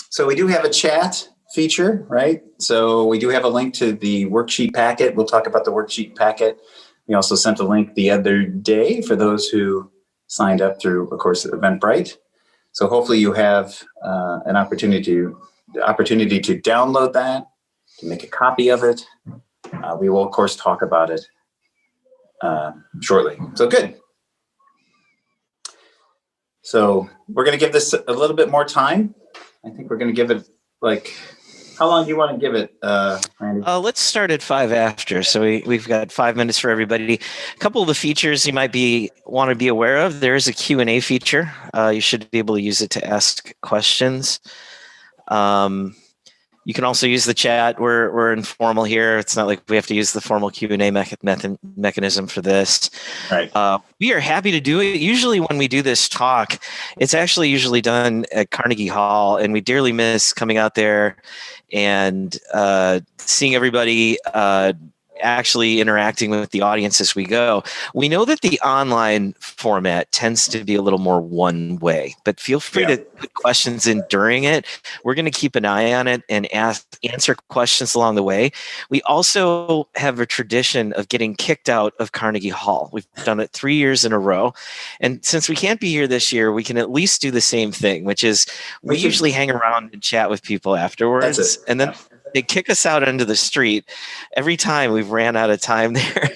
So we do have a chat feature, right? So we do have a link to the worksheet packet. We'll talk about the worksheet packet. We also sent a link the other day for those who signed up through, of course, Eventbrite. So hopefully you have an opportunity to download that, to make a copy of it. We will, of course, talk about it shortly. So good. So we're going to give this a little bit more time. I think we're going to give it how long do you want to give it, Randy? Let's start at 5 after. So we've got 5 minutes for everybody. A couple of the features you might want to be aware of. There is a Q&A feature. You should be able to use it to ask questions. You can also use the chat. We're informal here. It's not like we have to use the formal Q&A mechanism for this. Right. We are happy to do it. Usually when we do this talk, it's actually usually done at Carnegie Hall, and we dearly miss coming out there and seeing everybody actually interacting with the audience as we go. We know that the online format tends to be a little more one way, but feel free to put questions in during it. We're going to keep an eye on it and answer questions along the way. We also have a tradition of getting kicked out of Carnegie Hall. We've done it 3 years in a row. And since we can't be here this year, we can at least do the same thing, which is we usually hang around and chat with people afterwards. And then they kick us out into the street. Every time we've ran out of time there.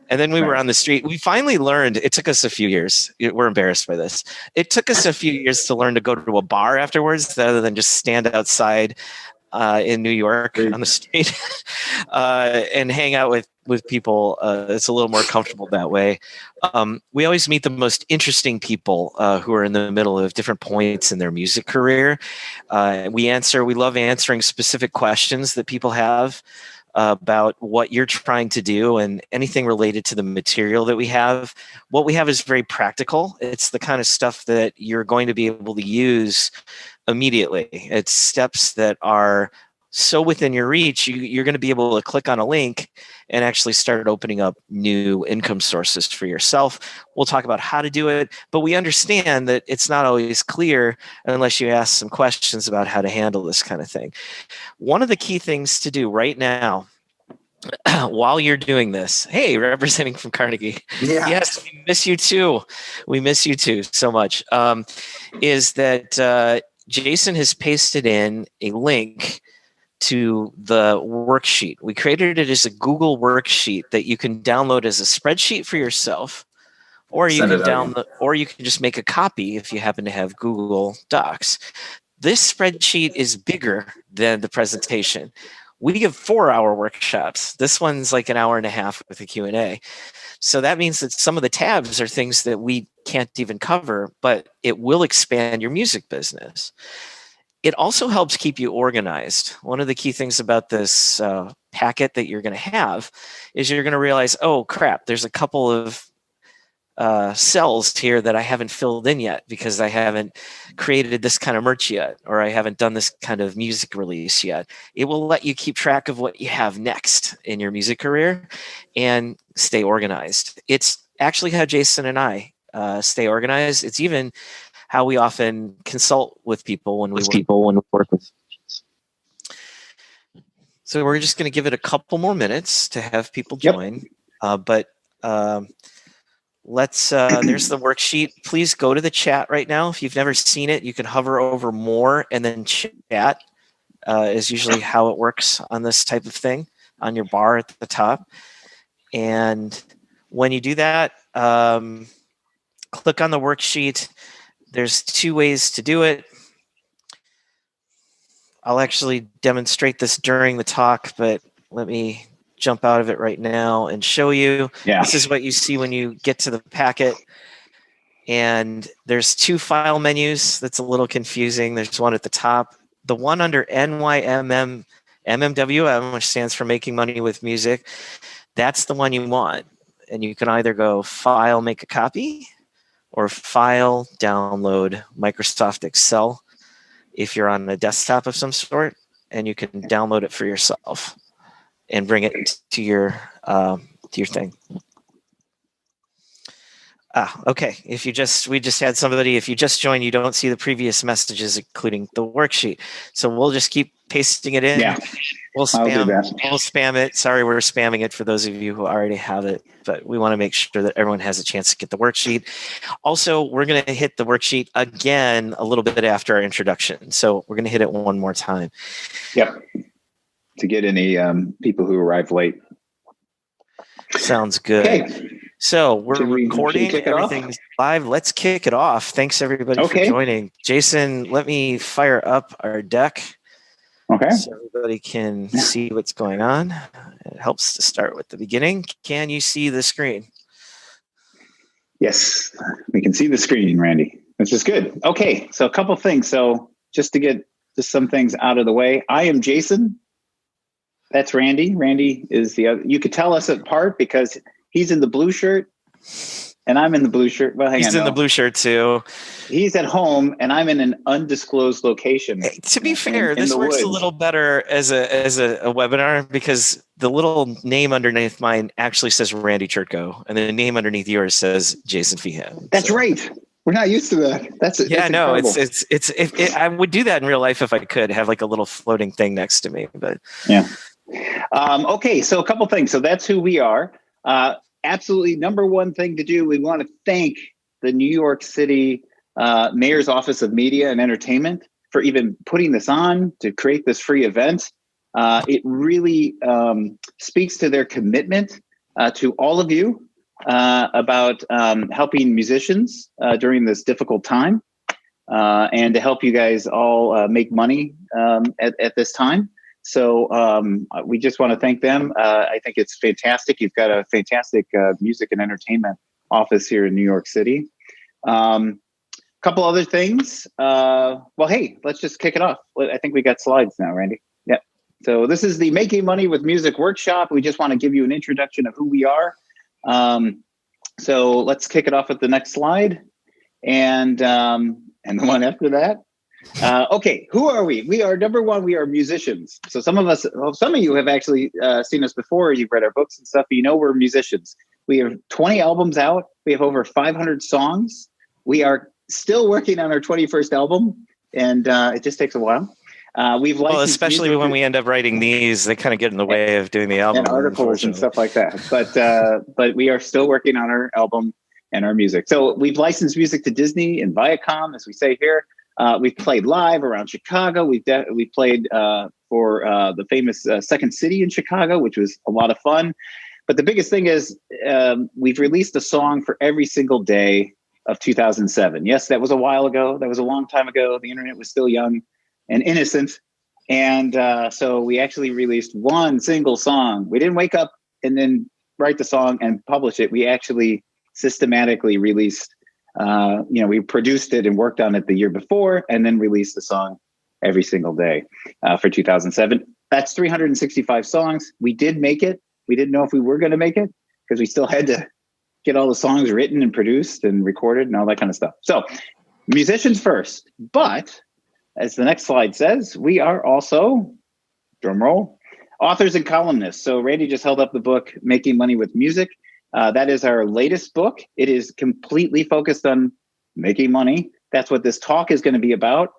And then we were on the street. We finally learned, it took us a few years. We're embarrassed by this. It took us a few years to learn to go to a bar afterwards rather than just stand outside in New York on the street and hang out with people. It's a little more comfortable that way. We always meet the most interesting people who are in the middle of different points in their music career. We love answering specific questions that people have about what you're trying to do and anything related to the material that we have. What we have is very practical. It's the kind of stuff that you're going to be able to use immediately. It's steps that are so within your reach, you're going to be able to click on a link and actually start opening up new income sources for yourself. We'll talk about how to do it, but we understand that it's not always clear unless you ask some questions about how to handle this kind of thing. One of the key things to do right now, while you're doing this, hey, representing from Carnegie, yes, we miss you too. We miss you too so much. Is that Jason has pasted in a link to the worksheet. We created it as a Google worksheet that you can download as a spreadsheet for yourself, or you can just make a copy if you happen to have Google Docs. This spreadsheet is bigger than the presentation. We give 4-hour workshops. This one's like an hour and a half with a Q&A. So that means that some of the tabs are things that we can't even cover, but it will expand your music business. It also helps keep you organized. One of the key things about this packet that you're going to have is you're going to realize, oh, crap, there's a couple of cells here that I haven't filled in yet because I haven't created this kind of merch yet, or I haven't done this kind of music release yet. It will let you keep track of what you have next in your music career and stay organized. It's actually how Jason and I stay organized. It's even how we often consult with people when we work with. So we're just going to give it a couple more minutes to have people join. Let's there's the worksheet. Please go to the chat right now. If you've never seen it, you can hover over more and then chat is usually how it works on this type of thing on your bar at the top. And when you do that, click on the worksheet. There's 2 ways to do it. I'll actually demonstrate this during the talk, but let me jump out of it right now and show you. Yeah. This is what you see when you get to the packet. And there's 2 file menus. That's a little confusing. There's one at the top. The one under NYMMEP, MMWM, which stands for Making Money with Music, that's the one you want. And you can either go File, Make a Copy, or File, Download Microsoft Excel if you're on a desktop of some sort, and you can download it for yourself and bring it to your thing. Okay. We just had somebody, if you just joined, you don't see the previous messages, including the worksheet. So we'll just keep pasting it in. Yeah, We'll I'll do that. we'll spam it. Sorry, we're spamming it for those of you who already have it, but we want to make sure that everyone has a chance to get the worksheet. Also, we're going to hit the worksheet again a little bit after our introduction. So we're going to hit it one more time. Yep. To get any people who arrive late. Sounds good. Okay. So we're recording. Kick it off? Everything's live. Let's kick it off. Thanks everybody for joining. Jason, let me fire up our deck. Okay. So everybody can see what's going on. It helps to start with the beginning. Can you see the screen? Yes, we can see the screen, Randy, which is good. Okay, so a couple things. So just to get just some things out of the way, I am Jason. That's Randy. Randy is the other. You could tell us apart because he's in the blue shirt and I'm in the blue shirt. Well, he's in the blue shirt too. He's at home and I'm in an undisclosed location. To be fair, this works a little better as a webinar because the little name underneath mine actually says Randy Chertkow, and the name underneath yours says Jason Feehan. That's right. We're not used to that. That's no, incredible. I would do that in real life if I could have like a little floating thing next to me, but yeah. Okay, so a couple things. So that's who we are. Absolutely, number one thing to do, we want to thank the New York City Mayor's Office of Media and Entertainment for even putting this on to create this free event. It really speaks to their commitment to all of you about helping musicians during this difficult time and to help you guys all make money at this time. So we just want to thank them. I think it's fantastic. You've got a fantastic music and entertainment office here in New York City. Couple other things. Well, hey, let's just kick it off. I think we got slides now, Randy. Yeah. So this is the Making Money with Music workshop. We just want to give you an introduction of who we are. So let's kick it off with the next slide. And the one after that. Okay, who are we? We are, number one, we are musicians. So some of you have actually seen us before. You've read our books and stuff, but you know we're musicians. We have 20 albums out. We have over 500 songs. We are still working on our 21st album, and it just takes a while. We've licensed especially when we end up writing these, they kind of get in the way of doing the album. And articles and stuff like that. But we are still working on our album and our music. So we've licensed music to Disney and Viacom, as we say here. We've played live around Chicago. We played for the famous Second City in Chicago, which was a lot of fun. But the biggest thing is we've released a song for every single day of 2007. Yes, that was a while ago. That was a long time ago. The internet was still young and innocent. And so we actually released one single song. We didn't wake up and then write the song and publish it. We actually systematically released we produced it and worked on it the year before and then released the song every single day for 2007. That's 365 songs. We did make it. We didn't know if we were going to make it because we still had to get all the songs written and produced and recorded and all that kind of stuff. So musicians first, but as the next slide says, we are also, drum roll, authors and columnists. So Randy just held up the book, Making Money with Music. That is our latest book. It is completely focused on making money. That's what this talk is going to be about.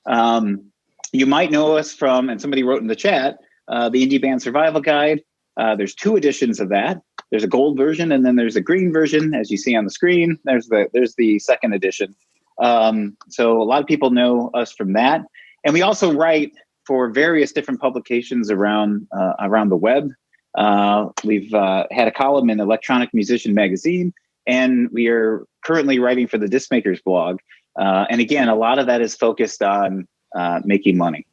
You might know us from, and somebody wrote in the chat, the Indie Band Survival Guide. There's 2 editions of that. There's a gold version, and then there's a green version, as you see on the screen. There's the second edition. So a lot of people know us from that. And we also write for various different publications around the web. We've had a column in Electronic Musician Magazine, and we are currently writing for the Discmakers blog. And again, a lot of that is focused on making money.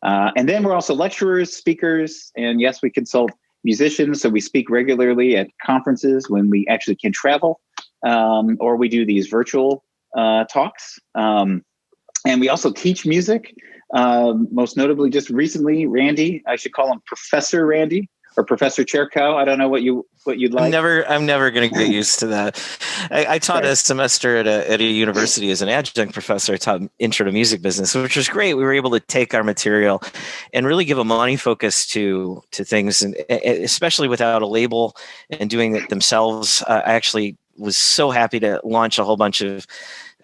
And then we're also lecturers, speakers, and yes, we consult musicians. So we speak regularly at conferences when we actually can travel, or we do these virtual talks. And we also teach music. Most notably, just recently, Randy, I should call him Professor Randy, or Professor Chertkow. I don't know what you'd like. I'm never going to get used to that. I taught a semester at a university as an adjunct professor. I taught Intro to Music Business, which was great. We were able to take our material and really give a money focus to things, and especially without a label and doing it themselves. I actually was so happy to launch a whole bunch of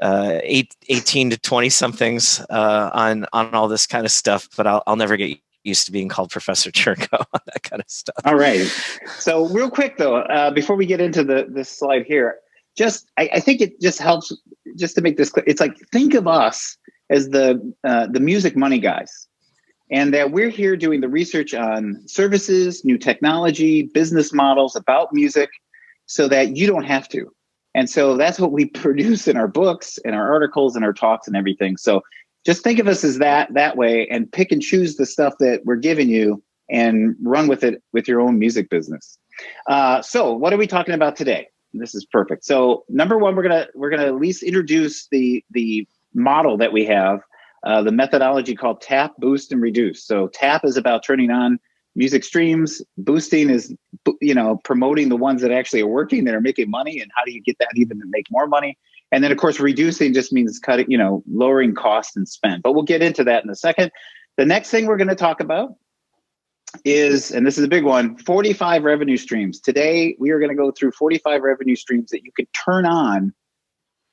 18 to 20 somethings on all this kind of stuff, but I'll never get used to being called Professor Chertkow on that kind of stuff. All right. So real quick though, before we get into this slide here, I think it just helps just to make this clear. It's like, think of us as the music money guys, and that we're here doing the research on services, new technology, business models about music, so that you don't have to. And so that's what we produce in our books and our articles and our talks and everything. So just think of us as that way, and pick and choose the stuff that we're giving you and run with it with your own music business. So what are we talking about today? This is perfect. So number one, we're gonna at least introduce the model that we have, the methodology called tap, boost, and reduce. So tap is about turning on music streams. Boosting is, promoting the ones that actually are working, that are making money, and how do you get that even to make more money? And then of course, reducing just means cutting, lowering cost and spend. But we'll get into that in a second. The next thing we're going to talk about is, and this is a big one, 45 revenue streams. Today, we are going to go through 45 revenue streams that you can turn on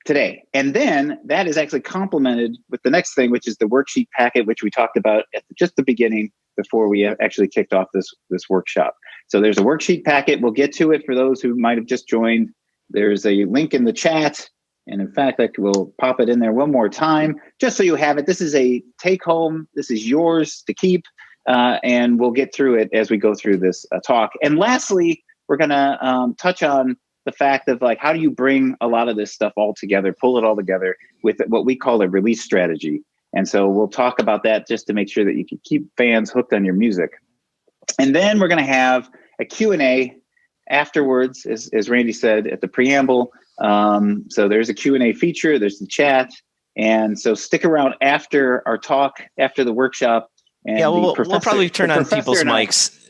today. And then that is actually complemented with the next thing, which is the worksheet packet, which we talked about at just the beginning before we actually kicked off this workshop. So there's a worksheet packet. We'll get to it for those who might have just joined. There's a link in the chat. And in fact, I will pop it in there one more time, just so you have it. This is a take home. This is yours to keep. And we'll get through it as we go through this talk. And lastly, we're going to touch on the fact of, like, how do you bring a lot of this stuff all together, pull it all together with what we call a release strategy. And so we'll talk about that just to make sure that you can keep fans hooked on your music. And then we're going to have a Q&A afterwards, as Randy said at the preamble. So there's a Q&A feature, there's the chat. And so stick around after our talk, after the workshop. And we'll probably turn on people's mics.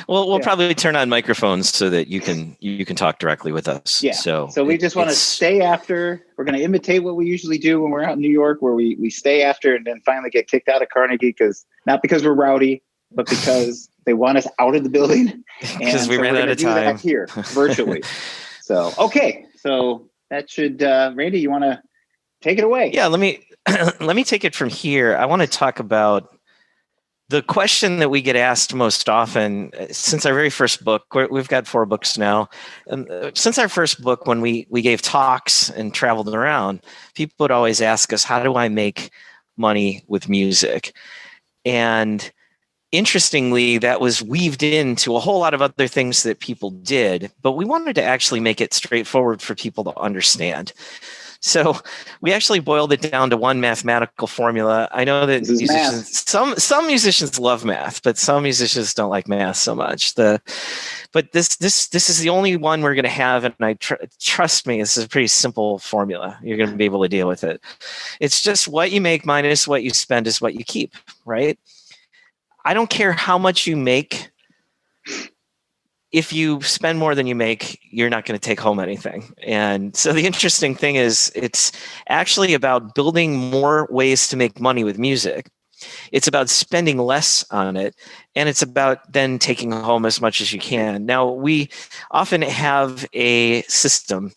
We'll probably turn on microphones so that you can talk directly with us. Yeah. So we just want to stay after. We're going to imitate what we usually do when we're out in New York, where we stay after and then finally get kicked out of Carnegie, not because we're rowdy, but because they want us out of the building. Because we ran out of time. That here virtually. So okay. So that should Randy, you want to take it away? Yeah. Let me take it from here. I want to talk about the question that we get asked most often since our very first book. We've got 4 books now. And since our first book, when we gave talks and traveled around, people would always ask us, how do I make money with music? And interestingly, that was weaved into a whole lot of other things that people did, but we wanted to actually make it straightforward for people to understand. So we actually boiled it down to one mathematical formula. I know that some musicians love math, but some musicians don't like math so much. But this is the only one we're going to have, and trust me, this is a pretty simple formula. You're going to be able to deal with it. It's just what you make minus what you spend is what you keep, right? I don't care how much you make. If you spend more than you make, you're not going to take home anything. And so the interesting thing is, it's actually about building more ways to make money with music. It's about spending less on it, and it's about then taking home as much as you can. Now, we often have a system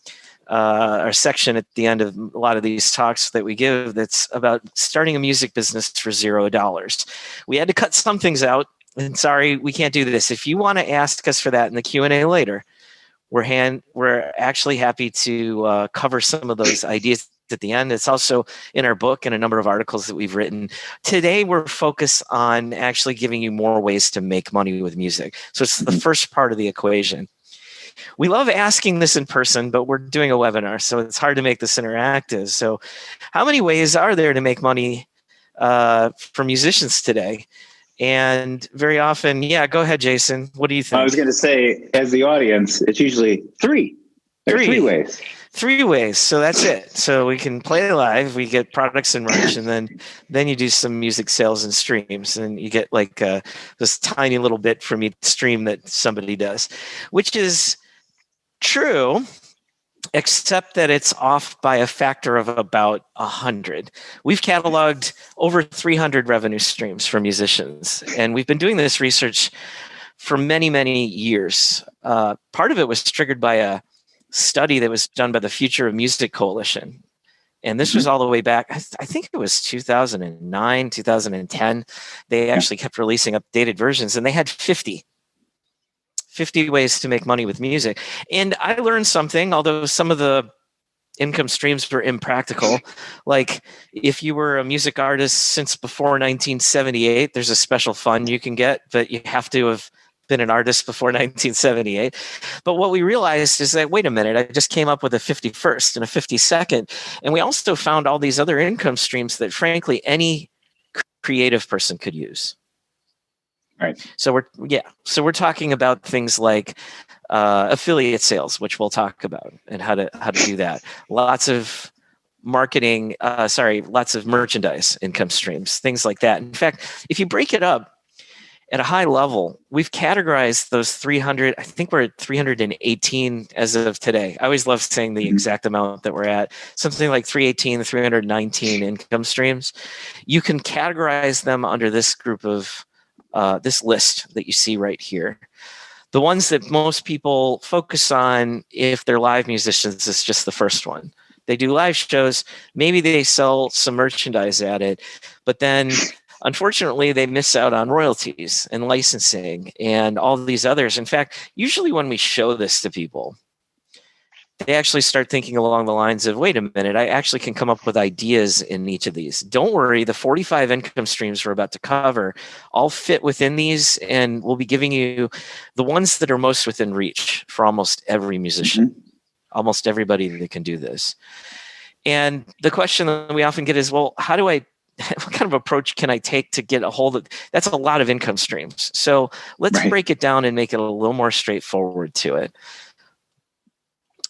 or section at the end of a lot of these talks that we give that's about starting a music business for $0. We had to cut some things out. And sorry, we can't do this. If you want to ask us for that in the Q&A later, we're actually happy to cover some of those ideas at the end. It's also in our book and a number of articles that we've written. Today, we're focused on actually giving you more ways to make money with music. So it's the first part of the equation. We love asking this in person, but we're doing a webinar, so it's hard to make this interactive. So how many ways are there to make money for musicians today? And very often, go ahead, Jason. What do you think? I was going to say, as the audience, it's usually 3. There are 3 ways. 3 ways. So that's it. So we can play live, we get products and merch, and then you do some music sales and streams, and you get like this tiny little bit from each stream that somebody does, which is true, except that it's off by a factor of about 100. We've cataloged over 300 revenue streams for musicians, and we've been doing this research for many, many years. Part of it was triggered by study that was done by the Future of Music Coalition. And this was all the way back, I think it was 2009, 2010. They actually kept releasing updated versions, and they had 50 ways to make money with music. And I learned something, although some of the income streams were impractical. Like if you were a music artist since before 1978, there's a special fund you can get, but you have to have been an artist before 1978. But what we realized is that, wait a minute, I just came up with a 51st and a 52nd. And we also found all these other income streams that frankly, any creative person could use. Right. So we're talking about things like affiliate sales, which we'll talk about, and how to do that. Lots of marketing, lots of merchandise income streams, things like that. In fact, if you break it up at a high level, we've categorized those 300. I think we're at 318 as of today. I always love saying the exact amount that we're at. Something like 318, 319 income streams. You can categorize them under this group of this list that you see right here. The ones that most people focus on if they're live musicians is just the first one. They do live shows, maybe they sell some merchandise at it, but then unfortunately they miss out on royalties and licensing and all these others. In fact, usually when we show this to people, they actually start thinking along the lines of, wait a minute, I actually can come up with ideas in each of these. Don't worry, the 45 income streams we're about to cover all fit within these, and we'll be giving you the ones that are most within reach for almost every musician, almost everybody that can do this. And the question that we often get is, well, what kind of approach can I take to get a hold of? That's a lot of income streams. So let's break it down and make it a little more straightforward to it.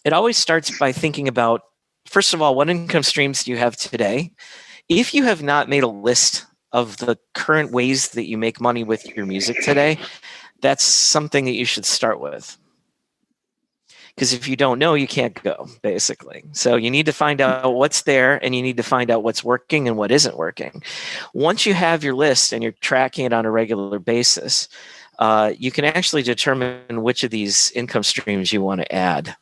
It always starts by thinking about, first of all, what income streams do you have today? If you have not made a list of the current ways that you make money with your music today, that's something that you should start with. Because if you don't know, you can't go, basically. So you need to find out what's there, and you need to find out what's working and what isn't working. Once you have your list and you're tracking it on a regular basis, you can actually determine which of these income streams you want to add.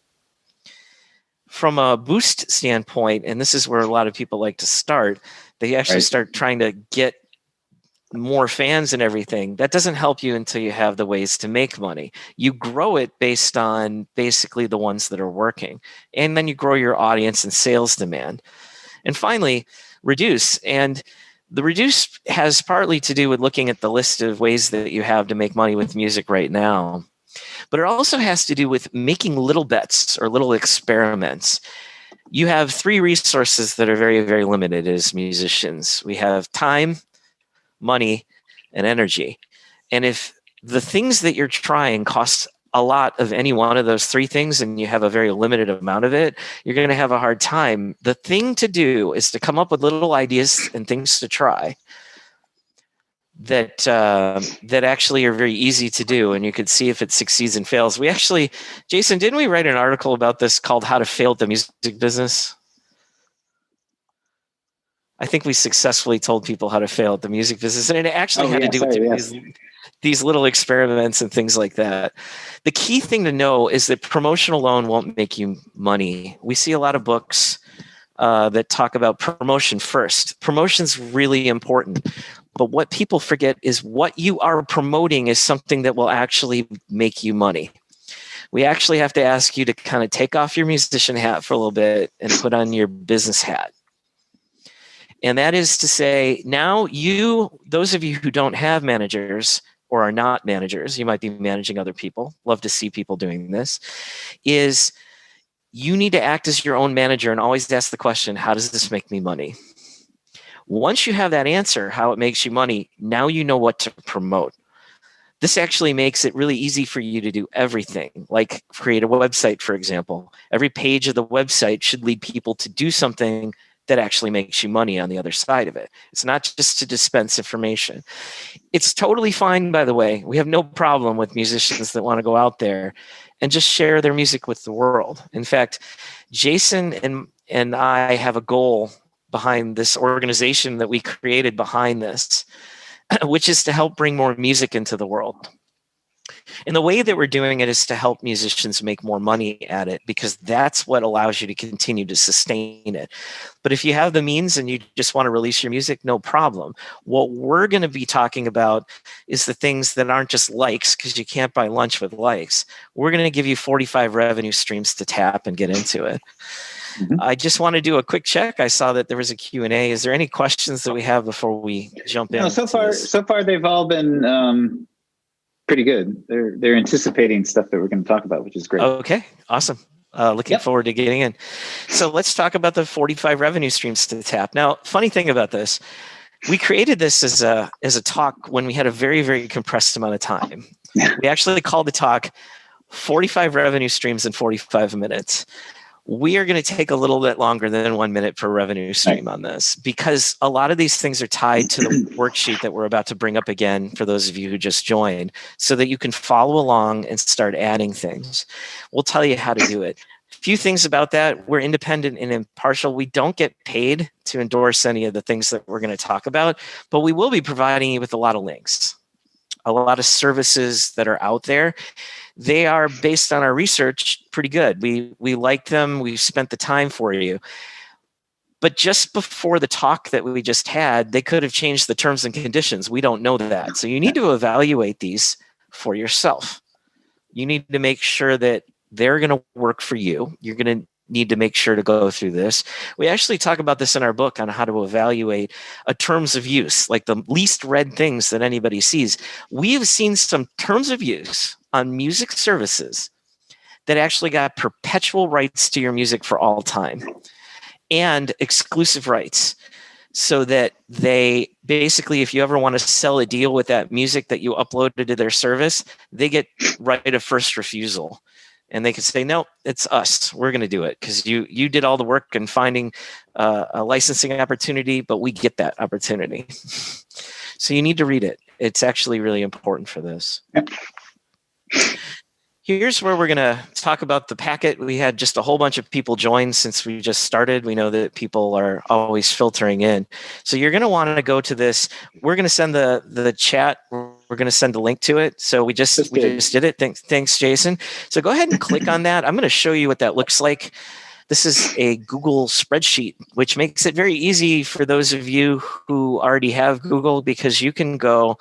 From a boost standpoint, and this is where a lot of people like to start, they actually start trying to get more fans and everything. That doesn't help you until you have the ways to make money. You grow it based on basically the ones that are working. And then you grow your audience and sales demand. And finally, reduce. And the reduce has partly to do with looking at the list of ways that you have to make money with music right now. But it also has to do with making little bets or little experiments. You have three resources that are very, very limited as musicians. We have time, money, and energy. And if the things that you're trying cost a lot of any one of those three things and you have a very limited amount of it, you're going to have a hard time. The thing to do is to come up with little ideas and things to try that actually are very easy to do, and you could see if it succeeds and fails. We actually, Jason, didn't we write an article about this called How to Fail at the Music Business? I think we successfully told people how to fail at the music business, and it actually had to do with these little experiments and things like that. The key thing to know is that promotion alone won't make you money. We see a lot of books that talk about promotion first. Promotion's really important. But what people forget is what you are promoting is something that will actually make you money. We actually have to ask you to kind of take off your musician hat for a little bit and put on your business hat. And that is to say, now those of you who don't have managers or are not managers, you might be managing other people, love to see people doing this, is you need to act as your own manager and always ask the question, how does this make me money? Once you have that answer, how it makes you money, now you know what to promote. This actually makes it really easy for you to do everything, like create a website, for example. Every page of the website should lead people to do something that actually makes you money on the other side of it. It's not just to dispense information. It's totally fine, by the way. We have no problem with musicians that want to go out there and just share their music with the world. In fact, Jason and I have a goal behind this organization that we created behind this, which is to help bring more music into the world. And the way that we're doing it is to help musicians make more money at it, because that's what allows you to continue to sustain it. But if you have the means and you just want to release your music, no problem. What we're going to be talking about is the things that aren't just likes, because you can't buy lunch with likes. We're going to give you 45 revenue streams to tap and get into it. I just want to do a quick check. I saw that there was a Q&A. Is there any questions that we have before we jump in? So far they've all been pretty good. They're anticipating stuff that we're going to talk about, which is great. Okay, awesome. Looking forward to getting in. So let's talk about the 45 revenue streams to tap. Now, funny thing about this, we created this as a talk when we had a very, very compressed amount of time. We actually called the talk 45 revenue streams in 45 minutes. We are going to take a little bit longer than 1 minute per revenue stream on this, because a lot of these things are tied to the worksheet that we're about to bring up again for those of you who just joined, so that you can follow along and start adding things. We'll tell you how to do it. A few things about that. We're independent and impartial. We don't get paid to endorse any of the things that we're going to talk about, but we will be providing you with a lot of links, a lot of services that are out there. They are, based on our research, pretty good. We like them. We've spent the time for you. But just before the talk that we just had, they could have changed the terms and conditions. We don't know that. So you need to evaluate these for yourself. You need to make sure that they're going to work for you. You're going to need to make sure to go through this. We actually talk about this in our book on how to evaluate a terms of use, like the least read things that anybody sees. We've seen some terms of use on music services that actually got perpetual rights to your music for all time and exclusive rights, so that they basically, if you ever want to sell a deal with that music that you uploaded to their service, they get right of first refusal. And they can say, no, it's us. We're going to do it because you did all the work in finding a licensing opportunity, but we get that opportunity. So you need to read it. It's actually really important for this. Here's where we're going to talk about the packet. We had just a whole bunch of people join since we just started. We know that people are always filtering in. So you're going to want to go to this. We're going to send the chat. We're going to send a link to it. So we just did it. Thanks, Jason. So go ahead and click on that. I'm going to show you what that looks like. This is a Google spreadsheet, which makes it very easy for those of you who already have Google, because you can go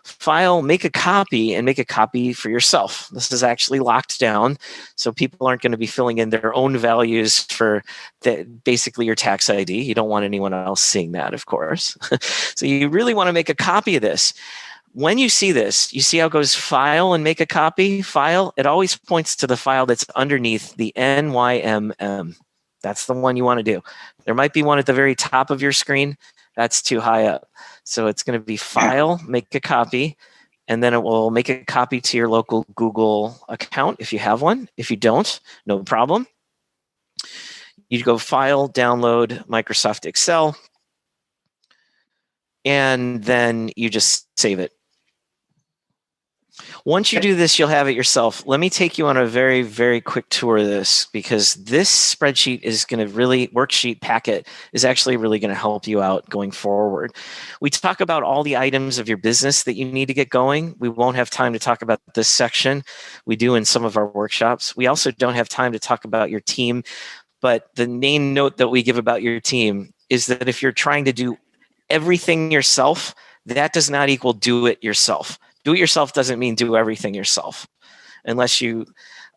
file, make a copy, and make a copy for yourself. This is actually locked down, so people aren't going to be filling in their own values for basically your tax ID. You don't want anyone else seeing that, of course. So you really want to make a copy of this. When you see this, you see how it goes file and make a copy, file. It always points to the file that's underneath the NYMMEP. That's the one you want to do. There might be one at the very top of your screen. That's too high up. So it's going to be file, make a copy, and then it will make a copy to your local Google account if you have one. If you don't, no problem. You go file, download Microsoft Excel, and then you just save it. Once you do this, you'll have it yourself. Let me take you on a very, very quick tour of this, because this spreadsheet is going to really, worksheet packet is actually really going to help you out going forward. We talk about all the items of your business that you need to get going. We won't have time to talk about this section. We do in some of our workshops. We also don't have time to talk about your team, but the main note that we give about your team is that if you're trying to do everything yourself, that does not equal do it yourself. Do it yourself doesn't mean do everything yourself, unless you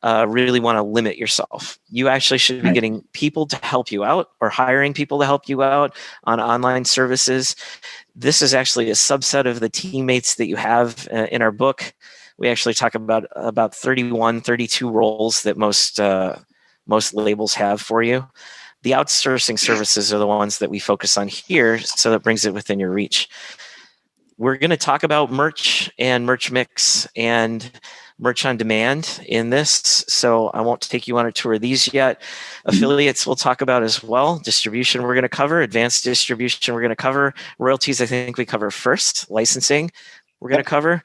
really want to limit yourself. You actually should be getting people to help you out, or hiring people to help you out on online services. This is actually a subset of the teammates that you have in our book. We actually talk about 31, 32 roles that most labels have for you. The outsourcing services are the ones that we focus on here, so that brings it within your reach. We're going to talk about merch and merch mix and merch on demand in this, so I won't take you on a tour of these yet. Affiliates we'll talk about as well. Distribution we're going to cover. Advanced distribution we're going to cover. Royalties I think we cover first. Licensing we're going to cover.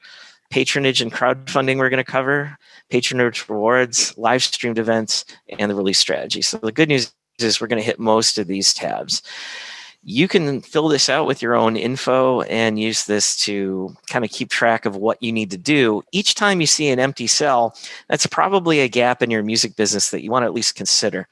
Patronage and crowdfunding we're going to cover. Patronage rewards, live streamed events, and the release strategy. So the good news is we're going to hit most of these tabs. You can fill this out with your own info and use this to kind of keep track of what you need to do. Each time you see an empty cell, that's probably a gap in your music business that you want to at least consider.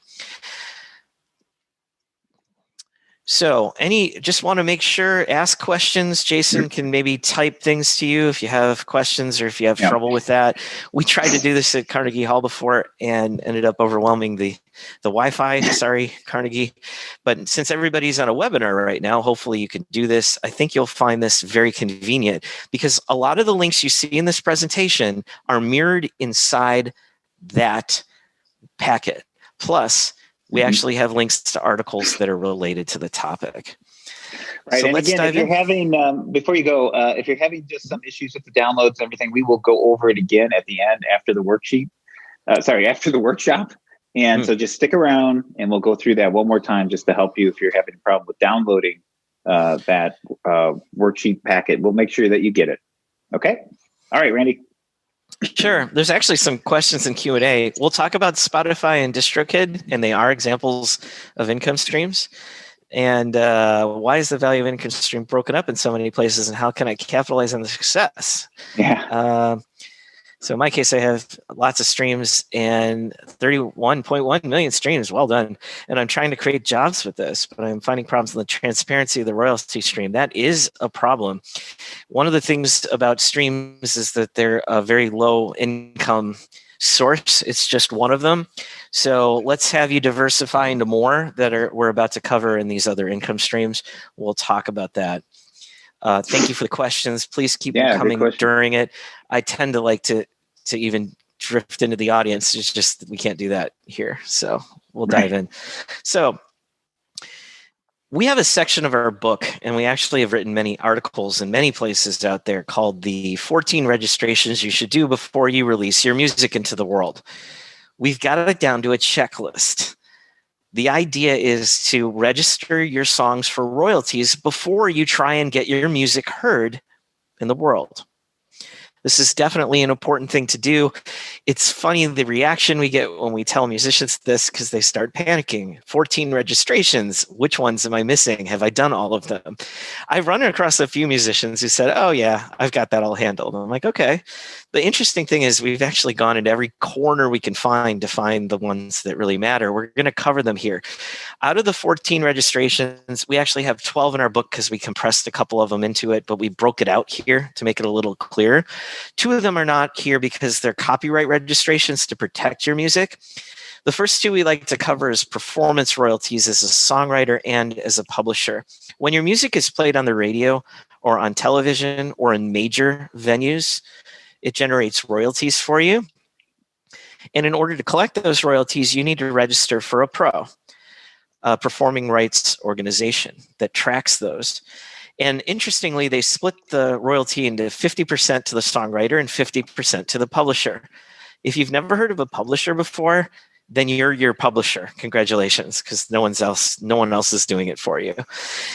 So just want to make sure, ask questions. Jason can maybe type things to you if you have questions or if you have trouble with that. We tried to do this at Carnegie Hall before and ended up overwhelming the Wi-Fi. Sorry, Carnegie. But since everybody's on a webinar right now, hopefully you can do this. I think you'll find this very convenient because a lot of the links you see in this presentation are mirrored inside that packet. Plus, we actually have links to articles that are related to the topic. Right. So and again, if you're having, before you go, if you're having just some issues with the downloads and everything, we will go over it again at the end after the worksheet. After the workshop. And so just stick around and we'll go through that one more time just to help you if you're having a problem with downloading that worksheet packet. We'll make sure that you get it. Okay. All right, Randy. Sure. There's actually some questions in Q&A. We'll talk about Spotify and DistroKid, and they are examples of income streams. And why is the value of income stream broken up in so many places, and how can I capitalize on the success? Yeah. So in my case, I have lots of streams and 31.1 million streams. Well done. And I'm trying to create jobs with this, but I'm finding problems in the transparency of the royalty stream. That is a problem. One of the things about streams is that they're a very low income source. It's just one of them. So let's have you diversify into more that we're about to cover in these other income streams. We'll talk about that. Thank you for the questions. Please keep them coming during it. I tend to like to even drift into the audience. It's just we can't do that here. So we'll dive in. So we have a section of our book, and we actually have written many articles in many places out there called the 14 registrations you should do before you release your music into the world. We've got it down to a checklist. The idea is to register your songs for royalties before you try and get your music heard in the world. This is definitely an important thing to do. It's funny the reaction we get when we tell musicians this because they start panicking. 14 registrations. Which ones am I missing? Have I done all of them? I've run across a few musicians who said, oh yeah, I've got that all handled. I'm like, okay. The interesting thing is we've actually gone into every corner we can find to find the ones that really matter. We're going to cover them here. Out of the 14 registrations, we actually have 12 in our book because we compressed a couple of them into it, but we broke it out here to make it a little clearer. 2 of them are not here because they're copyright registrations to protect your music. The first 2 we like to cover is performance royalties as a songwriter and as a publisher. When your music is played on the radio or on television or in major venues, it generates royalties for you. And in order to collect those royalties, you need to register for a PRO, a performing rights organization that tracks those. And interestingly, they split the royalty into 50% to the songwriter and 50% to the publisher. If you've never heard of a publisher before, then you're your publisher. Congratulations, because no one else is doing it for you.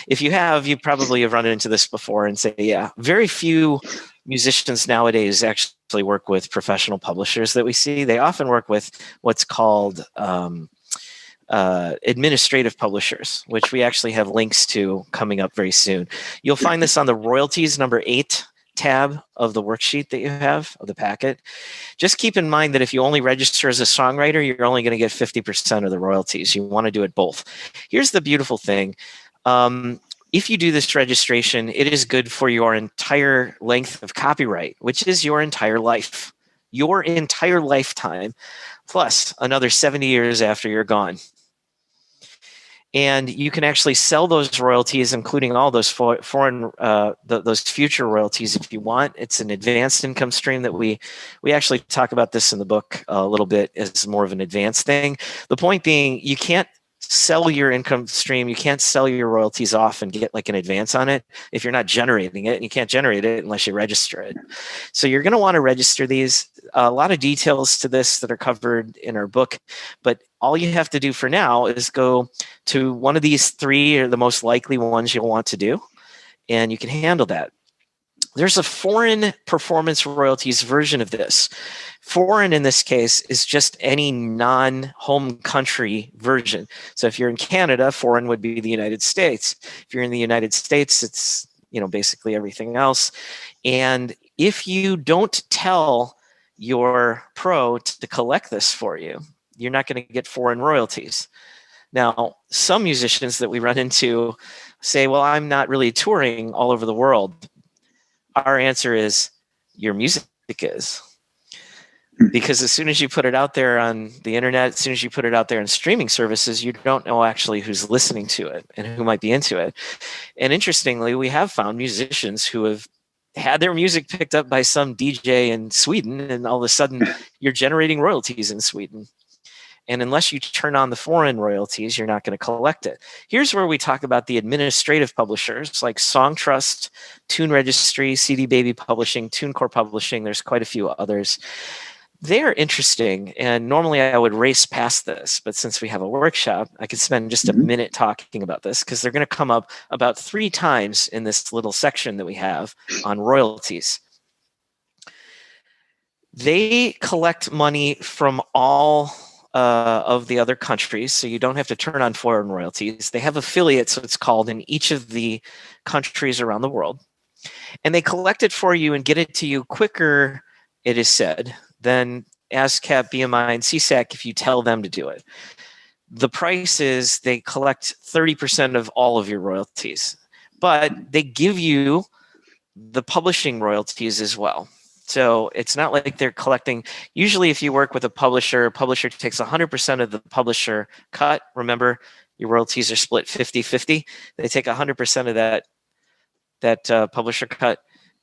If you have, you probably have run into this before and say, yeah, very few musicians nowadays actually work with professional publishers that we see. They often work with what's called administrative publishers, which we actually have links to coming up very soon. You'll find this on the royalties number 8 tab of the worksheet that you have of the packet. Just keep in mind that if you only register as a songwriter, you're only going to get 50% of the royalties. You want to do it both. Here's the beautiful thing. If you do this registration, it is good for your entire length of copyright, which is your entire life, your entire lifetime, plus another 70 years after you're gone. And you can actually sell those royalties, including all those those future royalties, if you want. It's an advanced income stream that we actually talk about this in the book a little bit as more of an advanced thing. The point being, you can't sell your income stream. You can't sell your royalties off and get like an advance on it if you're not generating it, and you can't generate it unless you register it. So you're going to want to register these. A lot of details to this that are covered in our book, but all you have to do for now is go to one of these 3 or the most likely ones you'll want to do, and you can handle that. There's a foreign performance royalties version of this. Foreign in this case is just any non-home country version. So if you're in Canada, foreign would be the United States. If you're in the United States, it's basically everything else. And if you don't tell your pro to collect this for you, you're not going to get foreign royalties. Now, some musicians that we run into say, well, I'm not really touring all over the world. Our answer is your music is. Because as soon as you put it out there on the internet, as soon as you put it out there in streaming services, you don't know actually who's listening to it and who might be into it. And interestingly, we have found musicians who have had their music picked up by some DJ in Sweden, and all of a sudden you're generating royalties in Sweden. And unless you turn on the foreign royalties, you're not going to collect it. Here's where we talk about the administrative publishers like Songtrust, Tune Registry, CD Baby Publishing, TuneCore Publishing. There's quite a few others. They're interesting, and normally I would race past this, but since we have a workshop, I could spend just a minute talking about this because they're going to come up about 3 times in this little section that we have on royalties. They collect money from all of the other countries, so you don't have to turn on foreign royalties. They have affiliates, so it's called, in each of the countries around the world. And they collect it for you and get it to you quicker, it is said, than ASCAP, BMI, and CSAC if you tell them to do it. The price is they collect 30% of all of your royalties, but they give you the publishing royalties as well. So it's not like they're collecting. Usually if you work with a publisher takes 100% of the publisher cut. Remember, your royalties are split 50-50. They take 100% of that publisher cut,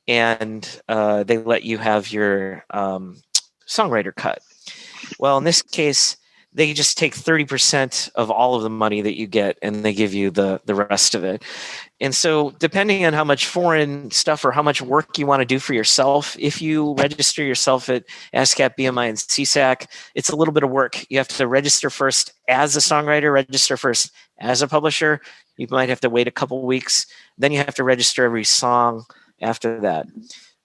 and they let you have your songwriter cut. Well, in this case, they just take 30% of all of the money that you get, and they give you the rest of it. And so depending on how much foreign stuff or how much work you want to do for yourself, if you register yourself at ASCAP, BMI, and CSAC, it's a little bit of work. You have to register first as a songwriter, register first as a publisher. You might have to wait a couple weeks. Then you have to register every song after that.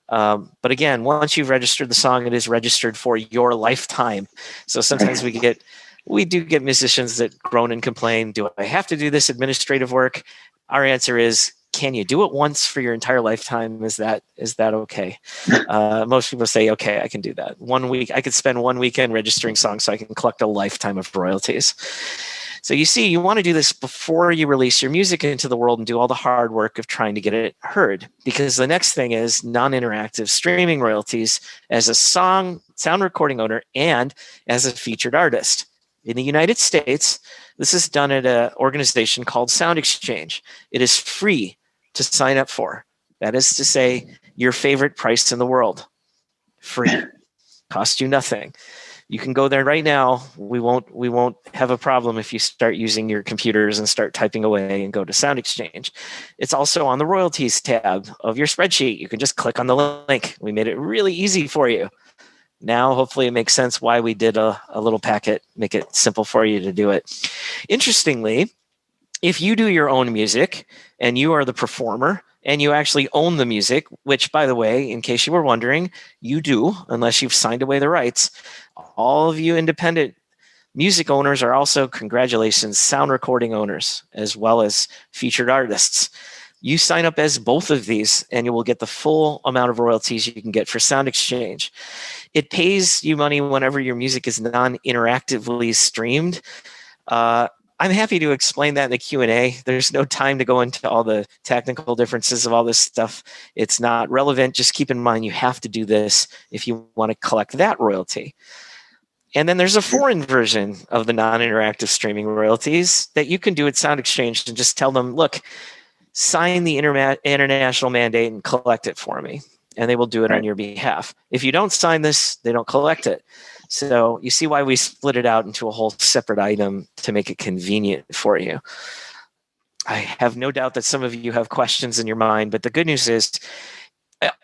But again, once you've registered the song, it is registered for your lifetime. So sometimes we do get musicians that groan and complain, do I have to do this administrative work? Our answer is, can you do it once for your entire lifetime? Is that okay? Most people say, okay, I can do that. 1 week, I could spend 1 weekend registering songs so I can collect a lifetime of royalties. So you see, you want to do this before you release your music into the world and do all the hard work of trying to get it heard. Because the next thing is non-interactive streaming royalties as a sound recording owner and as a featured artist. In the United States, this is done at an organization called Sound Exchange. It is free to sign up for. That is to say, your favorite price in the world. Free. Cost you nothing. You can go there right now. We won't have a problem if you start using your computers and start typing away and go to Sound Exchange. It's also on the royalties tab of your spreadsheet. You can just click on the link. We made it really easy for you. Now, hopefully it makes sense why we did a little packet, make it simple for you to do it. Interestingly, if you do your own music and you are the performer and you actually own the music, which, by the way, in case you were wondering, you do, unless you've signed away the rights, all of you independent music owners are also, congratulations, sound recording owners, as well as featured artists. You sign up as both of these and you will get the full amount of royalties you can get for Sound Exchange. It pays you money whenever your music is non-interactively streamed. I'm happy to explain that in the Q&A. There's no time to go into all the technical differences of all this stuff. It's not relevant. Just keep in mind you have to do this if you want to collect that royalty. And then there's a foreign version of the non-interactive streaming royalties that you can do at Sound Exchange and just tell them, look, sign the international mandate and collect it for me. And they will do it on your behalf. If you don't sign this, they don't collect it. So you see why we split it out into a whole separate item to make it convenient for you. I have no doubt that some of you have questions in your mind, but the good news is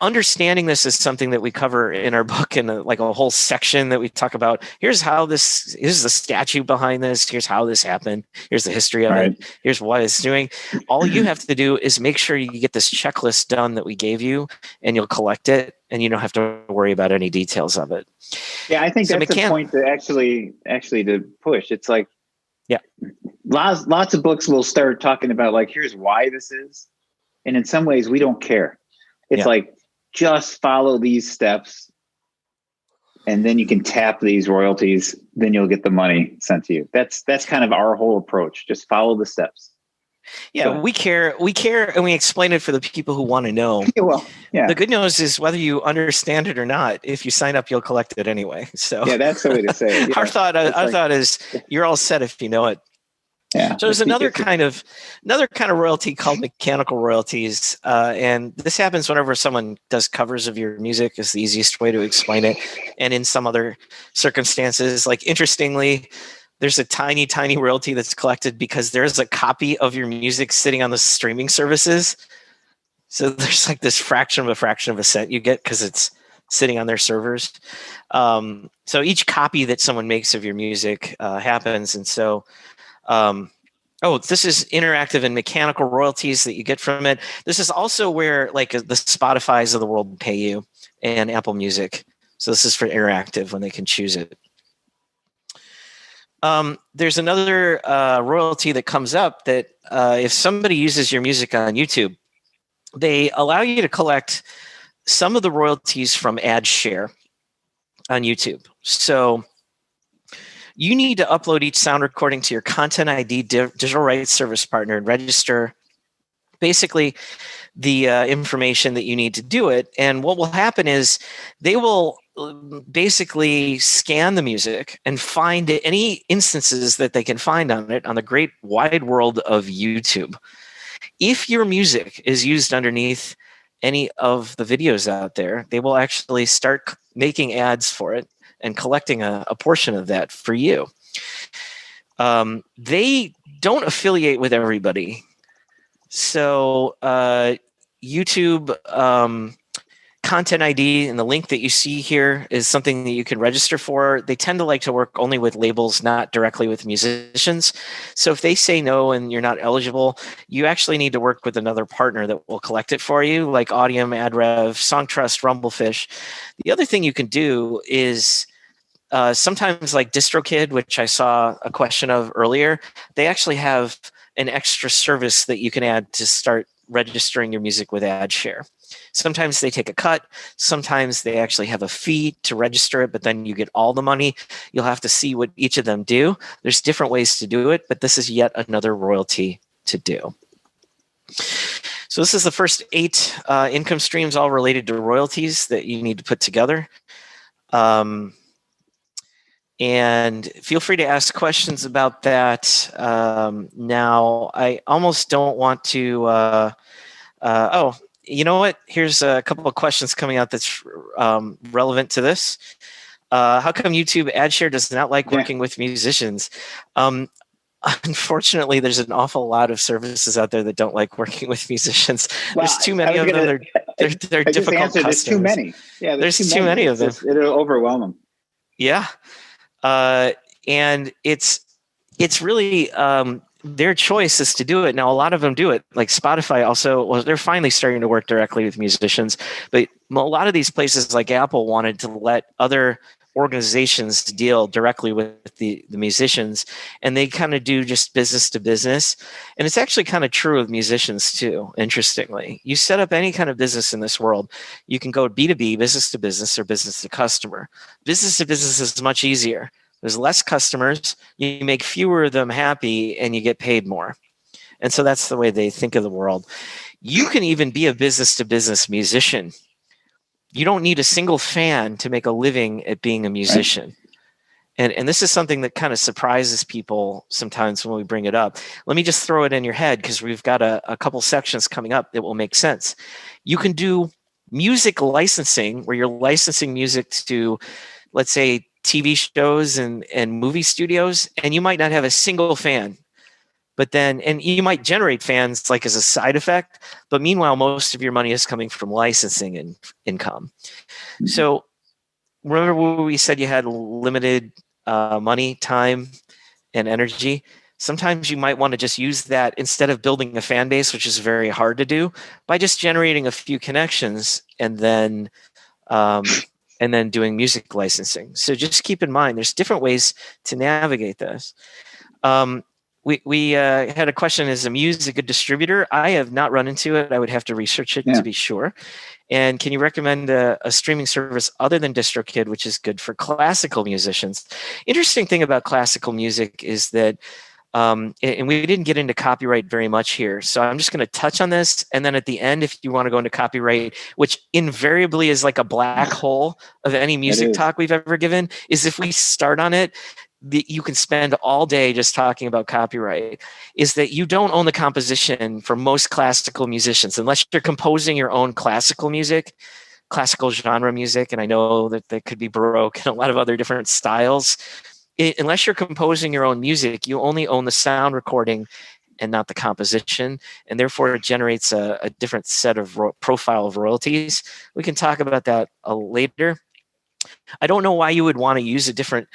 understanding this is something that we cover in our book, in like a whole section that we talk about. Here's the statute behind this. Here's how this happened. Here's the history of it. Here's what it's doing. All you have to do is make sure you get this checklist done that we gave you, and you'll collect it, and you don't have to worry about any details of it. Yeah, I think that's the point to actually to push. It's like, yeah, lots of books will start talking about like, here's why this is, and in some ways we don't care. It's like, just follow these steps and then you can tap these royalties. Then you'll get the money sent to you. That's kind of our whole approach. Just follow the steps. Yeah, we care, and we explain it for the people who want to know. Well, yeah. The good news is whether you understand it or not, if you sign up, you'll collect it anyway. So yeah, that's the way to say it. Yeah. Our thought is you're all set if you know it. Yeah. So there's another kind of royalty called mechanical royalties, and this happens whenever someone does covers of your music. Is the easiest way to explain it. And in some other circumstances, like interestingly, there's a tiny royalty that's collected because there's a copy of your music sitting on the streaming services. So there's like this fraction of a cent you get because it's sitting on their servers. So each copy that someone makes of your music happens, and so. This is interactive and mechanical royalties that you get from it. This is also where like the Spotify's of the world pay you, and Apple Music. So this is for interactive when they can choose it. There's another royalty that comes up that if somebody uses your music on YouTube, they allow you to collect some of the royalties from ad share on YouTube. So you need to upload each sound recording to your Content ID digital rights service partner and register basically the information that you need to do it. And what will happen is they will basically scan the music and find any instances that they can find on it on the great wide world of YouTube. If your music is used underneath any of the videos out there, they will actually start making ads for it and collecting a portion of that for you. They don't affiliate with everybody. So YouTube Content ID and the link that you see here is something that you can register for. They tend to like to work only with labels, not directly with musicians. So if they say no and you're not eligible, you actually need to work with another partner that will collect it for you, like Audium, AdRev, Songtrust, Rumblefish. The other thing you can do is sometimes like DistroKid, which I saw a question of earlier, they actually have an extra service that you can add to start registering your music with AdShare. Sometimes they take a cut. Sometimes they actually have a fee to register it, but then you get all the money. You'll have to see what each of them do. There's different ways to do it, but this is yet another royalty to do. So this is the first 8 income streams all related to royalties that you need to put together. And feel free to ask questions about that. Now, I almost don't want to. You know what? Here's a couple of questions coming out that's relevant to this. How come YouTube AdShare does not like working with musicians? Unfortunately, there's an awful lot of services out there that don't like working with musicians. Well, there's too many of them. They're difficult customers. There's too many. Yeah, there's too many of them. It'll overwhelm them. Yeah. And it's really their choice is to do it. Now, a lot of them do it. Like Spotify also, well, they're finally starting to work directly with musicians. But a lot of these places like Apple wanted to let other organizations deal directly with the musicians, and they kind of do just business to business. And it's actually kind of true of musicians too, interestingly. You set up any kind of business in this world, you can go B2B, business to business, or business to customer. Business to business is much easier. There's less customers, you make fewer of them happy, and you get paid more. And so that's the way they think of the world. You can even be a business to business musician. You don't need a single fan to make a living at being a musician. Right. And this is something that kind of surprises people sometimes when we bring it up. Let me just throw it in your head because we've got a couple sections coming up that will make sense. You can do music licensing where you're licensing music to, let's say, TV shows and movie studios, and you might not have a single fan. But then, and you might generate fans like as a side effect, but meanwhile, most of your money is coming from licensing and income. So remember when we said you had limited money, time, and energy? Sometimes you might want to just use that instead of building a fan base, which is very hard to do, by just generating a few connections and then doing music licensing. So just keep in mind, there's different ways to navigate this. We had a question: is Amuse a good distributor? I have not run into it. I would have to research it to be sure. And can you recommend a streaming service other than DistroKid, which is good for classical musicians? Interesting thing about classical music is that, and we didn't get into copyright very much here, so I'm just going to touch on this. And then at the end, if you want to go into copyright, which invariably is like a black hole of any music talk we've ever given, is if we start on it, you can spend all day just talking about copyright, is that you don't own the composition for most classical musicians unless you're composing your own classical music, classical genre music. And I know that could be Baroque and a lot of other different styles. Unless you're composing your own music, you only own the sound recording and not the composition. And therefore it generates a different set of profile of royalties. We can talk about that later. I don't know why you would want to use a different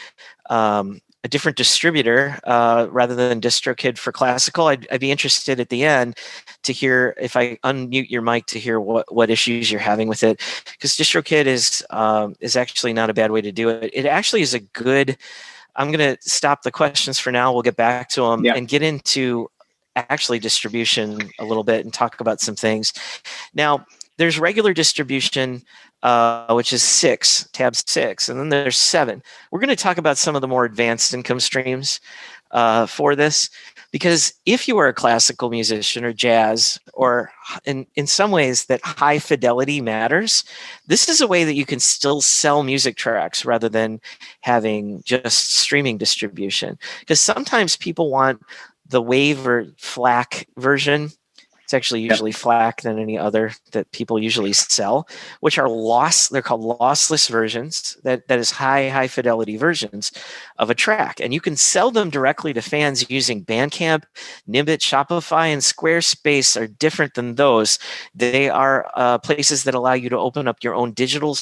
distributor rather than DistroKid for classical. I'd be interested at the end to hear, if I unmute your mic, to hear what issues you're having with it, because DistroKid is actually not a bad way to do it. It actually is a good. I'm going to stop the questions for now. We'll get back to them and get into actually distribution a little bit and talk about some things. Now, there's regular distribution, which is tab 6, and then there's 7. We're going to talk about some of the more advanced income streams for this, because if you are a classical musician or jazz, or in some ways that high fidelity matters, this is a way that you can still sell music tracks rather than having just streaming distribution. Because sometimes people want the WAV or FLAC version. It's actually usually FLAC than any other that people usually sell, which are they're called lossless versions, that is high fidelity versions of a track. And you can sell them directly to fans using Bandcamp, Nimbit, Shopify, and Squarespace are different than those. They are places that allow you to open up your own digital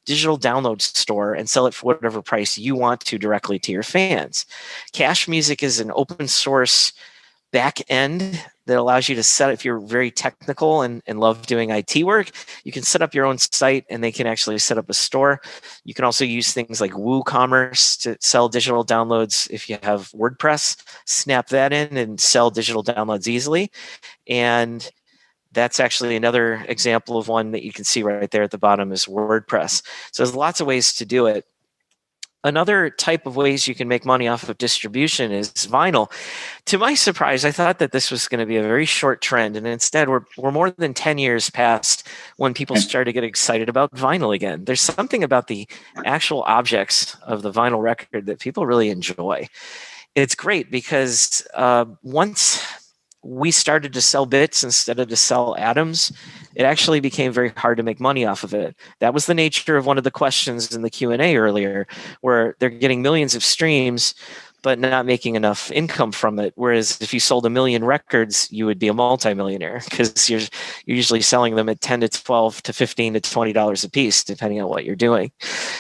download store, and sell it for whatever price you want to directly to your fans. Cash Music is an open source back end that allows you to set, if you're very technical and love doing IT work, you can set up your own site and they can actually set up a store. You can also use things like WooCommerce to sell digital downloads. If you have WordPress, snap that in and sell digital downloads easily. And that's actually another example of one that you can see right there at the bottom is WordPress. So there's lots of ways to do it. Another type of ways you can make money off of distribution is vinyl. To my surprise, I thought that this was going to be a very short trend, and instead we're more than 10 years past when people started to get excited about vinyl again. There's something about the actual objects of the vinyl record that people really enjoy. It's great because once we started to sell bits instead of to sell atoms, it actually became very hard to make money off of it. That was the nature of one of the questions in the Q&A earlier, where they're getting millions of streams, but not making enough income from it. Whereas if you sold 1 million records, you would be a multimillionaire because you're usually selling them at $10 to $12 to $15 to $20 a piece, depending on what you're doing.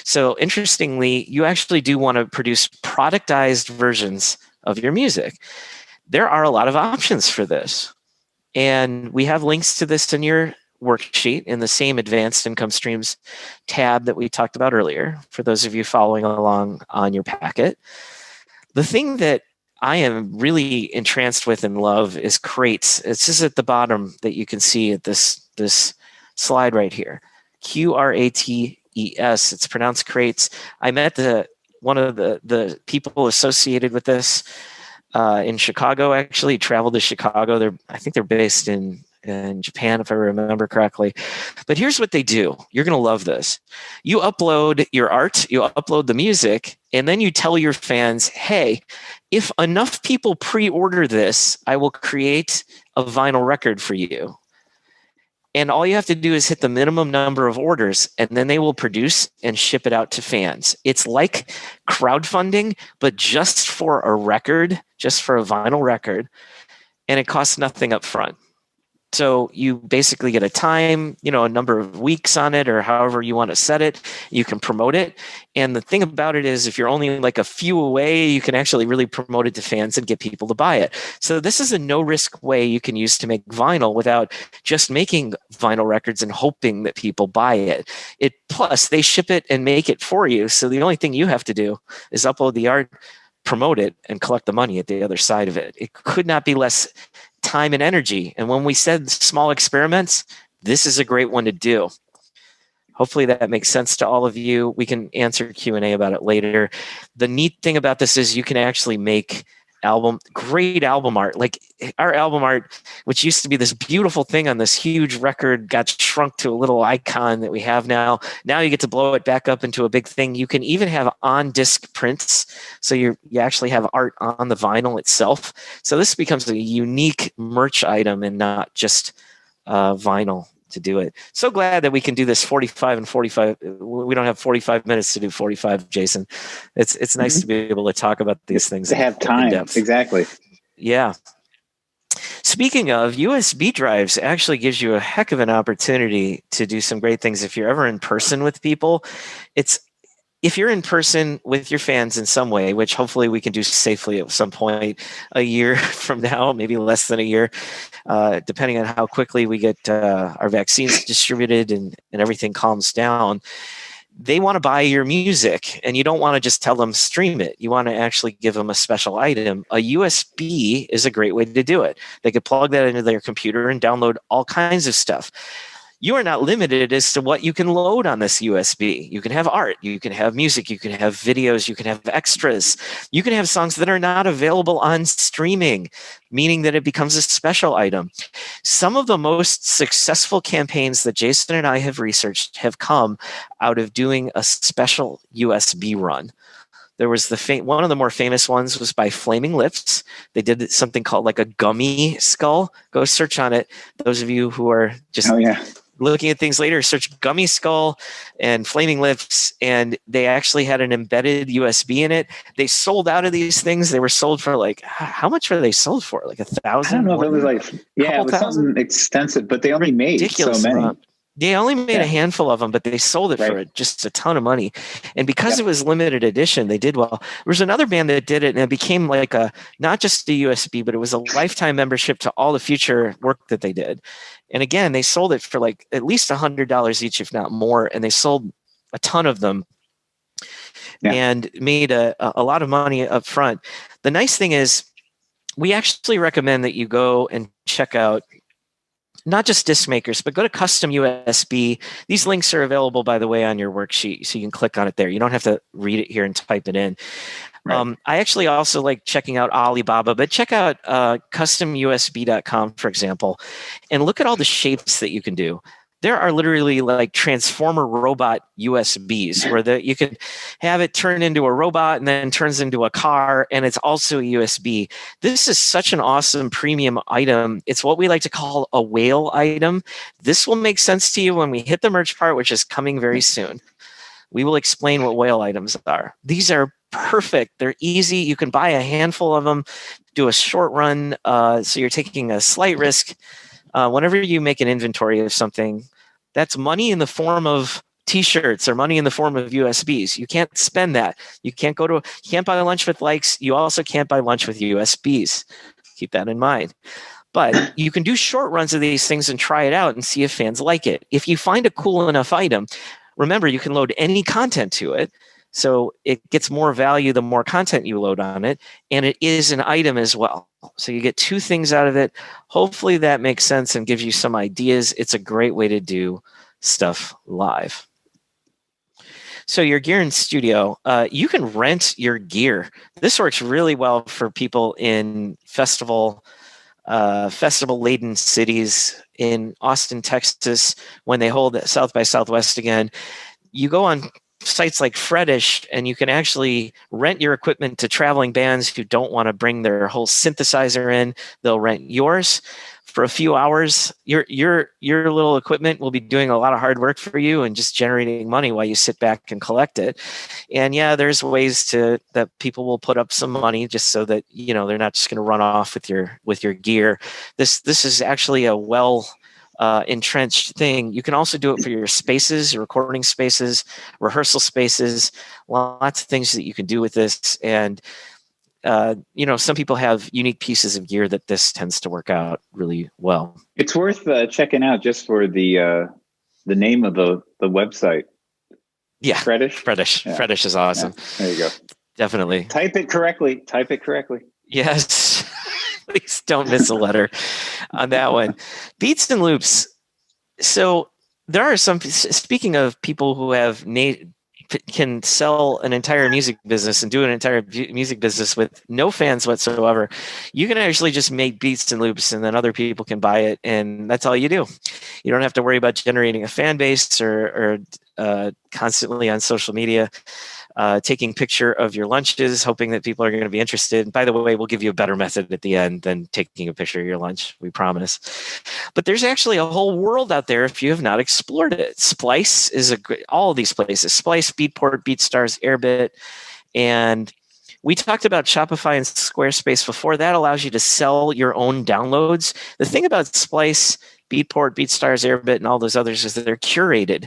So interestingly, you actually do want to produce productized versions of your music. There are a lot of options for this. And we have links to this in your worksheet in the same advanced income streams tab that we talked about earlier, for those of you following along on your packet. The thing that I am really entranced with and love is crates. It's just at the bottom that you can see at this slide right here. QRATES. It's pronounced crates. I met one of the people associated with this in Chicago. Actually traveled to Chicago. I think they're based in Japan, if I remember correctly. But here's what they do. You're going to love this. You upload your art, you upload the music, and then you tell your fans, hey, if enough people pre-order this, I will create a vinyl record for you. And all you have to do is hit the minimum number of orders, and then they will produce and ship it out to fans. It's like crowdfunding, but just for a record, just for a vinyl record, and it costs nothing up front. So you basically get a time, a number of weeks on it, or however you want to set it. You can promote it. And the thing about it is, if you're only like a few away, you can actually really promote it to fans and get people to buy it. So this is a no-risk way you can use to make vinyl without just making vinyl records and hoping that people buy it. Plus, they ship it and make it for you. So the only thing you have to do is upload the art, promote it, and collect the money at the other side of it. It could not be less time and energy. And when we said small experiments, this is a great one to do. Hopefully that makes sense to all of you. We can answer Q&A about it later. The neat thing about this is you can actually make great album art. Like our album art, which used to be this beautiful thing on this huge record, got shrunk to a little icon that we have now. Now you get to blow it back up into a big thing. You can even have on-disc prints. So you actually have art on the vinyl itself. So this becomes a unique merch item and not just vinyl to do it. So glad that we can do this 45 and 45. We don't have 45 minutes to do 45, Jason. It's nice to be able to talk about these things. To have time. Exactly. Yeah. Speaking of, USB drives actually gives you a heck of an opportunity to do some great things if you're ever in person with people. If you're in person with your fans in some way, which hopefully we can do safely at some point a year from now, maybe less than a year, depending on how quickly we get our vaccines distributed and everything calms down, they want to buy your music, and you don't want to just tell them stream it. You want to actually give them a special item. A USB is a great way to do it. They could plug that into their computer and download all kinds of stuff. You are not limited as to what you can load on this USB. You can have art, you can have music, you can have videos, you can have extras. You can have songs that are not available on streaming, meaning that it becomes a special item. Some of the most successful campaigns that Jason and I have researched have come out of doing a special USB run. There was one of the more famous ones was by Flaming Lips. They did something called like a gummy skull. Go search on it. Those of you who are just looking at things later, search Gummy Skull and Flaming Lips, and they actually had an embedded USB in it. They sold out of these things. They were sold for like, how much were they sold for? Like 1,000? I don't know if it was like, it was something extensive, but they only made ridiculous so many. amount. They only made a handful of them, but they sold it for just a ton of money. And because it was limited edition, they did well. There was another band that did it, and it became like not just a USB, but it was a lifetime membership to all the future work that they did. And again, they sold it for like at least $100 each, if not more. And they sold a ton of them and made a lot of money up front. The nice thing is we actually recommend that you go and check out not just disc makers, but go to Custom USB. These links are available, by the way, on your worksheet, so you can click on it there. You don't have to read it here and type it in. Right. I actually also like checking out Alibaba, but check out customusb.com, for example, and look at all the shapes that you can do. There are literally like transformer robot USBs where you can have it turn into a robot and then turns into a car, and it's also a USB. This is such an awesome premium item. It's what we like to call a whale item. This will make sense to you when we hit the merch part, which is coming very soon. We will explain what whale items are. These are perfect. They're easy. You can buy a handful of them, do a short run. So you're taking a slight risk. Whenever you make an inventory of something, that's money in the form of T-shirts or money in the form of USBs. You can't spend that. You can't buy lunch with likes. You also can't buy lunch with USBs. Keep that in mind. But you can do short runs of these things and try it out and see if fans like it. If you find a cool enough item, remember, you can load any content to it. So it gets more value the more content you load on it. And it is an item as well. So you get two things out of it. Hopefully that makes sense and gives you some ideas. It's a great way to do stuff live. So your gear in studio, you can rent your gear. This works really well for people in festival-laden cities. In Austin, Texas, when they hold South by Southwest again. You go on sites like Fredish, and you can actually rent your equipment to traveling bands who don't want to bring their whole synthesizer in. They'll rent yours for a few hours, your little equipment will be doing a lot of hard work for you and just generating money while you sit back and collect it. And yeah, there's ways that people will put up some money just so that, you know, they're not just going to run off with your gear. This is actually a entrenched thing. You can also do it for your spaces, your recording spaces, rehearsal spaces, lots of things that you can do with this. And you know, some people have unique pieces of gear that this tends to work out really well. It's worth checking out just for the name of the website. Yeah, Freddish. Yeah. Freddish is awesome. Yeah. There you go. Definitely. Type it correctly. Yes. Please don't miss a letter on that one. Beats and loops. So there are some. Speaking of people who have can sell an entire music business and do an entire music business with no fans whatsoever, you can actually just make beats and loops and then other people can buy it, and that's all you do. You don't have to worry about generating a fan base or constantly on social media taking picture of your lunches, hoping that people are going to be interested. And by the way, we'll give you a better method at the end than taking a picture of your lunch, we promise. But there's actually a whole world out there if you have not explored it. Splice is all of these places: Splice, Beatport, BeatStars, Airbit, and we talked about Shopify and Squarespace before. That allows you to sell your own downloads. The thing about Splice, Beatport, BeatStars, Airbit, and all those others is that they're curated.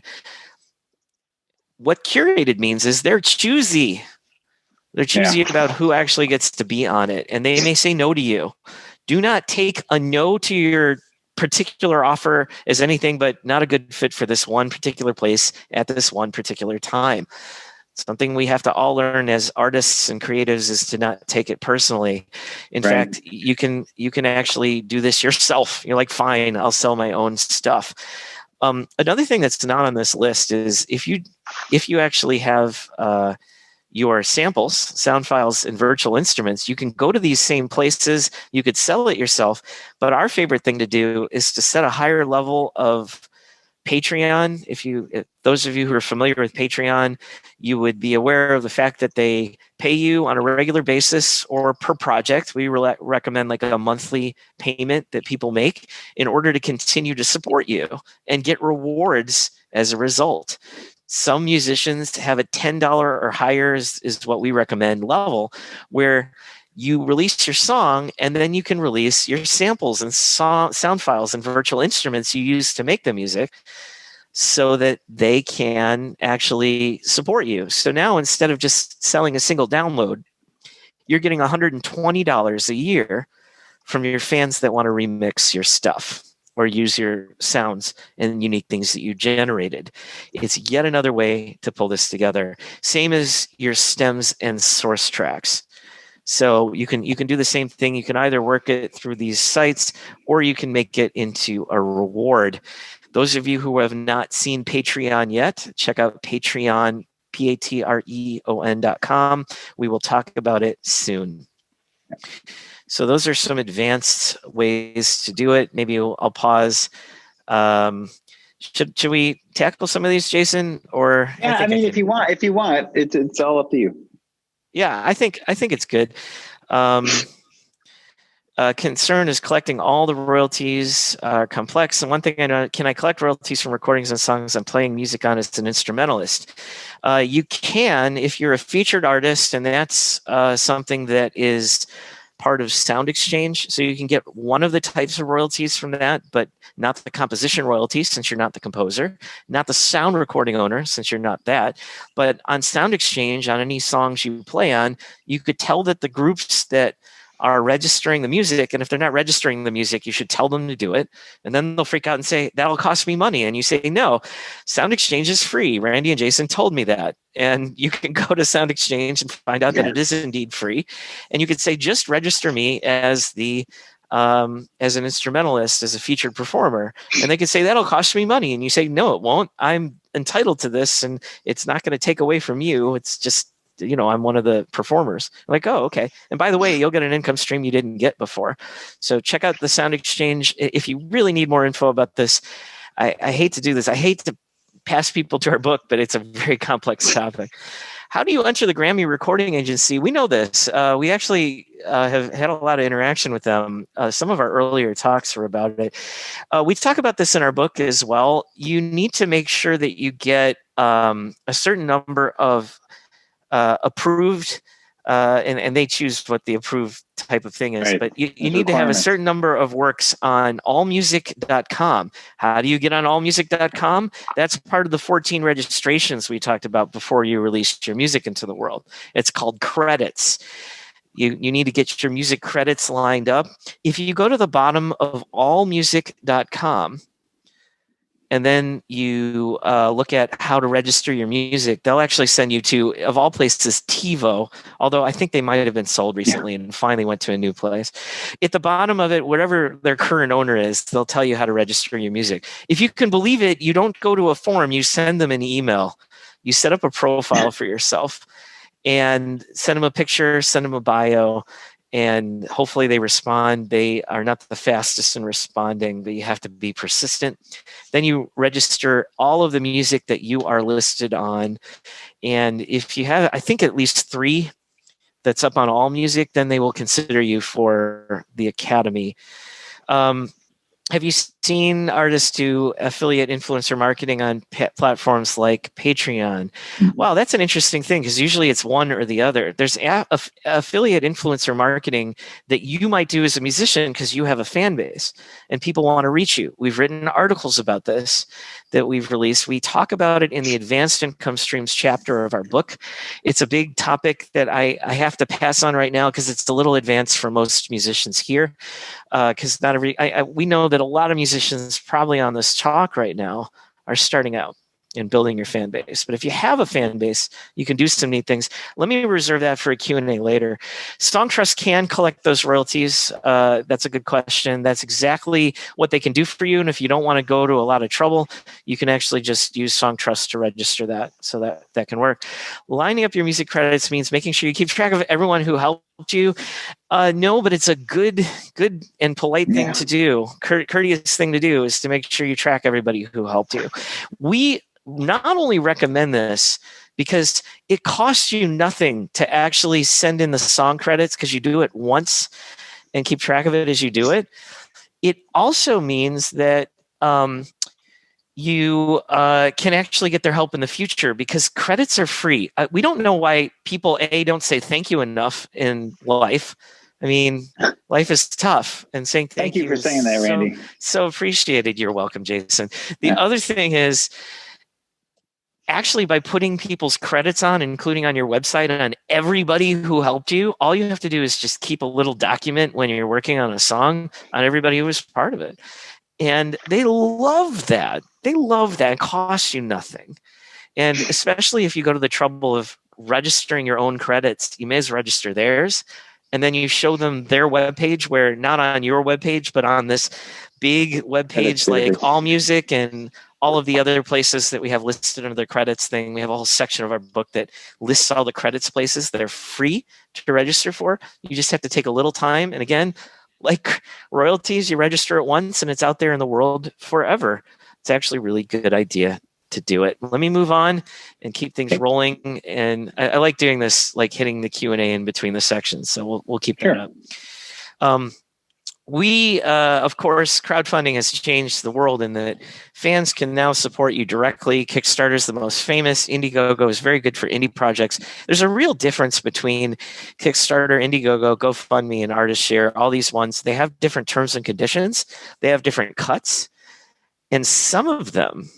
What curated means is they're choosy. They're choosy about who actually gets to be on it, and they may say no to you. Do not take a no to your particular offer as anything but not a good fit for this one particular place at this one particular time. Something we have to all learn as artists and creatives is to not take it personally. In fact, you can actually do this yourself. You're like, fine, I'll sell my own stuff. Another thing that's not on this list is if you actually have your samples, sound files, and virtual instruments, you can go to these same places. You could sell it yourself. But our favorite thing to do is to set a higher level of Patreon. If those of you who are familiar with Patreon, you would be aware of the fact that they pay you on a regular basis or per project. We recommend like a monthly payment that people make in order to continue to support you and get rewards as a result. Some musicians have a $10 or higher is what we recommend level, where you release your song and then you can release your samples and sound files and virtual instruments you use to make the music so that they can actually support you. So now instead of just selling a single download, you're getting $120 a year from your fans that want to remix your stuff or use your sounds and unique things that you generated. It's yet another way to pull this together. Same as your stems and source tracks. So you can do the same thing. You can either work it through these sites or you can make it into a reward. Those of you who have not seen Patreon yet, check out Patreon, patreon.com. We will talk about it soon. So those are some advanced ways to do it. Maybe I'll pause. Should we tackle some of these, Jason? Or yeah, I mean, if you want, it's all up to you. Yeah, I think it's good. Concern is collecting all the royalties are complex. And one thing I know, can I collect royalties from recordings and songs I'm playing music on as an instrumentalist? You can if you're a featured artist, and that's something that is part of Sound Exchange. So you can get one of the types of royalties from that, but not the composition royalties since you're not the composer, not the sound recording owner since you're not that. But on Sound Exchange, on any songs you play on, you could tell that the groups that are registering the music, and if they're not registering the music, you should tell them to do it. And then they'll freak out and say, that'll cost me money. And you say, no, Sound Exchange is free. Randy and Jason told me that. And you can go to Sound Exchange and find out that it is indeed free. And you could say, just register me as as an instrumentalist, as a featured performer. And they could say, that'll cost me money. And you say, no, it won't. I'm entitled to this, and it's not going to take away from you. It's just, I'm one of the performers. I'm like, oh, okay. And by the way, you'll get an income stream you didn't get before. So check out the Sound Exchange. If you really need more info about this, I hate to do this. I hate to pass people to our book, but it's a very complex topic. how do you enter the Grammy Recording Agency? We know this. We actually have had a lot of interaction with them. Some of our earlier talks were about it. We talk about this in our book as well. You need to make sure that you get a certain number of approved, and they choose what the approved type of thing is, Right. but you Those need to have a requirements. certain number of works on allmusic.com. How do you get on allmusic.com? That's part of the 14 registrations we talked about before you released your music into the world. It's called credits. You need to get your music credits lined up. If you go to the bottom of allmusic.com, and then you look at how to register your music, they'll actually send you to, of all places, TiVo, although I think they might have been sold recently and finally went to a new place. At the bottom of it, whatever their current owner is, they'll tell you how to register your music. If you can believe it, you don't go to a forum, you send them an email. You set up a profile for yourself and send them a picture, send them a bio, and hopefully they respond. They are not the fastest in responding, but you have to be persistent. Then you register all of the music that you are listed on. And if you have, I think, at least 3 that's up on AllMusic, then they will consider you for the Academy. Have you seen artists do affiliate influencer marketing on platforms like Patreon? Wow, that's an interesting thing because usually it's one or the other. There's affiliate influencer marketing that you might do as a musician because you have a fan base and people want to reach you. We've written articles about this that we've released. We talk about it in the Advanced Income Streams chapter of our book. It's a big topic that I have to pass on right now because it's a little advanced for most musicians here. Because not every, we know that a lot of musicians probably on this talk right now are starting out and building your fan base. But if you have a fan base, you can do some neat things. Let me reserve that for a Q&A later. Songtrust can collect those royalties. That's a good question. That's exactly what they can do for you. And if you don't want to go to a lot of trouble, you can actually just use Songtrust to register that, so that can work. Lining up your music credits means making sure you keep track of everyone who helped you. No, but it's a good and polite thing to do. Courteous thing to do is to make sure you track everybody who helped you. We not only recommend this because it costs you nothing to actually send in the song credits because you do it once and keep track of it as you do it. It also means that you can actually get their help in the future because credits are free. We don't know why people, don't say thank you enough in life. I mean, life is tough, and saying thank you for saying that, Randy. So appreciated. You're welcome, Jason. The other thing is, actually, by putting people's credits on, including on your website and on everybody who helped you, all you have to do is just keep a little document when you're working on a song on everybody who was part of it. And they love that. They love that. It costs you nothing. And especially if you go to the trouble of registering your own credits, you may as well register theirs. And then you show them their webpage, where not on your webpage, but on this big webpage like AllMusic and all of the other places that we have listed under the credits thing. We have a whole section of our book that lists all the credits places that are free to register for. You just have to take a little time. And again, like royalties, you register it once and it's out there in the world forever. It's actually a really good idea to do it. Let me move on and keep things rolling. And I like doing this, like hitting the Q&A in between the sections. So we'll keep that up. Of course, crowdfunding has changed the world in that fans can now support you directly. Kickstarter is the most famous. Indiegogo is very good for indie projects. There's a real difference between Kickstarter, Indiegogo, GoFundMe, and Artist Share. All these ones, they have different terms and conditions. They have different cuts. And some of them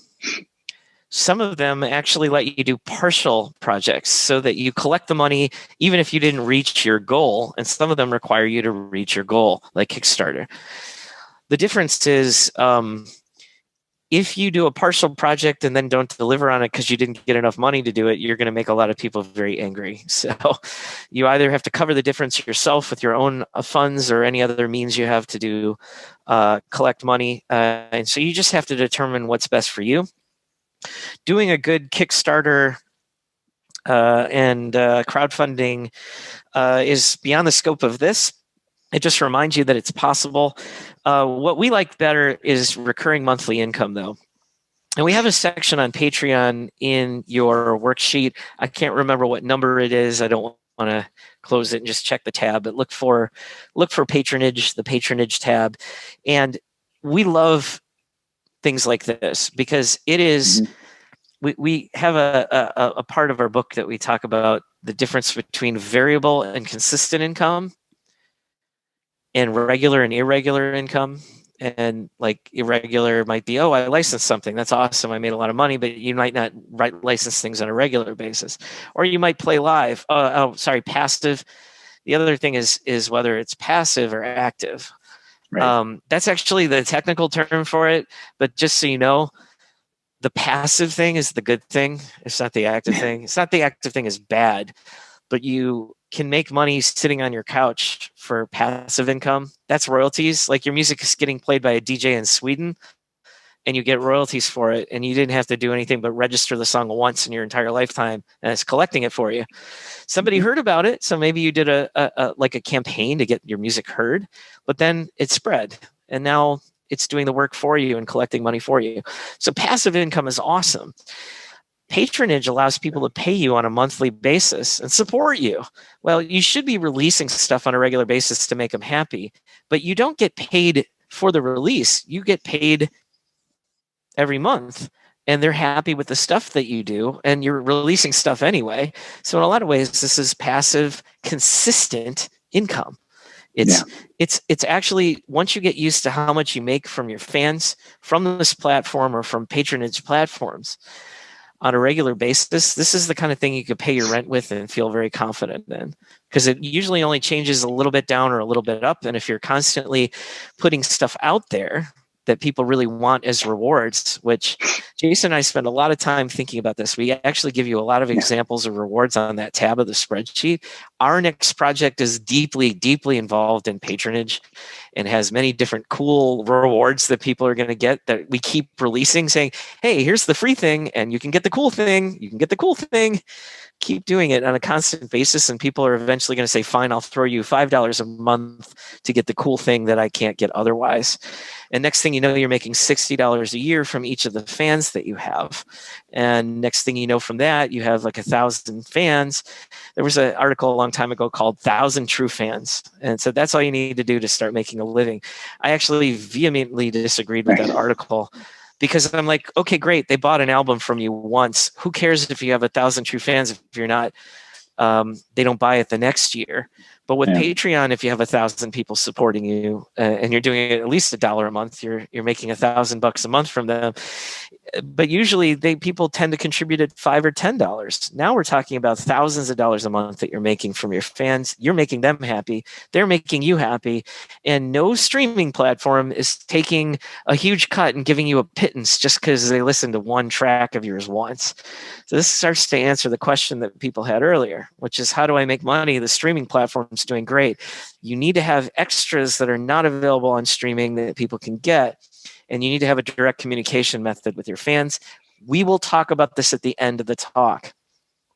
actually let you do partial projects so that you collect the money even if you didn't reach your goal. And some of them require you to reach your goal, like Kickstarter. The difference is if you do a partial project and then don't deliver on it because you didn't get enough money to do it, you're going to make a lot of people very angry. So you either have to cover the difference yourself with your own funds or any other means you have to do collect money. And so you just have to determine what's best for you. Doing a good Kickstarter and crowdfunding is beyond the scope of this. It just reminds you that it's possible. What we like better is recurring monthly income, though. And we have a section on Patreon in your worksheet. I can't remember what number it is. I don't want to close it and just check the tab, but look for patronage, the patronage tab. And we love things like this because it is, we have a part of our book that we talk about the difference between variable and consistent income and regular and irregular income. And like irregular might be, oh, I licensed something. That's awesome. I made a lot of money, but you might not license things on a regular basis. Or you might play live. Passive. The other thing is whether it's passive or active. Right. That's actually the technical term for it. But just so you know, the passive thing is the good thing. It's not the active thing. It's not the active thing is bad, but you can make money sitting on your couch for passive income. That's royalties. Like your music is getting played by a DJ in Sweden and you get royalties for it, and you didn't have to do anything but register the song once in your entire lifetime, and it's collecting it for you. Somebody heard about it, so maybe you did a campaign to get your music heard, but then it spread, and now it's doing the work for you and collecting money for you. So passive income is awesome. Patronage allows people to pay you on a monthly basis and support you. Well, you should be releasing stuff on a regular basis to make them happy, but you don't get paid for the release. You get paid every month, and they're happy with the stuff that you do, and you're releasing stuff anyway. So in a lot of ways, this is passive, consistent income. It's actually, once you get used to how much you make from your fans from this platform or from patronage platforms on a regular basis, this is the kind of thing you could pay your rent with and feel very confident in, because it usually only changes a little bit down or a little bit up. And if you're constantly putting stuff out there that people really want as rewards, which Jason and I spend a lot of time thinking about this. We actually give you a lot of examples of rewards on that tab of the spreadsheet. Our next project is deeply, deeply involved in patronage and has many different cool rewards that people are going to get that we keep releasing, saying, hey, here's the free thing, and you can get the cool thing. You can get the cool thing. Keep doing it on a constant basis, and people are eventually going to say, fine, I'll throw you $5 a month to get the cool thing that I can't get otherwise. And next thing you know, you're making $60 a year from each of the fans that you have. And next thing you know from that, you have like 1,000 fans. There was an article a long time ago called 1,000 True Fans. And so that's all you need to do to start making a living. I actually vehemently disagreed with that article, because I'm like, okay, great. They bought an album from you once. Who cares if you have 1,000 true fans if you're not, they don't buy it the next year. But with Patreon, if you have 1,000 people supporting you and you're doing it at least $1 a month, you're making $1,000 a month from them. But usually people tend to contribute at $5 or $10. Now we're talking about thousands of dollars a month that you're making from your fans. You're making them happy. They're making you happy. And no streaming platform is taking a huge cut and giving you a pittance just because they listened to one track of yours once. So this starts to answer the question that people had earlier, which is, how do I make money? The streaming platform's doing great. You need to have extras that are not available on streaming that people can get. And you need to have a direct communication method with your fans. We will talk about this at the end of the talk.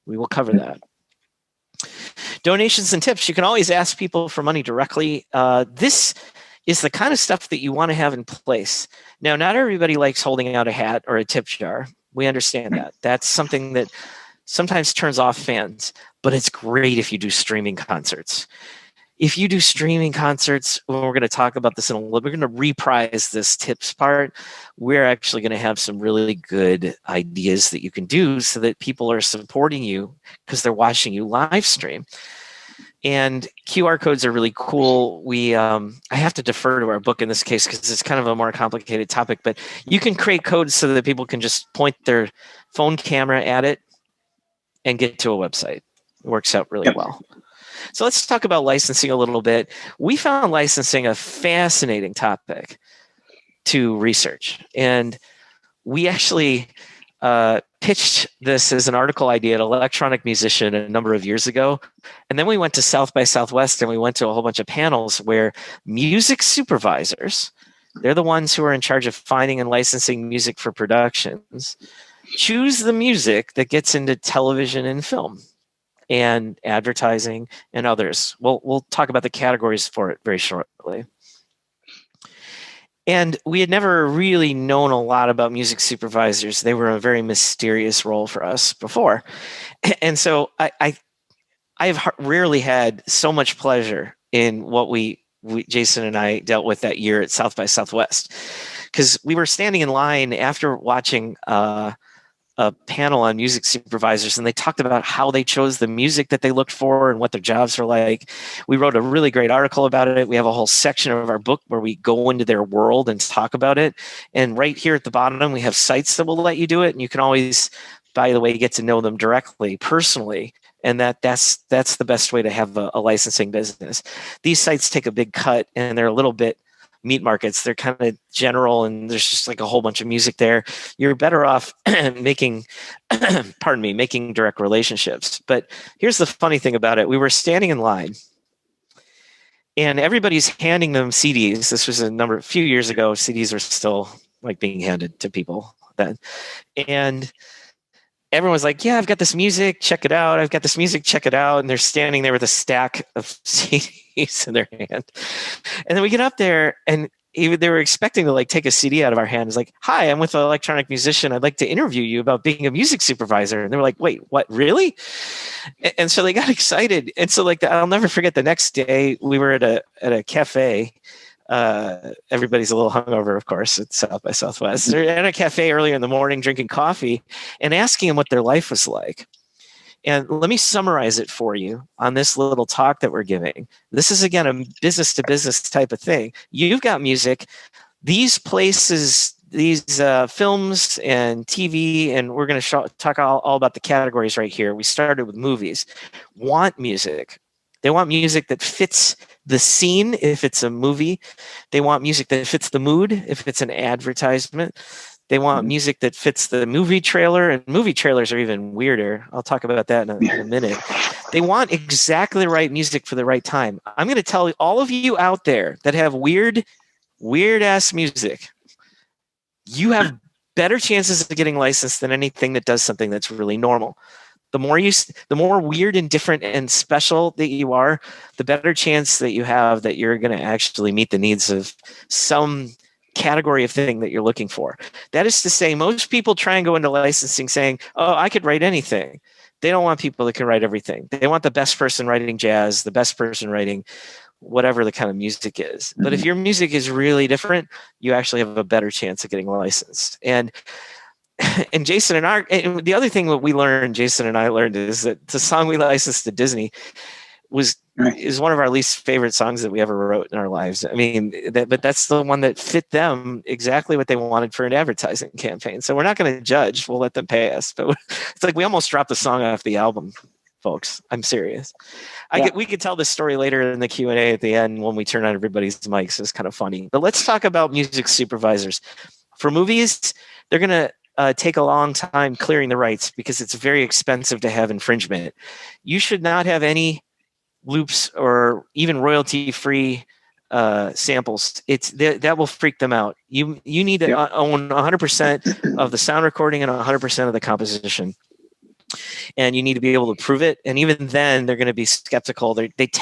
We will cover that. Donations and tips. You can always ask people for money directly. This is the kind of stuff that you want to have in place. Now, not everybody likes holding out a hat or a tip jar. We understand that. That's something that sometimes turns off fans, but it's great if you do streaming concerts. If you do streaming concerts, we're going to talk about this in a little bit. We're going to reprise this tips part. We're actually going to have some really good ideas that you can do so that people are supporting you because they're watching you live stream. And QR codes are really cool. I have to defer to our book in this case because it's kind of a more complicated topic, but you can create codes so that people can just point their phone camera at it and get to a website. It works out really well. So let's talk about licensing a little bit. We found licensing a fascinating topic to research. And we actually pitched this as an article idea at Electronic Musician a number of years ago. And then we went to South by Southwest and we went to a whole bunch of panels where music supervisors, they're the ones who are in charge of finding and licensing music for productions, choose the music that gets into television and film and advertising and others. We'll talk about the categories for it very shortly. And we had never really known a lot about music supervisors. They were a very mysterious role for us before. And so I've rarely had so much pleasure in what we Jason and I dealt with that year at South by Southwest, because we were standing in line after watching a panel on music supervisors, and they talked about how they chose the music that they looked for and what their jobs are like. We wrote a really great article about it. We have a whole section of our book where we go into their world and talk about it. And right here at the bottom, we have sites that will let you do it. And you can always, by the way, get to know them directly, personally. And that's the best way to have a licensing business. These sites take a big cut, and they're a little bit meat markets. They're kind of general, and there's just like a whole bunch of music there. You're better off making direct relationships. But here's the funny thing about it. We were standing in line, and everybody's handing them CDs. This was a few years ago. CDs were still like being handed to people then. And everyone's like, yeah, I've got this music, check it out. I've got this music, check it out. And they're standing there with a stack of CDs in their hand. And then we get up there, and they were expecting to like take a CD out of our hand. It's like, hi, I'm with an electronic musician. I'd like to interview you about being a music supervisor. And they were like, wait, what, really? And so they got excited. And so like, I'll never forget, the next day we were at a cafe. Everybody's a little hungover, of course, at South by Southwest. They're at a cafe earlier in the morning drinking coffee and asking them what their life was like. And let me summarize it for you on this little talk that we're giving. This is, again, a business to business type of thing. You've got music. These places, these films and TV, and we're going to talk all about the categories right here. We started with movies. Want music. They want music that fits the scene if it's a movie. They want music that fits the mood if it's an advertisement. They want music that fits the movie trailer, and movie trailers are even weirder. I'll talk about that in a minute. They want exactly the right music for the right time. I'm going to tell all of you out there that have weird ass music, you have better chances of getting licensed than anything that does something that's really normal. The more weird and different and special that you are, the better chance that you have that you're going to actually meet the needs of some category of thing that you're looking for. That is to say, most people try and go into licensing saying, oh, I could write anything. They don't want people that can write everything. They want the best person writing jazz, the best person writing whatever the kind of music is. But if your music is really different, you actually have a better chance of getting licensed. And Jason and the other thing that we learned, Jason and I learned, is that the song we licensed to Disney is one of our least favorite songs that we ever wrote in our lives. I mean, but that's the one that fit them exactly what they wanted for an advertising campaign. So we're not going to judge. We'll let them pay us. But it's like we almost dropped the song off the album, folks. I'm serious. We could tell this story later in the Q&A at the end when we turn on everybody's mics. It's kind of funny. But let's talk about music supervisors. For movies, they're going to take a long time clearing the rights because it's very expensive to have infringement. You should not have any loops or even royalty-free samples. That will freak them out. You need to own 100% of the sound recording and 100% of the composition. And you need to be able to prove it. And even then, they're going to be skeptical. Movies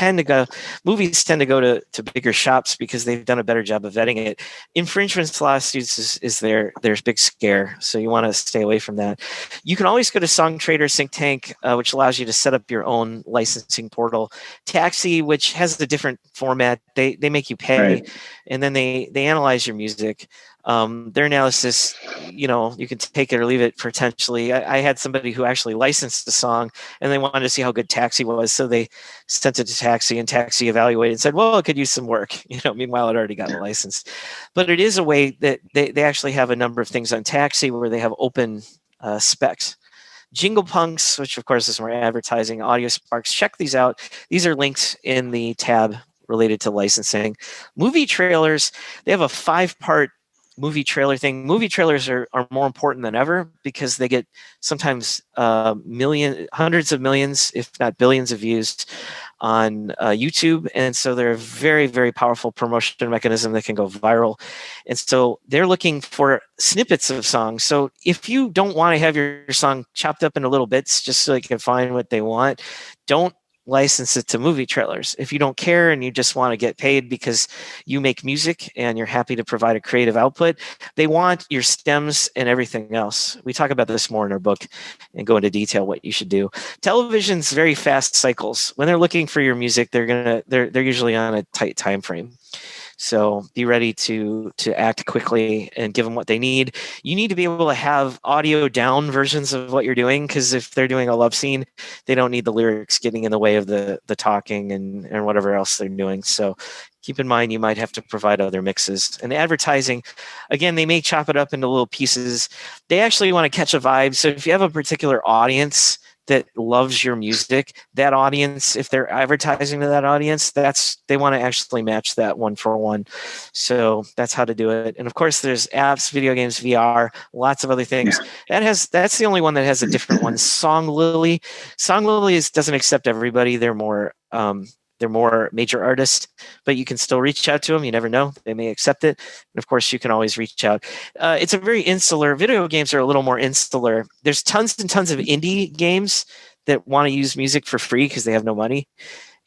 tend to go to bigger shops because they've done a better job of vetting it. Infringements lawsuits is their big scare. So you want to stay away from that. You can always go to SongTrader Sync Tank, which allows you to set up your own licensing portal. Taxi, which has a different format. They make you pay, right, and then they analyze your music. Their analysis, you can take it or leave it potentially. I had somebody who actually licensed the song and they wanted to see how good Taxi was. So they sent it to Taxi and Taxi evaluated and said, well, it could use some work. Meanwhile, it already got licensed. But it is a way that they actually have a number of things on Taxi where they have open specs. Jingle Punks, which of course is more advertising, Audio Sparks, check these out. These are links in the tab related to licensing. Movie trailers, they have a 5-part movie trailer thing. Movie trailers are more important than ever because they get sometimes hundreds of millions, if not billions of views on YouTube. And so they're a very, very powerful promotion mechanism that can go viral. And so they're looking for snippets of songs. So if you don't want to have your song chopped up into little bits just so they can find what they want, don't license it to movie trailers. If you don't care and you just want to get paid because you make music and you're happy to provide a creative output, they want your stems and everything else. We talk about this more in our book and go into detail what you should do. Television's very fast cycles. When they're looking for your music, they're usually on a tight time frame. So be ready to act quickly and give them what they need. You need to be able to have audio down versions of what you're doing, because if they're doing a love scene, they don't need the lyrics getting in the way of the talking and whatever else they're doing. So keep in mind, you might have to provide other mixes. And advertising, again, they may chop it up into little pieces. They actually want to catch a vibe. So if you have a particular audience that loves your music, that audience, if they're advertising to that audience, they want to actually match that one for one. So that's how to do it. And of course, there's apps, video games, VR, lots of other things. Yeah. That's the only one that has a different one. Song Lily doesn't accept everybody. They're more major artists, but you can still reach out to them. You never know. They may accept it. And of course, you can always reach out. It's a very insular. Video games are a little more insular. There's tons and tons of indie games that want to use music for free because they have no money.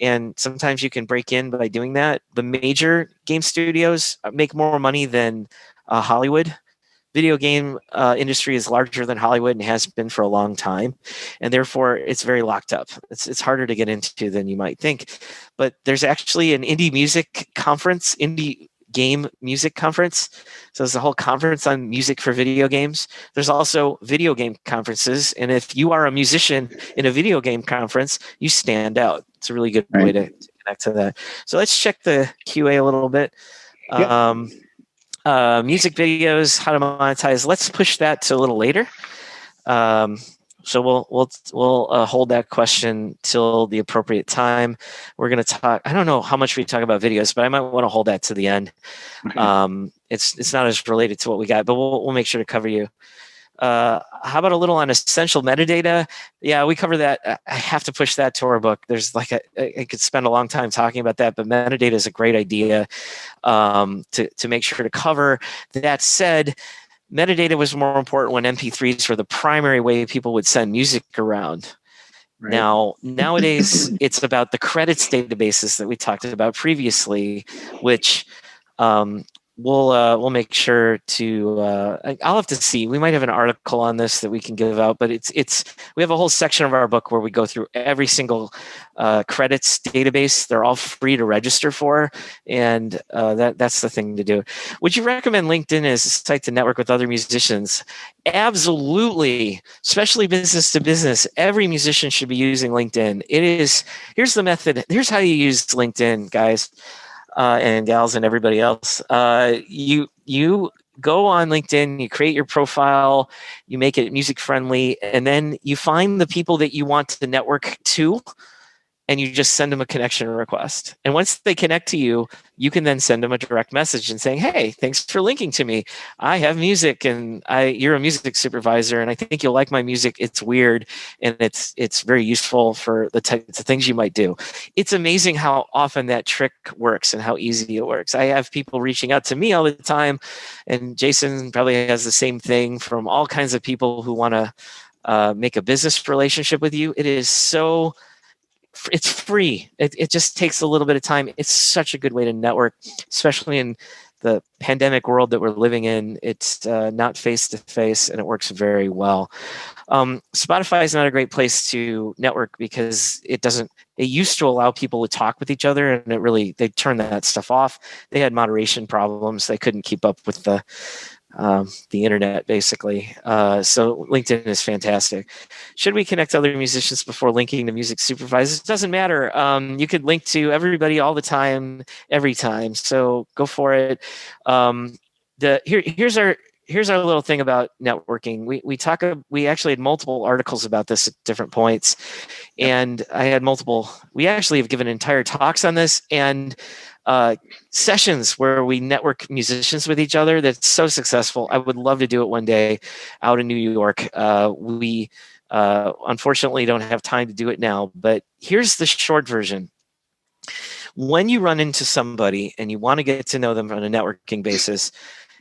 And sometimes you can break in by doing that. The major game studios make more money than Hollywood. Video game industry is larger than Hollywood and has been for a long time, and therefore it's very locked up. It's harder to get into than you might think. But there's actually an indie game music conference. So there's a whole conference on music for video games. There's also video game conferences, and if you are a musician in a video game conference, you stand out. It's a really good way to connect to that. So let's check the QA a little bit. Yep. Music videos, how to monetize. Let's push that to a little later. So we'll hold that question till the appropriate time. We're going to talk. I don't know how much we talk about videos, but I might want to hold that to the end. Okay. It's not as related to what we got, but we'll make sure to cover you. How about a little on essential metadata? Yeah, we cover that. I have to push that to our book. There's I could spend a long time talking about that, but metadata is a great idea to make sure to cover. That said, metadata was more important when MP3s were the primary way people would send music around. Right. Now, nowadays, it's about the credits databases that we talked about previously, which we'll make sure to. I'll have to see. We might have an article on this that we can give out, but we have a whole section of our book where we go through every single credits database. They're all free to register for, and that's the thing to do. Would you recommend LinkedIn as a site to network with other musicians? Absolutely, especially business to business. Every musician should be using LinkedIn. Here's the method. Here's how you use LinkedIn, guys. And gals and everybody else. You go on LinkedIn, you create your profile, you make it music friendly, and then you find the people that you want to network to, and you just send them a connection request. And once they connect to you, you can then send them a direct message and saying, hey, thanks for linking to me. I have music and you're a music supervisor and I think you'll like my music. It's weird and it's very useful for the types of things you might do. It's amazing how often that trick works and how easy it works. I have people reaching out to me all the time, and Jason probably has the same thing from all kinds of people who want to make a business relationship with you. It's free. It just takes a little bit of time. It's such a good way to network, especially in the pandemic world that we're living in. It's not face-to-face, and it works very well. Spotify is not a great place to network because it used to allow people to talk with each other, and they turned that stuff off. They had moderation problems. They couldn't keep up with the internet, basically. So LinkedIn is fantastic. Should we connect other musicians before linking to music supervisors? It doesn't matter. You could link to everybody all the time, every time. So go for it. Here's our little thing about networking. We actually had multiple articles about this at different points, and we actually have given entire talks on this and sessions where we network musicians with each other. That's so successful. I would love to do it one day out in New York. We unfortunately don't have time to do it now, but here's the short version. When you run into somebody and you want to get to know them on a networking basis,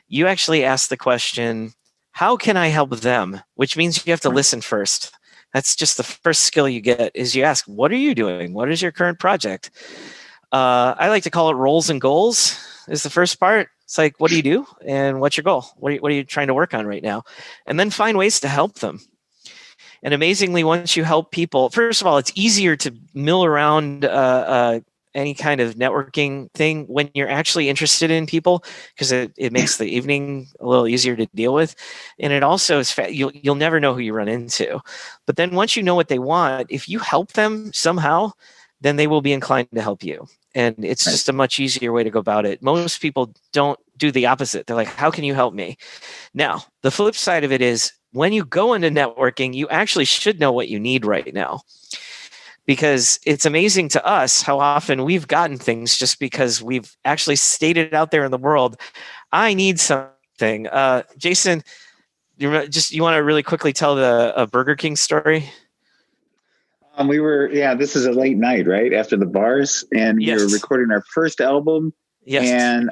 you actually ask the question, how can I help them? Which means you have to listen first. That's just the first skill you get is you ask, what are you doing? What is your current project? I like to call it roles and goals is the first part. It's like, what do you do? And what's your goal? What are you trying to work on right now? And then find ways to help them. And amazingly, once you help people, first of all, it's easier to mill around any kind of networking thing when you're actually interested in people, because it makes the evening a little easier to deal with. And it also is you'll never know who you run into. But then once you know what they want, if you help them somehow, then they will be inclined to help you. And it's just a much easier way to go about it. Most people don't do the opposite. They're like, how can you help me? Now, the flip side of it is when you go into networking, you actually should know what you need right now. Because it's amazing to us how often we've gotten things just because we've actually stated out there in the world, I need something. Jason, you want to really quickly tell the Burger King story? This is a late night, right? After the bars, and Yes. we were recording our first album. Yes. And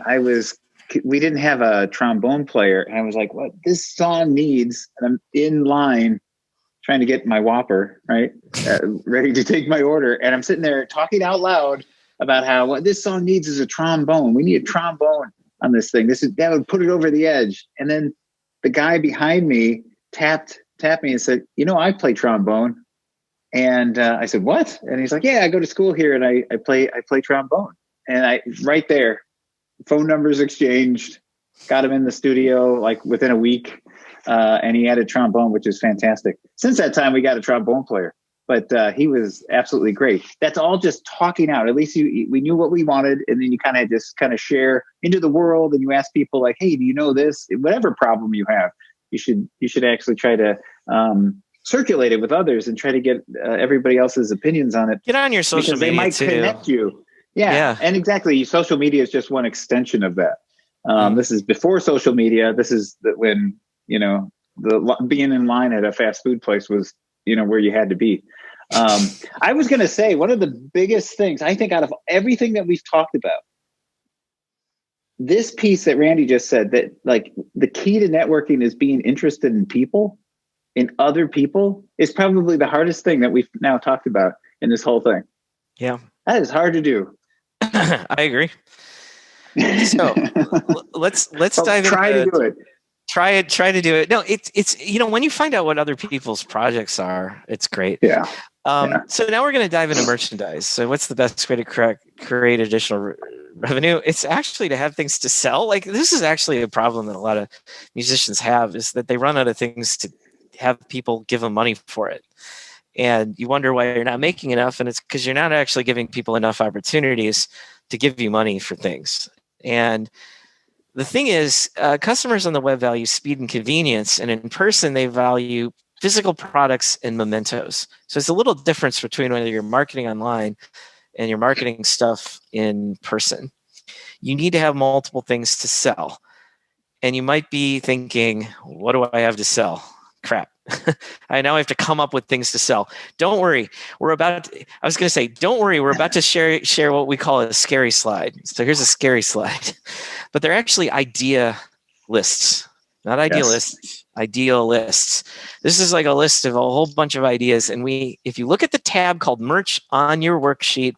we didn't have a trombone player. And I was like, what this song needs, and I'm in line trying to get my Whopper, right? Ready to take my order. And I'm sitting there talking out loud about how what this song needs is a trombone. We need a trombone on this thing. That would put it over the edge. And then the guy behind me tapped me and said, I play trombone. And I said, what? And he's like, yeah, I go to school here and I play trombone. And right there, phone numbers exchanged, got him in the studio like within a week. And he had a trombone, which is fantastic. Since that time, we got a trombone player, but he was absolutely great. That's all just talking out. At least we knew what we wanted. And then you kind of share into the world, and you ask people like, hey, do you know this? Whatever problem you have, you should actually try to circulate it with others and try to get everybody else's opinions on it. Get on your social media, they might too. Connect you. Yeah. And exactly. Social media is just one extension of that. This is before social media. This is when, being in line at a fast food place was, where you had to be. I was going to say one of the biggest things I think out of everything that we've talked about, this piece that Randy just said, that like the key to networking is being interested in people, in other people, is probably the hardest thing that we've now talked about in this whole thing. Yeah. That is hard to do. I agree. So let's dive into try to do it. Try to do it. No, it's when you find out what other people's projects are, it's great. Yeah. So now we're going to dive into merchandise. So what's the best way to create additional revenue? It's actually to have things to sell. Like this is actually a problem that a lot of musicians have, is that they run out of things to have people give them money for it. And you wonder why you're not making enough. And it's because you're not actually giving people enough opportunities to give you money for things. And the thing is, customers on the web value speed and convenience, and in person, they value physical products and mementos. So it's a little difference between whether you're marketing online and you're marketing stuff in person. You need to have multiple things to sell. And you might be thinking, what do I have to sell? Crap. I now have to come up with things to sell. Don't worry. We're about to share what we call a scary slide. So here's a scary slide. But they're actually idea lists, not idealists, ideal lists. This is like a list of a whole bunch of ideas. And if you look at the tab called merch on your worksheet,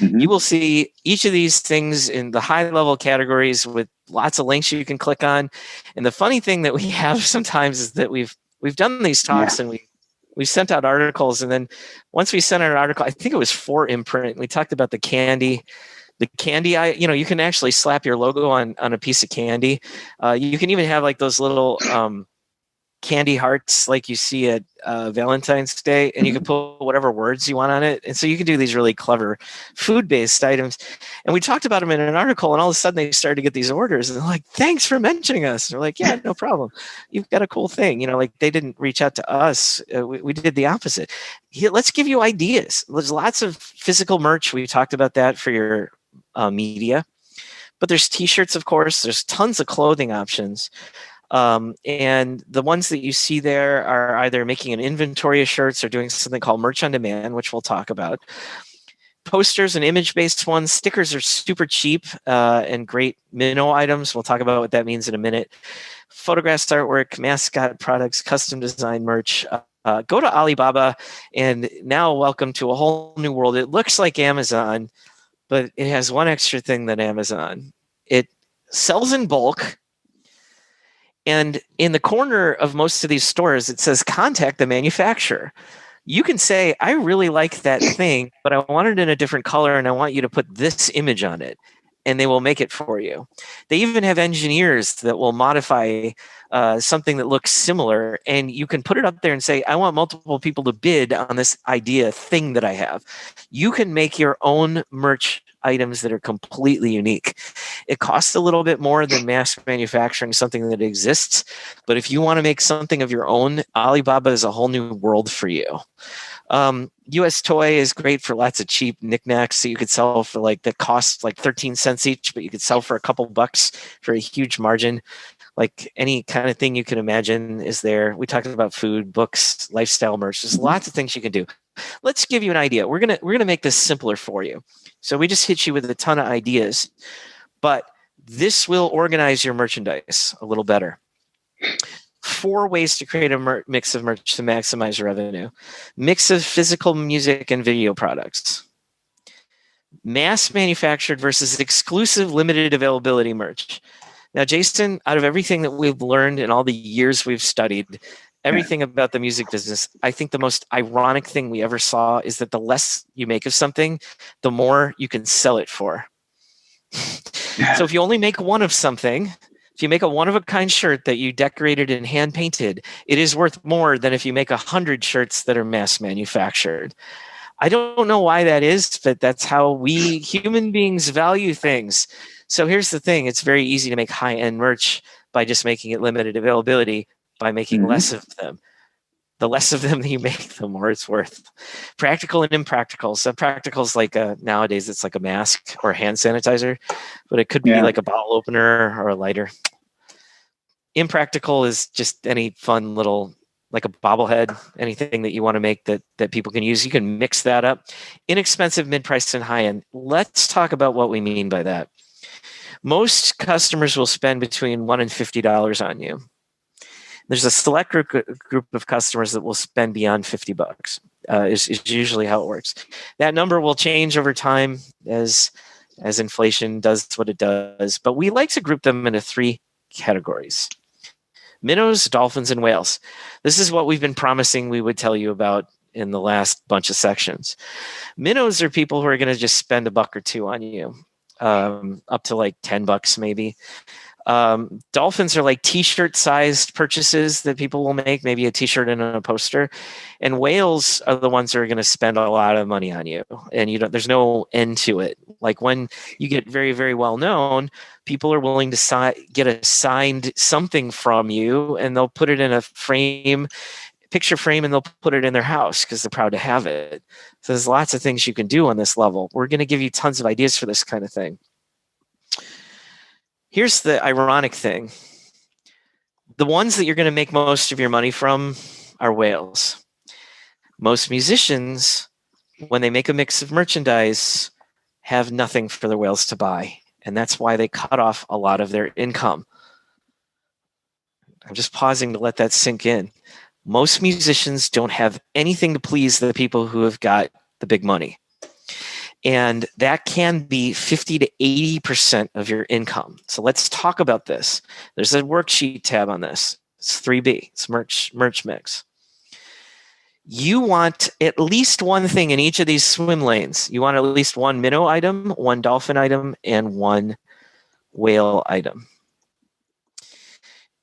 you will see each of these things in the high level categories with lots of links you can click on. And the funny thing that we have sometimes is that we've done these talks and we sent out articles. And then once we sent out an article, I think it was for imprint, we talked about the candy, you can actually slap your logo on a piece of candy. You can even have like those little candy hearts like you see at Valentine's Day, and you can put whatever words you want on it. And so you can do these really clever food-based items. And we talked about them in an article, and all of a sudden they started to get these orders, and they're like, thanks for mentioning us. And we're like, yeah, no problem. You've got a cool thing. Like they didn't reach out to us. We did the opposite. Here, let's give you ideas. There's lots of physical merch. We talked about that for your media. But there's t-shirts, of course. There's tons of clothing options. And the ones that you see there are either making an inventory of shirts or doing something called merch on demand, which we'll talk about. Posters and image-based ones. Stickers are super cheap and great minnow items. We'll talk about what that means in a minute. Photographs, artwork, mascot products, custom design merch. Go to Alibaba, and now welcome to a whole new world. It looks like Amazon, but it has one extra thing than Amazon. It sells in bulk, and in the corner of most of these stores, it says contact the manufacturer. You can say, I really like that thing, but I want it in a different color, and I want you to put this image on it, and they will make it for you. They even have engineers that will modify something that looks similar, and you can put it up there and say, I want multiple people to bid on this idea thing that I have. You can make your own merch items that are completely unique. It costs a little bit more than mass manufacturing something that exists, but if you want to make something of your own, Alibaba is a whole new world for you. US Toy is great for lots of cheap knickknacks that you could sell for that cost like 13 cents each, but you could sell for a couple bucks for a huge margin. Like any kind of thing you can imagine is there. We talked about food, books, lifestyle merch. There's lots of things you can do. Let's give you an idea. We're gonna make this simpler for you. So we just hit you with a ton of ideas, but this will organize your merchandise a little better. 4 ways to create a mix of merch to maximize revenue. Mix of physical music and video products. Mass manufactured versus exclusive limited availability merch. Now, Jason, out of everything that we've learned in all the years we've studied, everything about the music business, I think the most ironic thing we ever saw is that the less you make of something, the more you can sell it for. So if you only make one of something, if you make a one-of-a-kind shirt that you decorated and hand-painted, it is worth more than if you make 100 shirts that are mass manufactured. I don't know why that is, but that's how we human beings value things. So here's the thing. It's very easy to make high-end merch by just making it limited availability, by making less of them. The less of them that you make, the more it's worth. Practical and impractical. So practical is like nowadays it's like a mask or a hand sanitizer, but it could be like a bottle opener or a lighter. Impractical is just any fun little, like a bobblehead, anything that you want to make that people can use. You can mix that up. Inexpensive, mid-priced, and high-end. Let's talk about what we mean by that. Most customers will spend between $1 and $50 on you. There's a select group of customers that will spend beyond $50. Is usually how it works. That number will change over time as inflation does what it does. But we like to group them into 3 categories: minnows, dolphins, and whales. This is what we've been promising we would tell you about in the last bunch of sections. Minnows are people who are going to just spend $1 or $2 on you, up to like $10 maybe. Dolphins are like t-shirt sized purchases that people will make, maybe a t-shirt and a poster. And whales are the ones that are going to spend a lot of money on you, and there's no end to it. Like when you get very, very well known, people are willing to get a signed something from you, and they'll put it in a picture frame, and they'll put it in their house because they're proud to have it. So there's lots of things you can do on this level. We're going to give you tons of ideas for this kind of thing. Here's the ironic thing. The ones that you're going to make most of your money from are whales. Most musicians, when they make a mix of merchandise, have nothing for their whales to buy. And that's why they cut off a lot of their income. I'm just pausing to let that sink in. Most musicians don't have anything to please the people who have got the big money. And that can be 50 to 80% of your income. So let's talk about this. There's a worksheet tab on this. It's 3B. It's merch mix. You want at least one thing in each of these swim lanes. You want at least one minnow item, one dolphin item, and one whale item.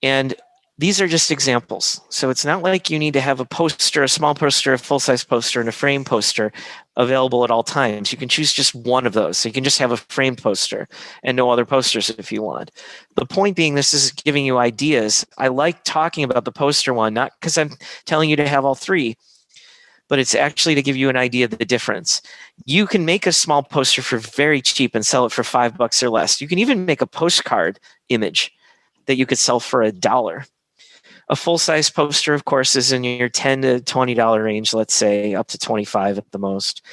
And these are just examples. So it's not like you need to have a poster, a small poster, a full-size poster, and a frame poster available at all times. You can choose just one of those. So you can just have a framed poster and no other posters if you want. The point being, this is giving you ideas. I like talking about the poster one, not because I'm telling you to have all 3, but it's actually to give you an idea of the difference. You can make a small poster for very cheap and sell it for $5 or less. You can even make a postcard image that you could sell for $1. A full-size poster, of course, is in your $10 to $20 range, let's say, up to $25 at the most,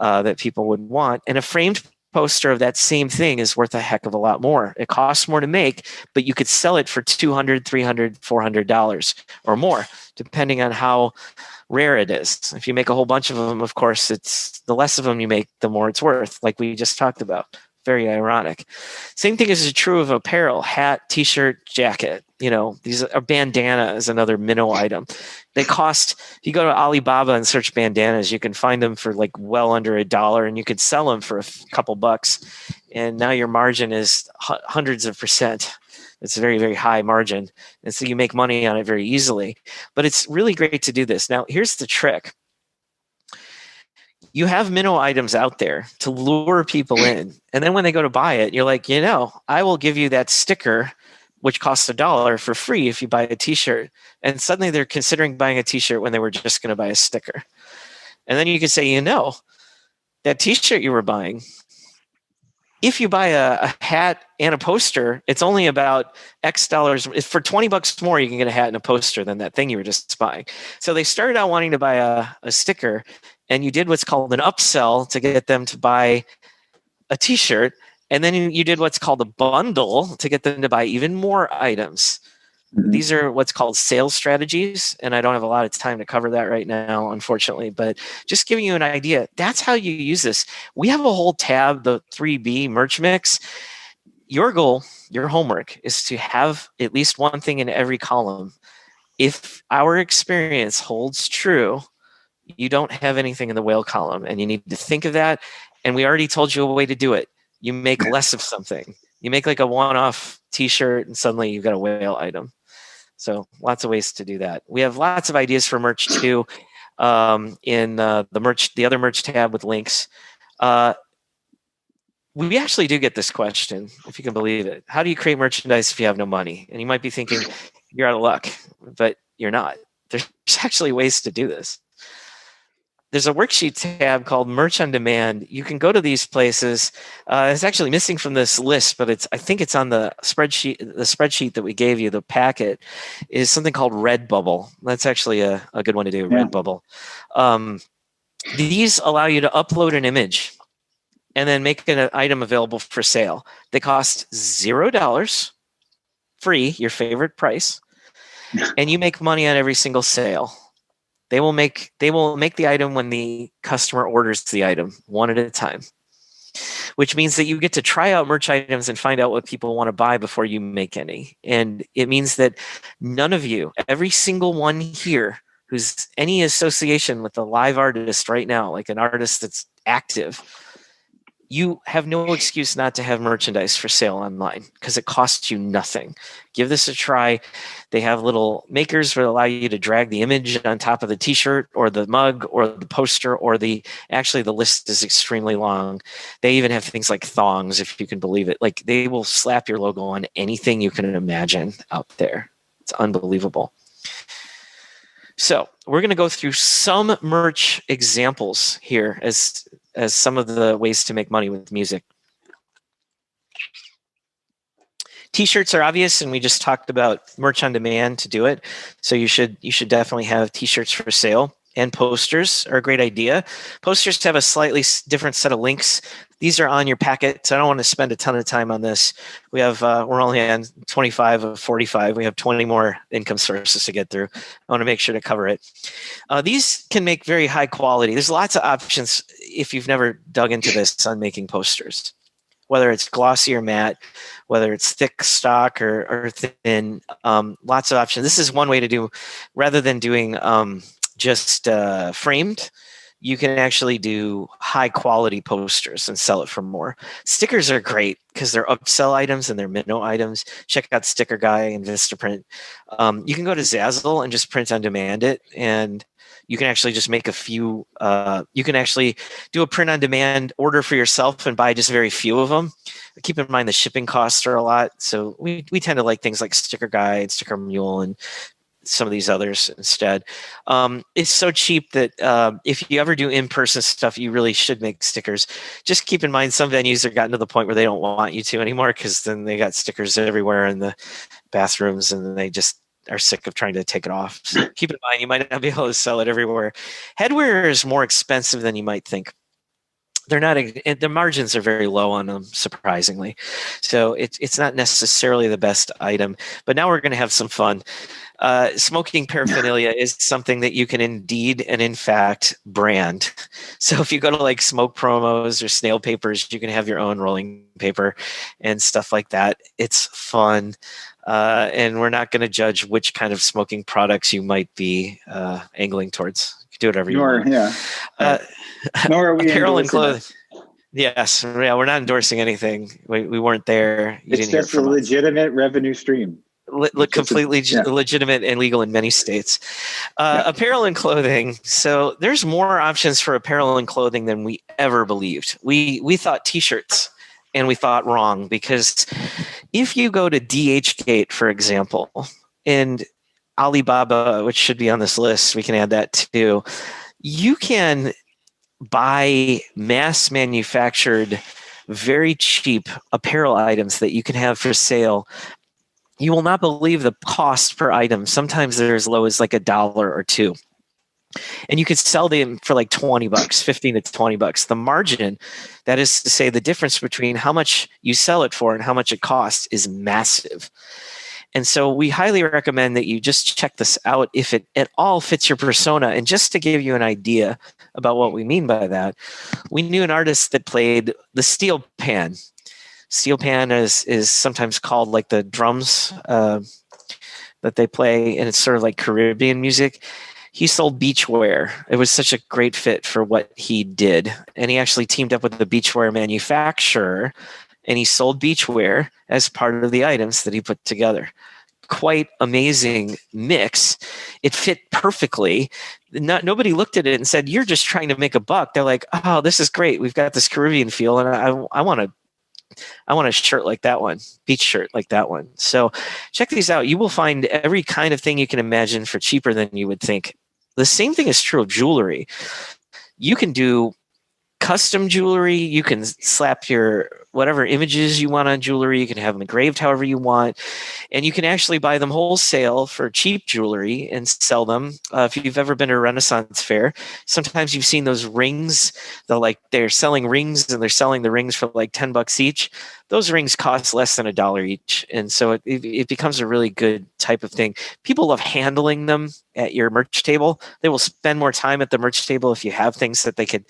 that people would want. And a framed poster of that same thing is worth a heck of a lot more. It costs more to make, but you could sell it for $200, $300, $400 or more, depending on how rare it is. If you make a whole bunch of them, of course, it's the less of them you make, the more it's worth, like we just talked about. Very ironic. Same thing is true of apparel: hat, t-shirt, jacket. These are bandana is another minnow item. They cost, if you go to Alibaba and search bandanas, you can find them for like well under $1, and you could sell them for a couple bucks. And now your margin is hundreds of percent. It's a very, very high margin. And so you make money on it very easily. But it's really great to do this. Now, here's the trick. You have minnow items out there to lure people in. And then when they go to buy it, you're like, I will give you that sticker, which costs $1 for free if you buy a t-shirt. And suddenly they're considering buying a t-shirt when they were just going to buy a sticker. And then you can say, that t-shirt you were buying, if you buy a hat and a poster, it's only about X dollars. For $20 more, you can get a hat and a poster than that thing you were just buying. So they started out wanting to buy a sticker, and you did what's called an upsell to get them to buy a t-shirt. And then you did what's called a bundle to get them to buy even more items. Mm-hmm. These are what's called sales strategies. And I don't have a lot of time to cover that right now, unfortunately, but just giving you an idea, that's how you use this. We have a whole tab, the 3B merch mix. Your goal, your homework is to have at least one thing in every column. If our experience holds true, you don't have anything in the whale column, and you need to think of that. And we already told you a way to do it. You make less of something. You make like a one-off t-shirt, and suddenly you've got a whale item. So lots of ways to do that. We have lots of ideas for merch too in the other merch tab with links. We actually do get this question, if you can believe it. How do you create merchandise if you have no money? And you might be thinking, you're out of luck, but you're not. There's actually ways to do this. There's a worksheet tab called Merch on Demand. You can go to these places. It's actually missing from this list, but I think it's on the spreadsheet. The spreadsheet that we gave you, the packet, is something called Redbubble. That's actually a good one to do, yeah. Redbubble. These allow you to upload an image and then make an item available for sale. They cost $0, free, your favorite price, and you make money on every single sale. They will make the item when the customer orders the item, one at a time, which means that you get to try out merch items and find out what people want to buy before you make any. And it means that none of you, every single one here who's any association with a live artist right now, like an artist that's active, you have no excuse not to have merchandise for sale online because it costs you nothing. Give this a try. They have little makers that allow you to drag the image on top of the t-shirt or the mug or the poster or actually the list is extremely long. They even have things like thongs, if you can believe it. Like they will slap your logo on anything you can imagine out there. It's unbelievable. So we're going to go through some merch examples here as some of the ways to make money with music. T-shirts are obvious, and we just talked about merch on demand to do it. So you should definitely have T-shirts for sale. And posters are a great idea. Posters have a slightly different set of links. These are on your packet, so I don't want to spend a ton of time on this. We have we're only on 25 of 45. We have 20 more income sources to get through. I want to make sure to cover it. These can make very high quality. There's lots of options if you've never dug into this on making posters, whether it's glossy or matte, whether it's thick stock or thin. Lots of options. This is one way to do, rather than doing just framed, you can actually do high quality posters and sell it for more. Stickers are great because they're upsell items and they're minnow items. Check out Sticker Guy and Vistaprint. You can go to Zazzle and just print on demand it, and you can actually just make a few. You can actually do a print on demand order for yourself and buy just very few of them. Keep in mind the shipping costs are a lot, so we tend to like things like Sticker Guide, Sticker Mule, and some of these others instead. It's so cheap that if you ever do in-person stuff, you really should make stickers. Just keep in mind some venues have gotten to the point where they don't want you to anymore because then they got stickers everywhere in the bathrooms and they just are sick of trying to take it off. So keep in mind, you might not be able to sell it everywhere. Headwear is more expensive than you might think. they're not, and the margins are very low on them, surprisingly. So it's not necessarily the best item. But now we're going to have some fun. Smoking paraphernalia is something that you can indeed and in fact brand. So if you go to like smoke promos or snail papers, you can have your own rolling paper and stuff like that. It's fun. And we're not going to judge which kind of smoking products you might be angling towards. You can do whatever you want. Yeah. Nor are we apparel and endorsing clothing. Yes, yeah, we're not endorsing anything. We weren't there. You It's didn't hear just a from us. legitimate revenue stream. Completely legitimate and legal in many states. Apparel and clothing. So there's more options for apparel and clothing than we ever believed. We thought T-shirts, and we thought wrong, because if you go to DHgate, for example, and Alibaba, which should be on this list, we can add that too. You can buy mass manufactured, very cheap apparel items that you can have for sale. You will not believe the cost per item. Sometimes they're as low as like $1 or $2. And you could sell them for like $20, $15 to $20. The margin, that is to say, the difference between how much you sell it for and how much it costs, is massive. And so we highly recommend that you just check this out if it at all fits your persona. And just to give you an idea about what we mean by that, we knew an artist that played the steel pan. Steel pan is sometimes called like the drums that they play, and it's sort of like Caribbean music. He sold beachwear. It was such a great fit for what he did. And he actually teamed up with the beachwear manufacturer, and he sold beachwear as part of the items that he put together. Quite amazing mix. It fit perfectly. Nobody looked at it and said, "You're just trying to make a buck." They're like, "Oh, this is great. We've got this Caribbean feel, and I want a shirt like that one, beach shirt like that one." So check these out. You will find every kind of thing you can imagine for cheaper than you would think. The same thing is true of jewelry. You can do custom jewelry. You can slap your whatever images you want on jewelry. You can have them engraved however you want. And you can actually buy them wholesale for cheap jewelry and sell them. If you've ever been to a Renaissance fair, sometimes you've seen those rings. They're selling rings, and they're selling the rings for like $10 each. Those rings cost less than $1 each. And so it becomes a really good type of thing. People love handling them at your merch table. They will spend more time at the merch table if you have things that they could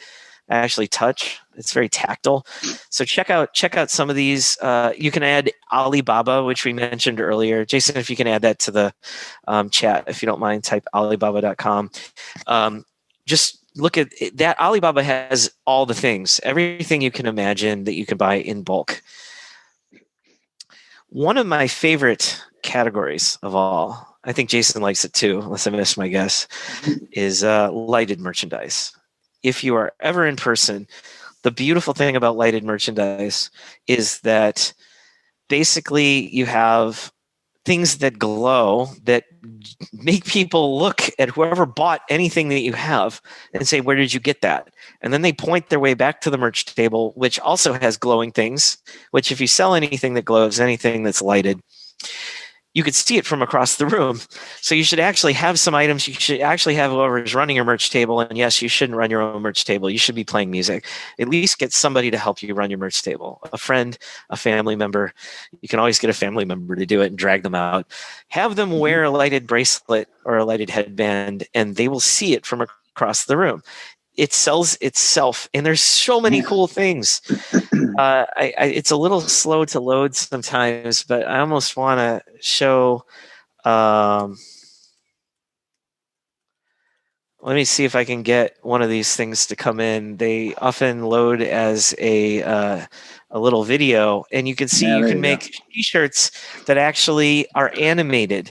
actually touch. It's very tactile. So check out some of these. You can add Alibaba, which we mentioned earlier. Jason, if you can add that to the chat, if you don't mind, type alibaba.com. Just look at it. That Alibaba has all the things, everything you can imagine that you can buy in bulk. One of my favorite categories of all, I think Jason likes it too, unless I missed my guess, is lighted merchandise. If you are ever in person, the beautiful thing about lighted merchandise is that basically you have things that glow that make people look at whoever bought anything that you have and say, "Where did you get that?" And then they point their way back to the merch table, which also has glowing things, which if you sell anything that glows, anything that's lighted, you could see it from across the room. So you should actually have some items. You should actually have whoever is running your merch table. And yes, you shouldn't run your own merch table. You should be playing music. At least get somebody to help you run your merch table. A friend, a family member. You can always get a family member to do it and drag them out. Have them wear a lighted bracelet or a lighted headband, and they will see it from across the room. It sells itself, and there's so many cool things. It's a little slow to load sometimes, but I almost want to show. Let me see if I can get one of these things to come in. They often load as a little video, and you can see you can make T-shirts that actually are animated.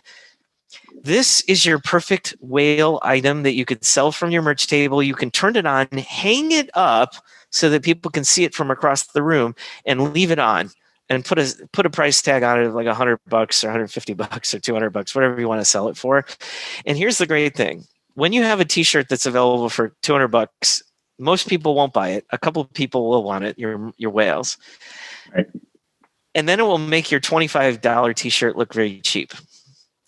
This is your perfect whale item that you could sell from your merch table. You can turn it on, hang it up so that people can see it from across the room, and leave it on and put a price tag on it of like $100 or $150 or $200, whatever you want to sell it for. And here's the great thing. When you have a T-shirt that's available for $200, most people won't buy it. A couple of people will want it, your whales. Right. And then it will make your $25 T-shirt look very cheap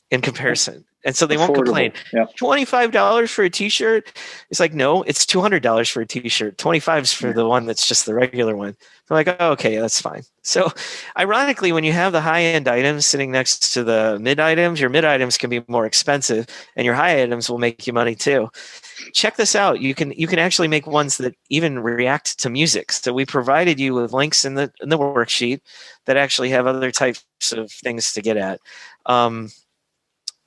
in comparison. And so they won't complain. Yep. $25 for a t-shirt. It's like, no, it's $200 for a t-shirt. 25 is for the one that's just the regular one. They're like, oh, okay, that's fine. So ironically, when you have the high-end items sitting next to the mid items, your mid items can be more expensive and your high items will make you money too. Check this out. You can actually make ones that even react to music. So we provided you with links in the worksheet that actually have other types of things to get at.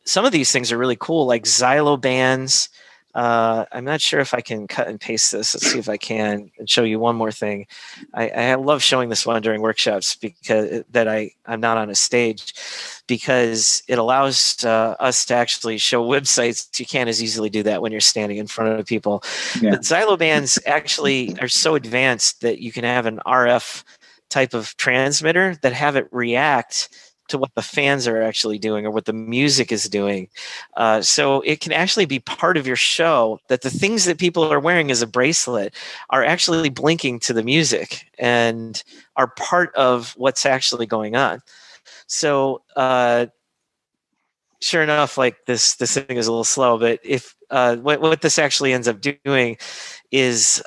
Some of these things are really cool, like Xylo bands. I'm not sure if I can cut and paste this. Let's see if I can and show you one more thing. I love showing this one during workshops because I'm not on a stage, because it allows us to actually show websites. You can't as easily do that when you're standing in front of people. Yeah. But Xylo bands actually are so advanced that you can have an RF type of transmitter that have it react to what the fans are actually doing or what the music is doing. So it can actually be part of your show, that the things that people are wearing as a bracelet are actually blinking to the music and are part of what's actually going on. So sure enough, like this thing is a little slow, but if what this actually ends up doing is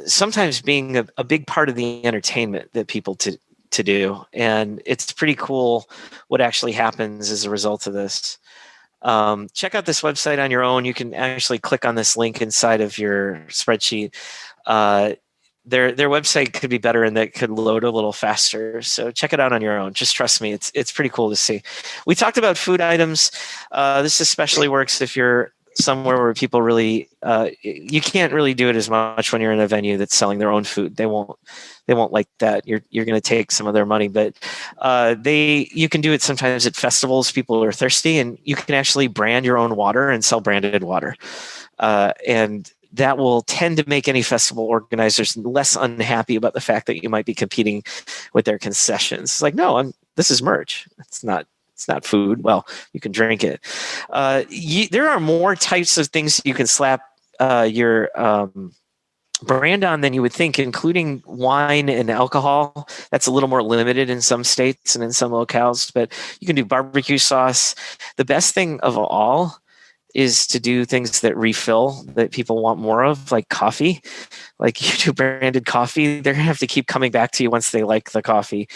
sometimes being a big part of the entertainment that people to do. And it's pretty cool what actually happens as a result of this. Check out this website on your own. You can actually click on this link inside of your spreadsheet. Their website could be better and that could load a little faster. So check it out on your own. Just trust me. It's pretty cool to see. We talked about food items. This especially works if you're somewhere where people really you can't really do it as much when you're in a venue that's selling their own food. They won't like that. You're going to take some of their money, but you can do it sometimes at festivals. People are thirsty, and you can actually brand your own water and sell branded water, and that will tend to make any festival organizers less unhappy about the fact that you might be competing with their concessions. It's like, no, this is merch. It's not food. Well, you can drink it. There are more types of things you can slap your brand on than you would think, including wine and alcohol. That's a little more limited in some states and in some locales, but you can do barbecue sauce. The best thing of all is to do things that refill, that people want more of, like coffee. Like you do branded coffee, they're going to have to keep coming back to you once they like the coffee.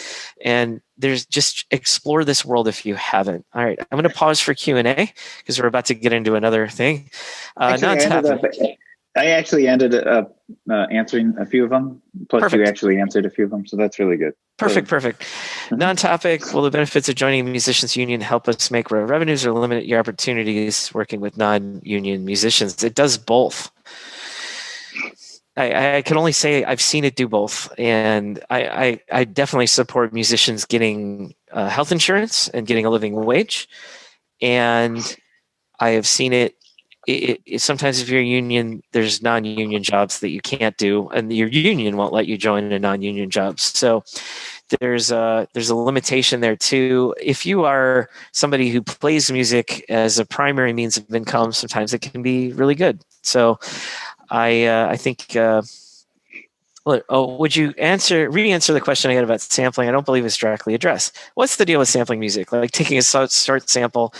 And there's just explore this world if you haven't. All right, I'm going to pause for Q&A because we're about to get into another thing. I actually ended up answering a few of them. Plus, Perfect. You actually answered a few of them, so that's really good. Perfect. Mm-hmm. Non-topic, will the benefits of joining a musicians union help us make revenues or limit your opportunities working with non-union musicians? It does both. I can only say I've seen it do both, and I definitely support musicians getting health insurance and getting a living wage, and I have seen it sometimes if you're a union, there's non-union jobs that you can't do, and your union won't let you join a non-union job. So there's a limitation there too. If you are somebody who plays music as a primary means of income, sometimes it can be really good. So I think. Would you re-answer the question I had about sampling? I don't believe it's directly addressed. What's the deal with sampling music? Like taking a short sample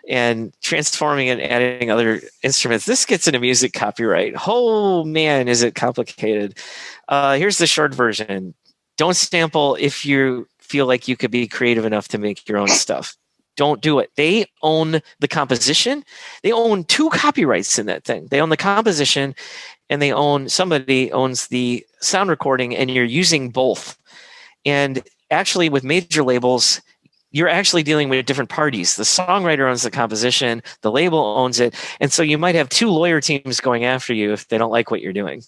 and transforming it and adding other instruments. This gets into music copyright. Oh man, is it complicated. Here's the short version. Don't sample if you feel like you could be creative enough to make your own stuff. Don't do it. They own the composition. They own 2 copyrights in that thing. They own the composition and somebody owns the sound recording, and you're using both. And actually with major labels, you're actually dealing with different parties. The songwriter owns the composition, the label owns it. And so you might have 2 lawyer teams going after you if they don't like what you're doing.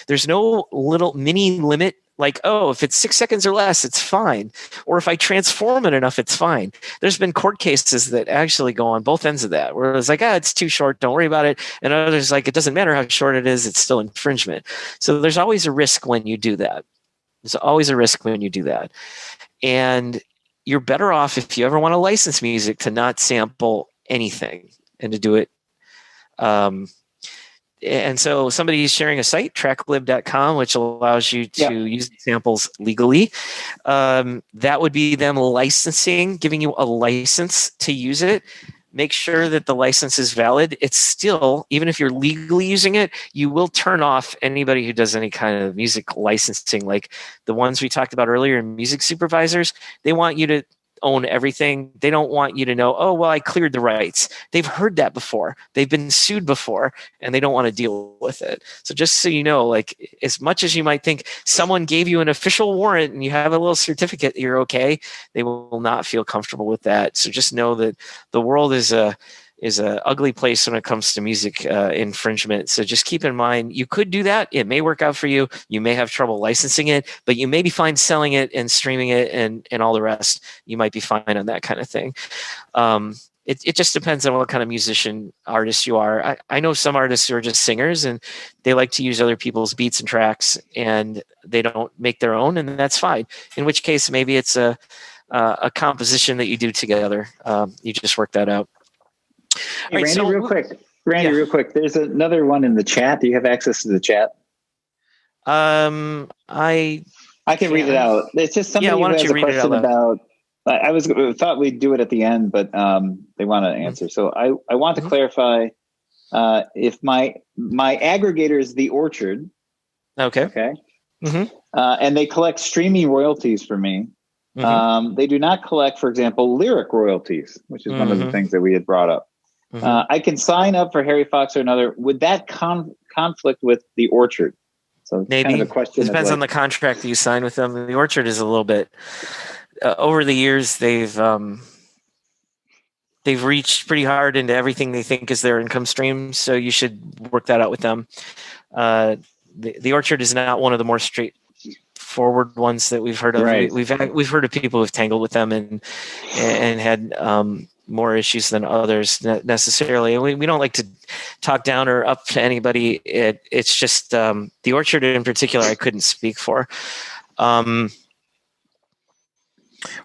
There's no little mini limit like, oh, if it's 6 seconds or less, it's fine. Or if I transform it enough, it's fine. There's been court cases that actually go on both ends of that, where it's like, it's too short, don't worry about it. And others like, it doesn't matter how short it is, it's still infringement. So there's always a risk when you do that. And you're better off, if you ever want to license music, to not sample anything and to do it and so somebody's sharing a site, tracklib.com, which allows you to use samples legally. That would be them licensing, giving you a license to use it. Make sure that the license is valid. It's still, even if you're legally using it, you will turn off anybody who does any kind of music licensing, like the ones we talked about earlier, music supervisors. They want you to own everything. They don't want you to know, oh, well, I cleared the rights. They've heard that before. They've been sued before, and they don't want to deal with it. So just so you know, like, as much as you might think someone gave you an official warrant and you have a little certificate, you're okay, they will not feel comfortable with that. So just know that the world is a ugly place when it comes to music infringement. So just keep in mind, you could do that. It may work out for you. You may have trouble licensing it, but you may be fine selling it and streaming it and all the rest. You might be fine on that kind of thing. It just depends on what kind of musician artist you are. I know some artists who are just singers and they like to use other people's beats and tracks and they don't make their own, and that's fine. In which case, maybe it's a composition that you do together. You just work that out. Hey, Randy, real quick. There's another one in the chat. Do you have access to the chat? I can read it out. It's just somebody who has a question about. I thought we'd do it at the end, but they want to answer. So I want to clarify if my aggregator is The Orchard. Okay. And they collect streaming royalties for me. They do not collect, for example, lyric royalties, which is one of the things that we had brought up. I can sign up for Harry Fox or another. Would that conflict with The Orchard? So maybe kind of a question. It depends on the contract that you sign with them. The Orchard is a little bit. Over the years, they've reached pretty hard into everything they think is their income stream. So you should work that out with them. The Orchard is not one of the more straightforward ones that we've heard of. Right. We've heard of people who've tangled with them and had more issues than others necessarily. And we don't like to talk down or up to anybody. It's just The Orchard in particular, I couldn't speak for.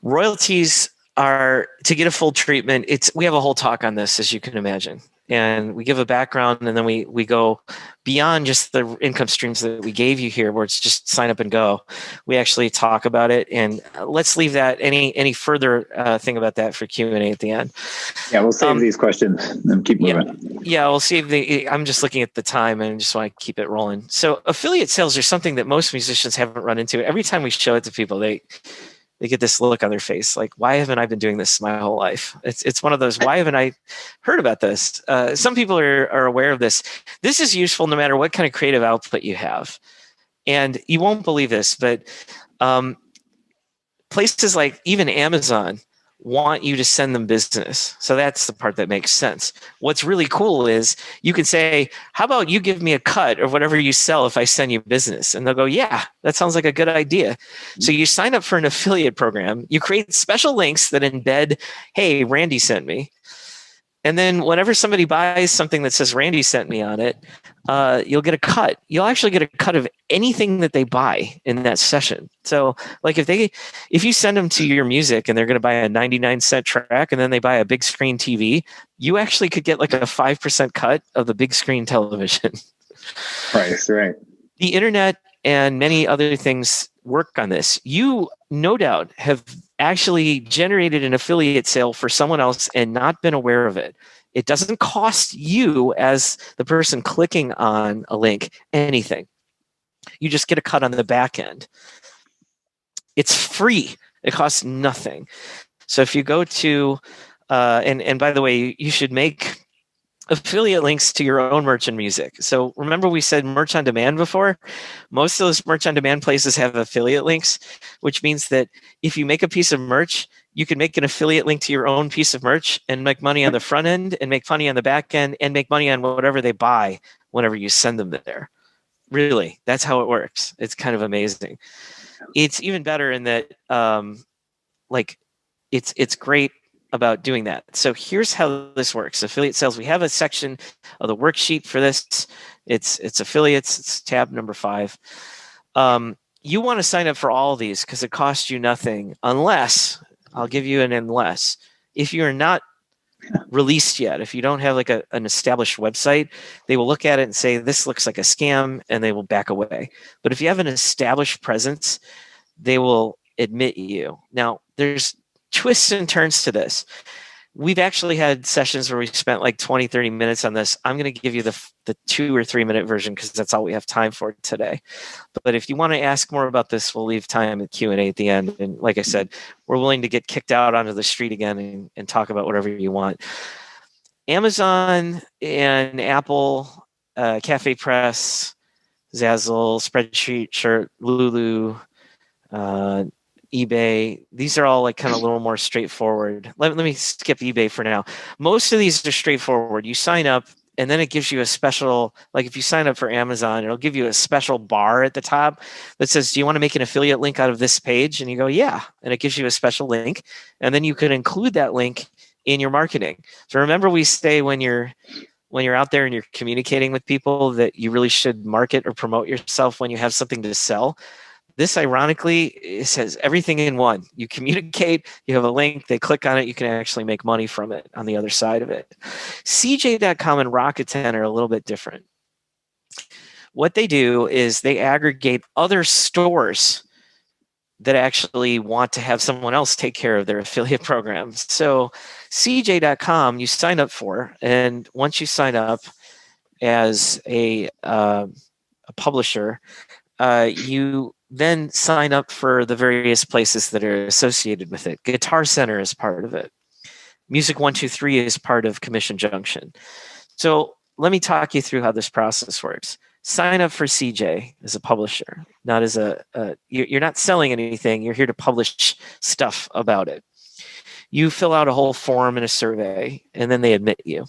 Royalties are, to get a full treatment, we have a whole talk on this, as you can imagine. And we give a background, and then we go beyond just the income streams that we gave you here, where it's just sign up and go. We actually talk about it, and let's leave that any further thing about that for Q&A at the end. Yeah, we'll save these questions and keep moving. Yeah, we'll save I'm just looking at the time and just want to keep it rolling. So affiliate sales are something that most musicians haven't run into. Every time we show it to people, they get this look on their face, like, why haven't I been doing this my whole life? It's one of those, why haven't I heard about this? Some people are aware of this. This is useful no matter what kind of creative output you have. And you won't believe this, but places like even Amazon want you to send them business. So that's the part that makes sense. What's really cool is you can say, how about you give me a cut of whatever you sell if I send you business? And they'll go, yeah, that sounds like a good idea. So you sign up for an affiliate program. You create special links that embed, hey, Randy sent me. And then whenever somebody buys something that says Randy sent me on it, you'll get a cut. You'll actually get a cut of anything that they buy in that session. So like if you send them to your music and they're going to buy a 99-cent track and then they buy a big screen TV, you actually could get like a 5% cut of the big screen television. Right. The internet and many other things work on this. You no doubt have actually generated an affiliate sale for someone else and not been aware of it. It doesn't cost you, as the person clicking on a link, anything. You just get a cut on the back end. It's free. It costs nothing. So if you go to, and by the way, you should make affiliate links to your own merch and music. So remember we said merch on demand before? Most of those merch on demand places have affiliate links, which means that if you make a piece of merch, you can make an affiliate link to your own piece of merch and make money on the front end and make money on the back end and make money on whatever they buy whenever you send them there. Really, that's how it works. It's kind of amazing. It's even better in that, it's great about doing that. So here's how this works. Affiliate sales. We have a section of the worksheet for this. It's affiliates. It's tab number 5. You want to sign up for all of these because it costs you nothing unless, I'll give you an unless, if you're not released yet, if you don't have like an established website, they will look at it and say, this looks like a scam, and they will back away. But if you have an established presence, they will admit you. Now, there's twists and turns to this. We've actually had sessions where we spent like 20, 30 minutes on this. I'm going to give you the 2 or 3 minute version because that's all we have time for today. But if you want to ask more about this, we'll leave time at Q&A at the end. And like I said, we're willing to get kicked out onto the street again and talk about whatever you want. Amazon and Apple, Cafe Press, Zazzle, Spreadsheet, Lulu, eBay, these are all like kind of a little more straightforward. Let me skip eBay for now. Most of these are straightforward. You sign up and then it gives you a special, like if you sign up for Amazon, it'll give you a special bar at the top that says, do you want to make an affiliate link out of this page? And you go, yeah. And it gives you a special link. And then you can include that link in your marketing. So remember, we say when you're out there and you're communicating with people that you really should market or promote yourself when you have something to sell. This, ironically, it says everything in one. You communicate, you have a link, they click on it, you can actually make money from it on the other side of it. CJ.com and Rakuten are a little bit different. What they do is they aggregate other stores that actually want to have someone else take care of their affiliate programs. So CJ.com, you sign up for, and once you sign up as a publisher, you then sign up for the various places that are associated with it. Guitar Center is part of it. Music 123 is part of Commission Junction. So let me talk you through how this process works. Sign up for CJ as a publisher, not as you're not selling anything. You're here to publish stuff about it. You fill out a whole form and a survey, and then they admit you.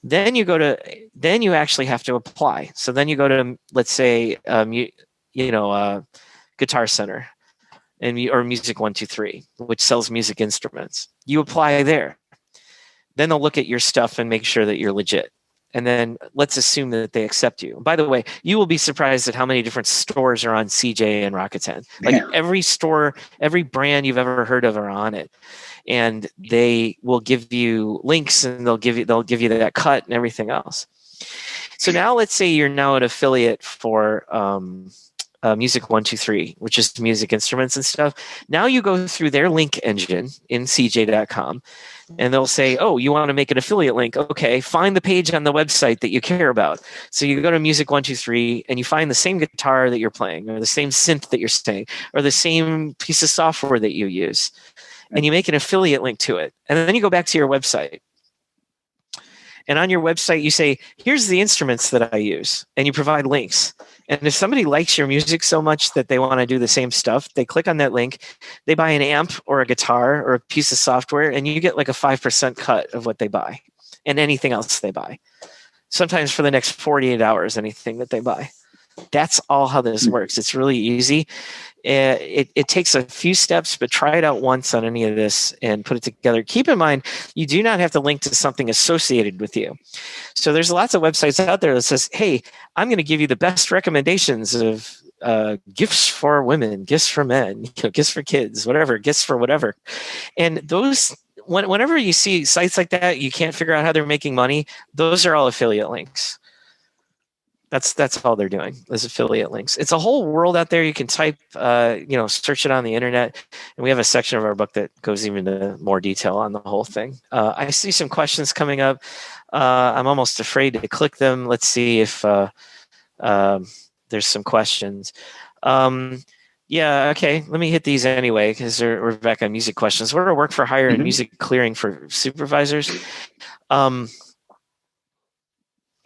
Then you actually have to apply. So then you go to, let's say, Guitar Center or Music 123, which sells music instruments. You apply there. Then they'll look at your stuff and make sure that you're legit. And then let's assume that they accept you. By the way, you will be surprised at how many different stores are on CJ and Rakuten. Like every store, every brand you've ever heard of are on it. And they will give you links, and they'll give you that cut and everything else. So now let's say you're now an affiliate for Music 123, which is music instruments and stuff. Now you go through their link engine in CJ.com, and they'll say, oh, you want to make an affiliate link? Okay, find the page on the website that you care about. So you go to Music 123 and you find the same guitar that you're playing, or the same synth that you're saying, or the same piece of software that you use, and you make an affiliate link to it. And then you go back to your website. And on your website, you say, here's the instruments that I use, and you provide links. And if somebody likes your music so much that they want to do the same stuff, they click on that link, they buy an amp or a guitar or a piece of software, and you get like a 5% cut of what they buy and anything else they buy. Sometimes for the next 48 hours, anything that they buy. That's all how this works. It's really easy. It takes a few steps, but try it out once on any of this and put it together. Keep in mind, you do not have to link to something associated with you. So there's lots of websites out there that says, hey, I'm going to give you the best recommendations of gifts for women, gifts for men, gifts for kids, whatever, gifts for whatever. And those, whenever you see sites like that, you can't figure out how they're making money. Those are all affiliate links. That's all they're doing is affiliate links. It's a whole world out there. You can type, search it on the internet. And we have a section of our book that goes even into more detail on the whole thing. I see some questions coming up. I'm almost afraid to click them. Let's see if there's some questions. Yeah, okay. Let me hit these anyway because we're back on music questions. What are work for hire and music clearing for supervisors?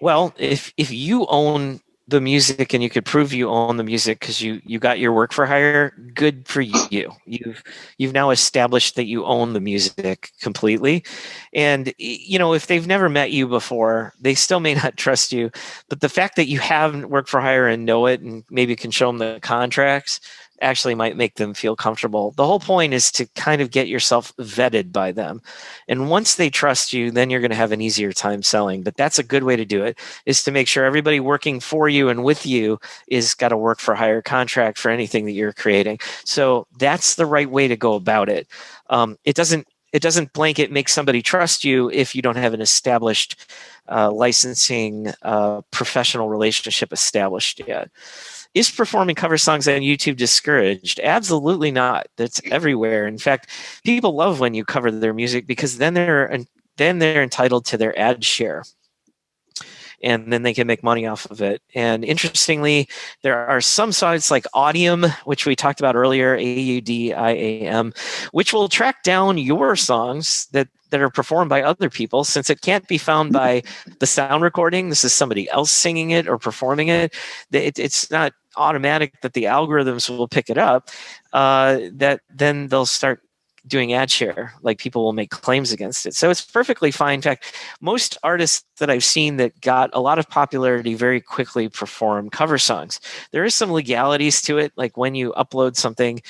Well, if you own the music and you could prove you own the music because you got your work for hire, good for you. You've now established that you own the music completely. And if they've never met you before, they still may not trust you. But the fact that you have work for hire and know it and maybe can show them the contracts actually might make them feel comfortable. The whole point is to kind of get yourself vetted by them. And once they trust you, then you're going to have an easier time selling. But that's a good way to do it, is to make sure everybody working for you and with you is got a work for hire contract for anything that you're creating. So that's the right way to go about it. it doesn't blanket make somebody trust you if you don't have an established licensing professional relationship established yet. Is performing cover songs on YouTube discouraged? Absolutely not. That's everywhere. In fact, people love when you cover their music because then they're entitled to their ad share. And then they can make money off of it. And interestingly, there are some sites like Audium, which we talked about earlier, AUDIAM, which will track down your songs that are performed by other people, since it can't be found by the sound recording. This is somebody else singing it or performing it. It's not automatic that the algorithms will pick it up. That then they'll start doing ad share, like people will make claims against it. So it's perfectly fine. In fact, most artists that I've seen that got a lot of popularity very quickly perform cover songs. There is some legalities to it, like when you upload something,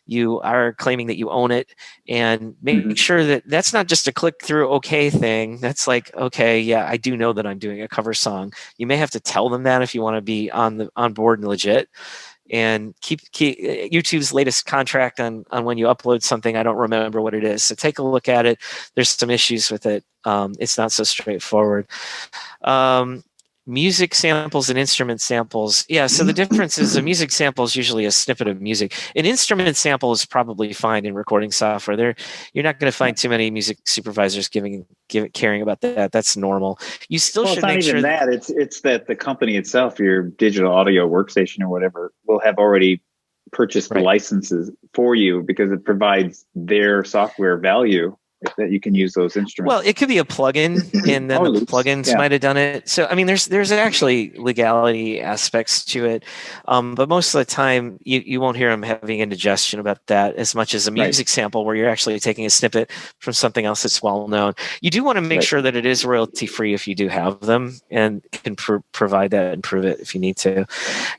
you are claiming that you own it, and make sure that that's not just a click through okay thing. That's like, okay, yeah, I do know that I'm doing a cover song. You may have to tell them that if you want to be on board and legit. And keep YouTube's latest contract on when you upload something. I don't remember what it is. So take a look at it. There's some issues with it. It's not so straightforward. Music samples and instrument samples. Yeah, so the difference is a music sample is usually a snippet of music. An instrument sample is probably fine in recording software. You're not going to find too many music supervisors caring about that. That's normal. You still should make sure that it's that the company itself, your digital audio workstation or whatever, will have already purchased the licenses for you because it provides their software value that you can use those instruments. Well, it could be a plugin, and then the plugins might have done it. So, I mean, there's actually legality aspects to it, but most of the time, you won't hear them having indigestion about that as much as a music sample where you're actually taking a snippet from something else that's well known. You do want to make sure that it is royalty free if you do have them, and can provide that and prove it if you need to.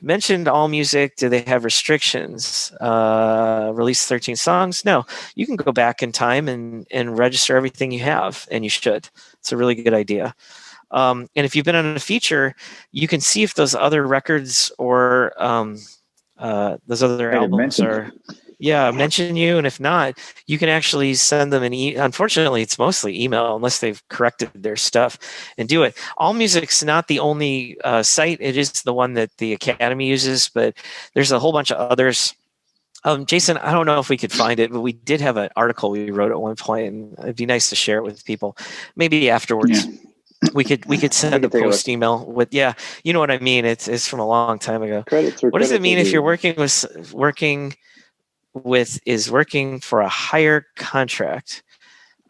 Mentioned All Music. Do they have restrictions? Release 13 songs? No. You can go back in time and register everything you have, and you should. It's a really good idea. And if you've been on a feature, you can see if those other records or those other albums mention you, and if not, you can actually send them unfortunately, it's mostly email unless they've corrected their stuff, and do it. AllMusic's not the only site. It is the one that the Academy uses, but there's a whole bunch of others. Jason, I don't know if we could find it, but we did have an article we wrote at one point, and it'd be nice to share it with people. Maybe afterwards, we could send a post email with, you know what I mean. It's from a long time ago. What does it mean if you're working for a hire contract?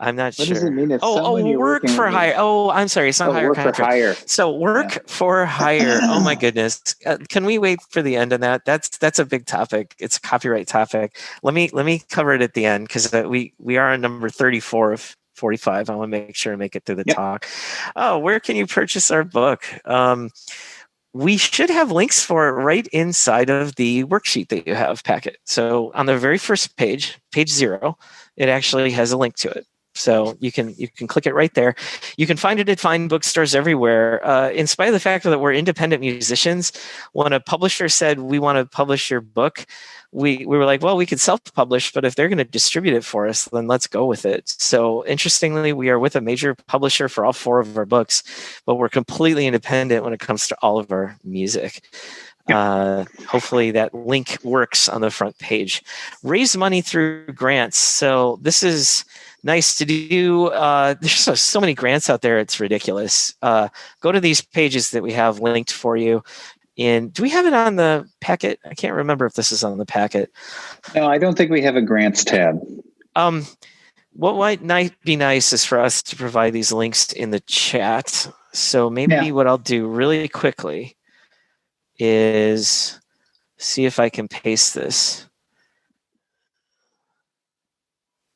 I'm not sure. What does it mean if work for hire? Oh, I'm sorry. It's not hire contract. For hire. So work for hire. Oh my goodness. Can we wait for the end on that? That's a big topic. It's a copyright topic. Let me cover it at the end, because we are on number 34 of 45. I want to make sure I make it through the talk. Oh, where can you purchase our book? We should have links for it right inside of the worksheet that you have packet. So on the very first page 0, it actually has a link to it. So you can click it right there. You can find it at fine bookstores everywhere. In spite of the fact that we're independent musicians, when a publisher said, we want to publish your book, we were like, well, we could self-publish, but if they're going to distribute it for us, then let's go with it. So interestingly, we are with a major publisher for all 4 of our books, but we're completely independent when it comes to all of our music. Hopefully that link works on the front page. Raise money through grants. So this is nice to do. There's so many grants out there, it's ridiculous. Go to these pages that we have linked for you. And do we have it on the packet? I can't remember if this is on the packet. No, I don't think we have a grants tab. What might be nice is for us to provide these links in the chat. So maybe what I'll do really quickly is see if I can paste this.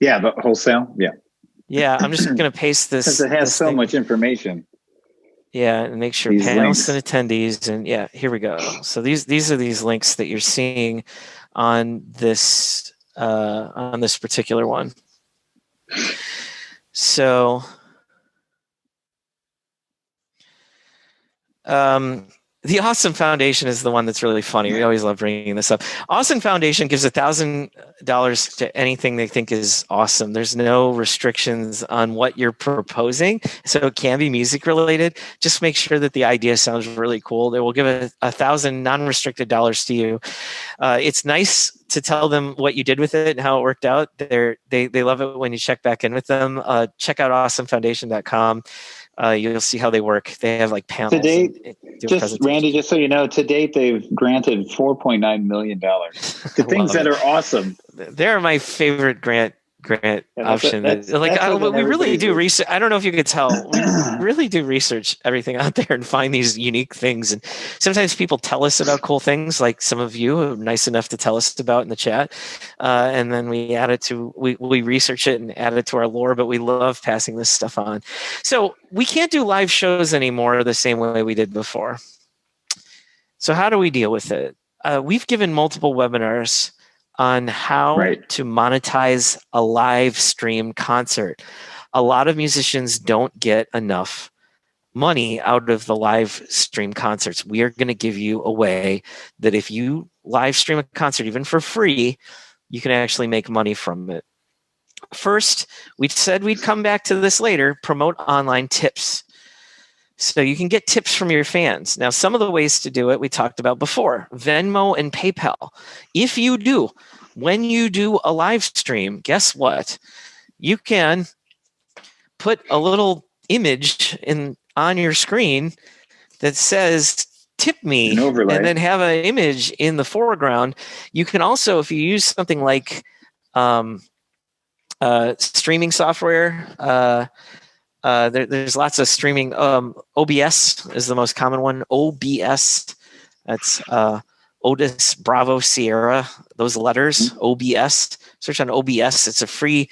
Yeah, the wholesale. Yeah, I'm just going to paste this. Because it has so much information. Yeah, and make sure these panelists links. And attendees, and here we go. So these are these links that you're seeing on this particular one. So The Awesome Foundation is the one that's really funny. We always love bringing this up. Awesome Foundation gives $1,000 to anything they think is awesome. There's no restrictions on what you're proposing, so it can be music related. Just make sure that the idea sounds really cool. They will give $1,000 non-restricted dollars to you. It's nice to tell them what you did with it and how it worked out. They love it when you check back in with them. Check out awesomefoundation.com. You'll see how they work. They have like panels. To date, Randy, just so you know, to date they've granted $4.9 million to things that are awesome. They're my favorite grant option. We really do research. I don't know if you could tell. We really do research everything out there and find these unique things. And sometimes people tell us about cool things, like some of you are nice enough to tell us about in the chat. And then we add it to, we research it and add it to our lore, but we love passing this stuff on. So we can't do live shows anymore the same way we did before. So how do we deal with it? We've given multiple webinars on how to monetize a live stream concert. A lot of musicians don't get enough money out of the live stream concerts. We are going to give you a way that if you live stream a concert, even for free, you can actually make money from it. First, we said we'd come back to this later, promote online tips. So you can get tips from your fans. Now, some of the ways to do it we talked about before, Venmo and PayPal. If you do, when you do a live stream, guess what? You can put a little image on your screen that says tip me, and then have an image in the foreground. You can also, if you use something like streaming software, there's lots of streaming. OBS is the most common one. OBS, that's Otis Bravo Sierra, those letters, OBS. Search on OBS. It's a free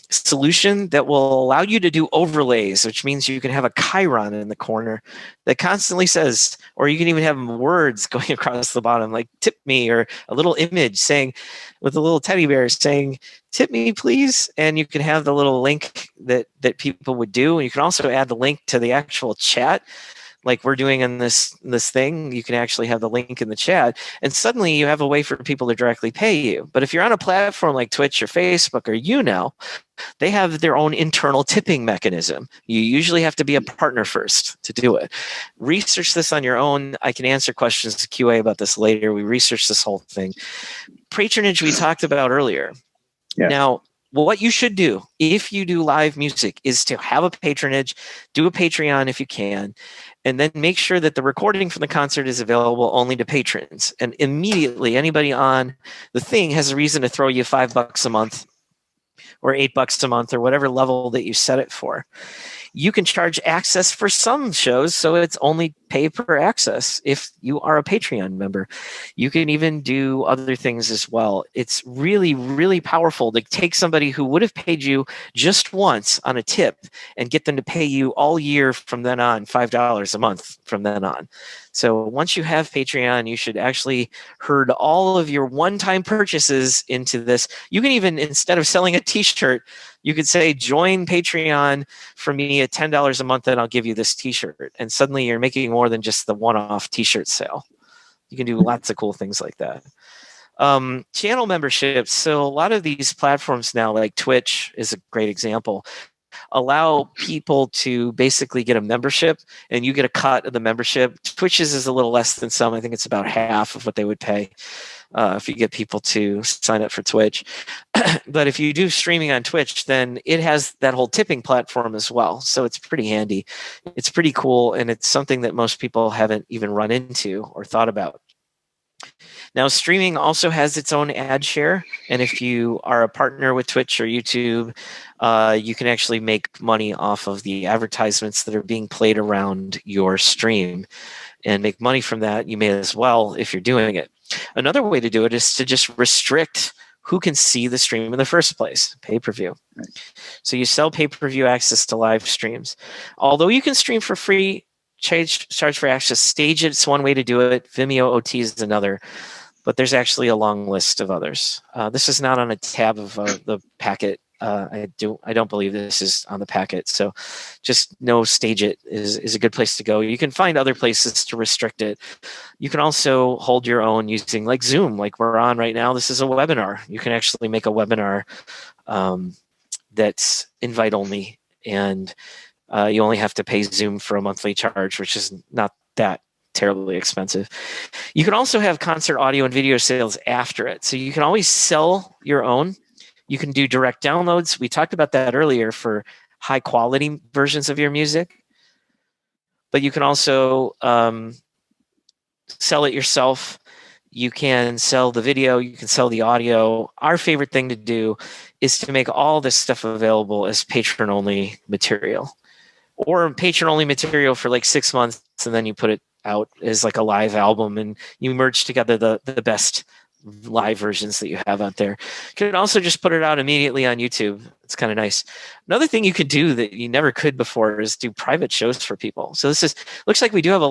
solution that will allow you to do overlays, which means you can have a chyron in the corner that constantly says, or you can even have words going across the bottom, like tip me, or a little image saying, with a little teddy bear saying, tip me, please. And you can have the little link that people would do. And you can also add the link to the actual chat, like we're doing in this thing. You can actually have the link in the chat, and suddenly you have a way for people to directly pay you. But if you're on a platform like Twitch or Facebook or YouNow, they have their own internal tipping mechanism. You usually have to be a partner first to do it. Research this on your own. I can answer questions to QA about this later. We researched this whole thing. Patronage we talked about earlier. Yeah. Now, what you should do if you do live music is to have a patronage, do a Patreon if you can, and then make sure that the recording from the concert is available only to patrons. And immediately anybody on the thing has a reason to throw you $5 a month or $8 a month or whatever level that you set it for. You can charge access for some shows, so it's only pay per access if you are a Patreon member. You can even do other things as well. It's really, really powerful to take somebody who would have paid you just once on a tip and get them to pay you all year from then on, $5 a month from then on. So once you have Patreon, you should actually herd all of your one-time purchases into this. You can even, instead of selling a t-shirt, you could say, join Patreon for me at $10 a month and I'll give you this t-shirt. And suddenly you're making more than just the one-off t-shirt sale. You can do lots of cool things like that. Channel memberships. So a lot of these platforms now, like Twitch is a great example, allow people to basically get a membership and you get a cut of the membership. Twitch's is a little less than some. I think it's about half of what they would pay if you get people to sign up for Twitch. But if you do streaming on Twitch, then it has that whole tipping platform as well. So it's pretty handy. It's pretty cool. And it's something that most people haven't even run into or thought about. Now, streaming also has its own ad share. And if you are a partner with Twitch or YouTube, you can actually make money off of the advertisements that are being played around your stream and make money from that. You may as well if you're doing it. Another way to do it is to just restrict who can see the stream in the first place, pay-per-view. Right. So you sell pay-per-view access to live streams. Although you can stream for free, charge for access, Stage It's one way to do it. Vimeo OT is another. But there's actually a long list of others. This is not on a tab of the packet I don't believe this is on the packet. So just know Stage It is a good place to go. You can find other places to restrict it. You can also hold your own using like Zoom, like we're on right now. This is a webinar. You can actually make a webinar that's invite only, and you only have to pay Zoom for a monthly charge, which is not that terribly expensive. You can also have concert audio and video sales after it. So you can always sell your own. You can do direct downloads. We talked about that earlier for high quality versions of your music. But you can also sell it yourself. You can sell the video. You can sell the audio. Our favorite thing to do is to make all this stuff available as patron-only material, or patron-only material for like 6 months, and then you put it out as like a live album, and you merge together the best live versions that you have out there. You can also just put it out immediately on YouTube. It's kind of nice. Another thing you could do that you never could before is do private shows for people. So this looks like we do have a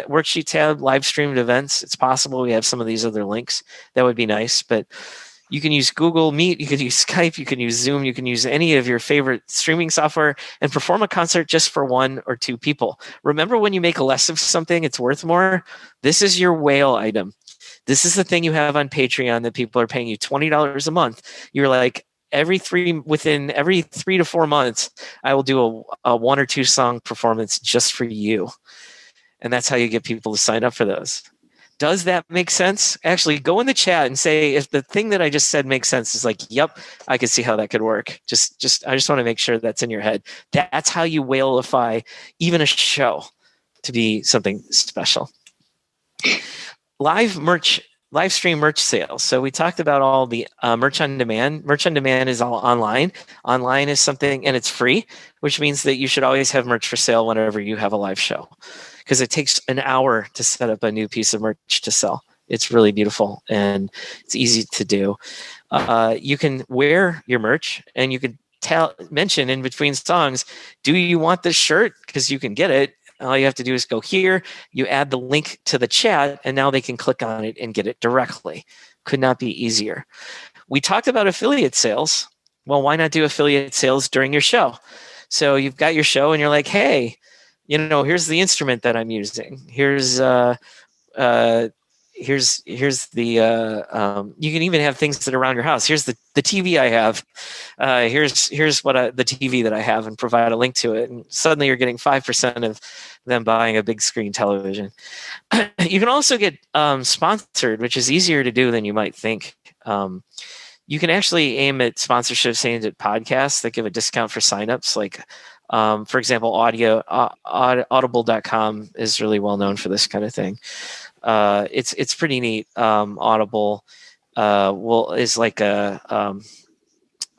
worksheet tab, live streamed events. It's possible we have some of these other links. That would be nice, but you can use Google Meet, you can use Skype, you can use Zoom, you can use any of your favorite streaming software and perform a concert just for 1 or 2 people. Remember, when you make less of something, it's worth more? This is your whale item. This is the thing you have on Patreon that people are paying you $20 a month. You're like, within every 3 to 4 months, I will do a 1 or 2 song performance just for you. And that's how you get people to sign up for those. Does that make sense? Actually, go in the chat and say if the thing that I just said makes sense. Is like, yep, I can see how that could work. I just want to make sure that's in your head. That's how you whaleify even a show to be something special. Live stream merch sales. So we talked about all the merch on demand. Merch on demand is all online. Online is something, and it's free, which means that you should always have merch for sale whenever you have a live show, because it takes an hour to set up a new piece of merch to sell. It's really beautiful and it's easy to do. You can wear your merch, and you can mention in between songs, do you want this shirt? Because you can get it. All you have to do is go here, you add the link to the chat, and now they can click on it and get it directly. Could not be easier. We talked about affiliate sales. Well, why not do affiliate sales during your show? So you've got your show and you're like, hey, here's the instrument that I'm using. Here's the you can even have things that are around your house. Here's the TV I have. Here's what the TV that I have, and provide a link to it. And suddenly you're getting 5% of them buying a big screen television. You can also get sponsored, which is easier to do than you might think. You can actually aim at sponsorships aimed at podcasts that give a discount for signups. Like, for example, audible.com is really well known for this kind of thing. It's pretty neat. Audible is like a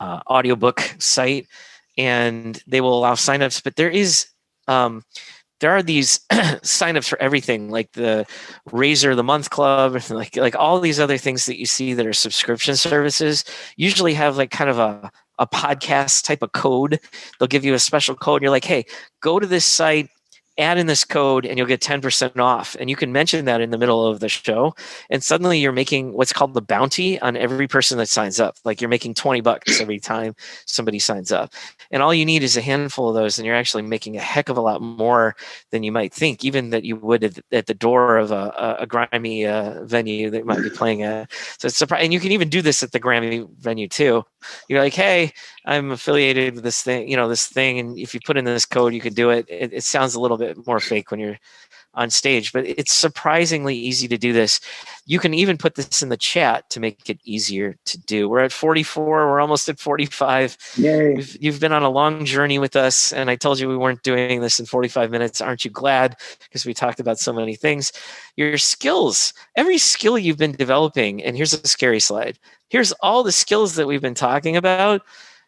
audiobook site, and they will allow signups. But there are these signups for everything, like the Razor the Month Club, like all these other things that you see that are subscription services. Usually have like kind of a podcast type of code. They'll give you a special code, and you're like, hey, go to this site, add in this code, and you'll get 10% off. And you can mention that in the middle of the show, and suddenly you're making what's called the bounty on every person that signs up. Like, you're making $20 every time somebody signs up. And all you need is a handful of those, and you're actually making a heck of a lot more than you might think, even that you would at the door of a grimy venue that you might be playing at. So it's surprising. And you can even do this at the Grammy venue too. You're like, hey, I'm affiliated with this thing, and if you put in this code, you could do it. It sounds a little bit more fake when you're on stage, but it's surprisingly easy to do this. You can even put this in the chat to make it easier to do. We're at 44. We're almost at 45. Yay. You've been on a long journey with us, and I told you we weren't doing this in 45 minutes. Aren't you glad? Because we talked about so many things. Your skills, every skill you've been developing, and here's a scary slide. Here's all the skills that we've been talking about.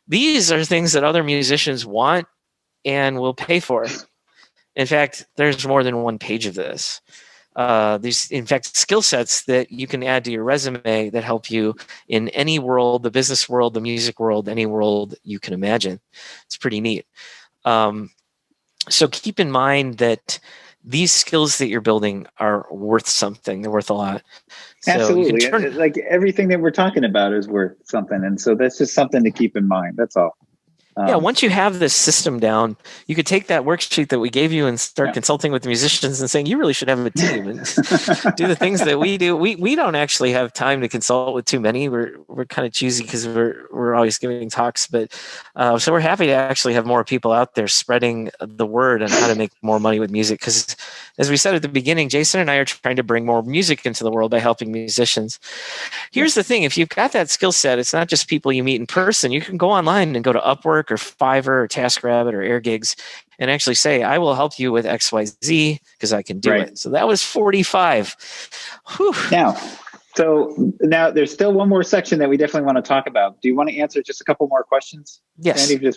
These are things that other musicians want and will pay for. In fact, there's more than one page of this. These, in fact, skill sets that you can add to your resume that help you in any world, the business world, the music world, any world you can imagine. It's pretty neat. So keep in mind that these skills that you're building are worth something. They're worth a lot. So Absolutely. Like everything that we're talking about is worth something. And so that's just something to keep in mind. That's all. Yeah, once you have this system down, you could take that worksheet that we gave you and start consulting with musicians and saying, you really should have a team and do the things that we do. We don't actually have time to consult with too many. We're kind of choosy because we're always giving talks, but so we're happy to actually have more people out there spreading the word on how to make more money with music. Because as we said at the beginning, Jason and I are trying to bring more music into the world by helping musicians. Here's the thing. If you've got that skill set, it's not just people you meet in person. You can go online and go to Upwork or Fiverr or TaskRabbit or AirGigs and actually say, I will help you with XYZ because I can do it. So that was 45. Whew. Now there's still one more section that we definitely want to talk about. Do you want to answer just a couple more questions? Yes. Andy,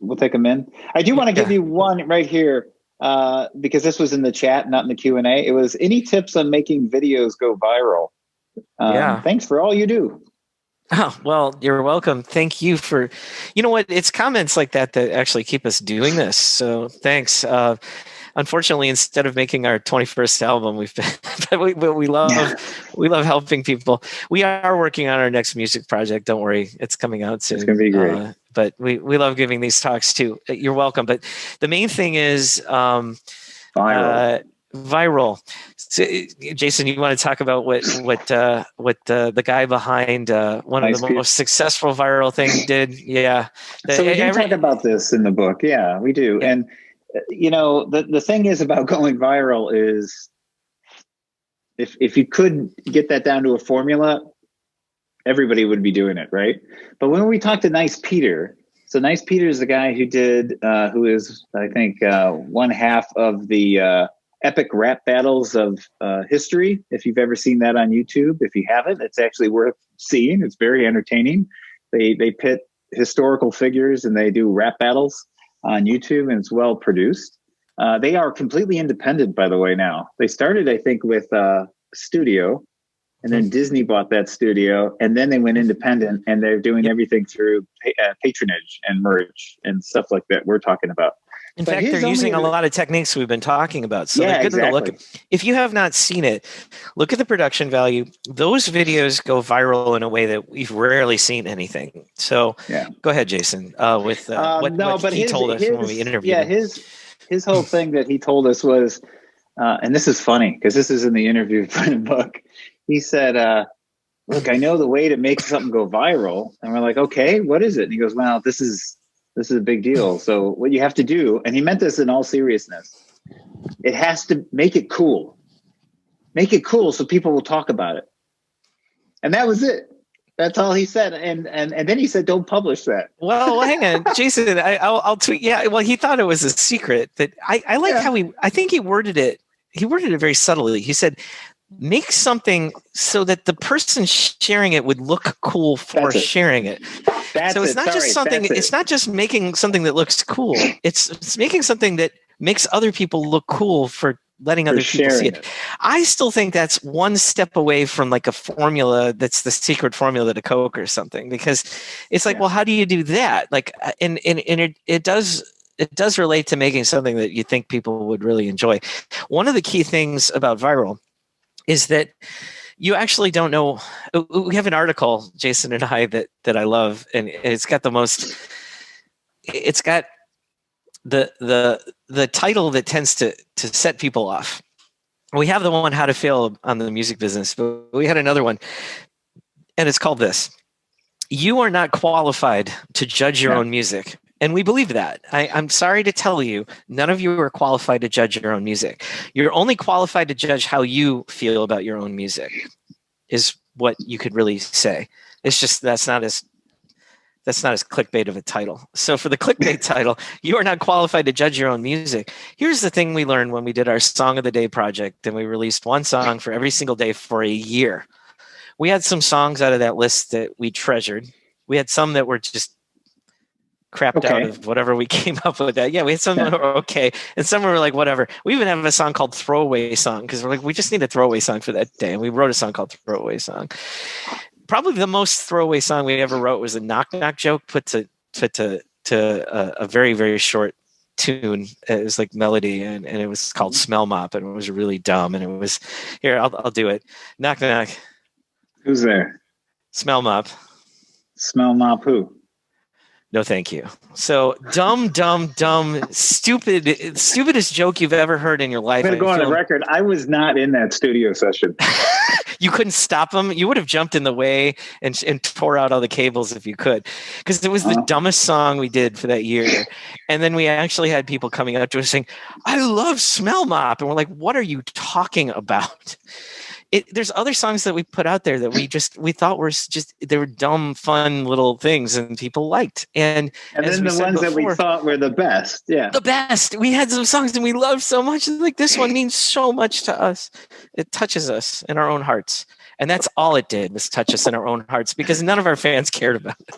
we'll take them in. I do want to give you one right here because this was in the chat, not in the Q&A. It was, any tips on making videos go viral? Thanks for all you do. Oh, well, you're welcome. Thank you for, you know what, it's comments like that that actually keep us doing this. So thanks. Unfortunately, instead of making our 21st album, we love helping people. We are working on our next music project. Don't worry, it's coming out soon. It's going to be great. But we love giving these talks too. You're welcome. But the main thing is viral. So, Jason, you want to talk about what the guy behind one of the most successful viral thing did? Yeah. So we do talk about this in the book. Yeah, we do. Yeah. And the thing is about going viral is if you could get that down to a formula, everybody would be doing it, right? But when we talk to Nice Peter, so Nice Peter is the guy who is, I think, one half of the epic rap battles of history. If you've ever seen that on YouTube, if you haven't, it's actually worth seeing. It's very entertaining. They pit historical figures and they do rap battles on YouTube, and it's well produced. They are completely independent, by the way. Now they started, I think, with studio, and then Disney bought that studio, and then they went independent, and they're doing everything through patronage and merch and stuff like that we're talking about. In fact, they're using a lot of techniques we've been talking about. So they're good to look at. If you have not seen it, look at the production value. Those videos go viral in a way that we've rarely seen anything. So go ahead, Jason, with what he told us when we interviewed him. His whole thing that he told us was, and this is funny because this is in the interview for the book. He said, look, I know the way to make something go viral. And we're like, okay, what is it? And he goes, well, this is a big deal. So what you have to do, and he meant this in all seriousness, it has to make it cool. Make it cool so people will talk about it. And that was it. That's all he said. And then he said, don't publish that. Well, hang on, Jason, I'll tweet. Yeah. Well, he thought it was a secret, but I like how I think he worded it very subtly. He said, make something so that the person sharing it would look cool for sharing it. So it's not just something. It's not just making something that looks cool. It's making something that makes other people look cool for letting other people see it. I still think that's one step away from like a formula that's the secret formula to Coke or something, because it's like, well, how do you do that? Like, and it does relate to making something that you think people would really enjoy. One of the key things about viral is that you actually don't know. We have an article, Jason and I, that I love, and it's got the title that tends to set people off. We have the one, How to Fail on the Music Business, but we had another one, and it's called this: You are not qualified to judge your own music. And we believe that. I'm sorry to tell you, none of you are qualified to judge your own music. You're only qualified to judge how you feel about your own music, is what you could really say. It's just that's not as clickbait of a title. So for the clickbait title, you are not qualified to judge your own music. Here's the thing we learned when we did our Song of the Day project, and we released one song for every single day for a year. We had some songs out of that list that we treasured. We had some that were just crapped out of whatever we came up with. That we had some that were okay, and some were like whatever. We even have a song called Throwaway Song because we're like, we just need a throwaway song for that day, and we wrote a song called Throwaway Song. Probably the most throwaway song we ever wrote was a knock knock joke put to a very, very short tune. It was like melody, and it was called Smell Mop, and it was really dumb. And it was, here, I'll do it. Knock, knock. Who's there? Smell Mop. Smell mop who? No, thank you. So dumb, stupidest joke you've ever heard in your life. I'm going to go on the record. I was not in that studio session. You couldn't stop them. You would have jumped in the way and tore out all the cables if you could, because it was the dumbest song we did for that year. And then we actually had people coming up to us saying, "I love Smell Mop," and we're like, "What are you talking about?" There's other songs that we put out there that we thought were just, they were dumb, fun little things, and people liked. And then the ones that we thought were the best. Yeah. The best. We had some songs and we loved so much. Like, this one means so much to us. It touches us in our own hearts. And that's all it did, was touch us in our own hearts, because none of our fans cared about it.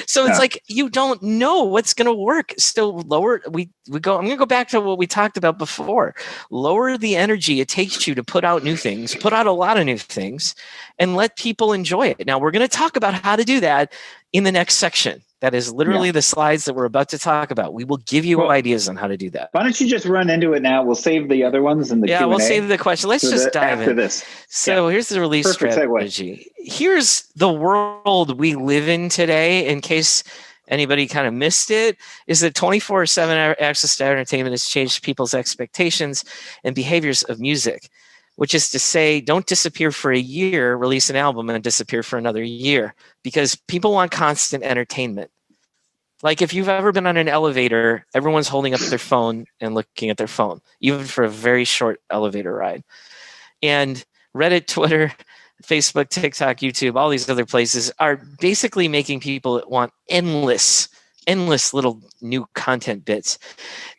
So it's like, you don't know what's going to work. So lower, I'm going to go back to what we talked about before. Lower the energy it takes you to put out new things, put out a lot of new things, and let people enjoy it. Now, we're going to talk about how to do that in the next section. That is literally the slides that we're about to talk about. We will give you ideas on how to do that. Why don't you just run into it now? We'll save the other ones in the Q&A. We'll save the question. Let's just dive after in. This. So here's the release strategy. Here's the world we live in today, in case anybody kind of missed it, is that 24/7 access to entertainment has changed people's expectations and behaviors of music, which is to say, don't disappear for a year, release an album, and disappear for another year, because people want constant entertainment. Like, if you've ever been on an elevator, everyone's holding up their phone and looking at their phone, even for a very short elevator ride. And Reddit, Twitter, Facebook, TikTok, YouTube, all these other places are basically making people want endless little new content bits.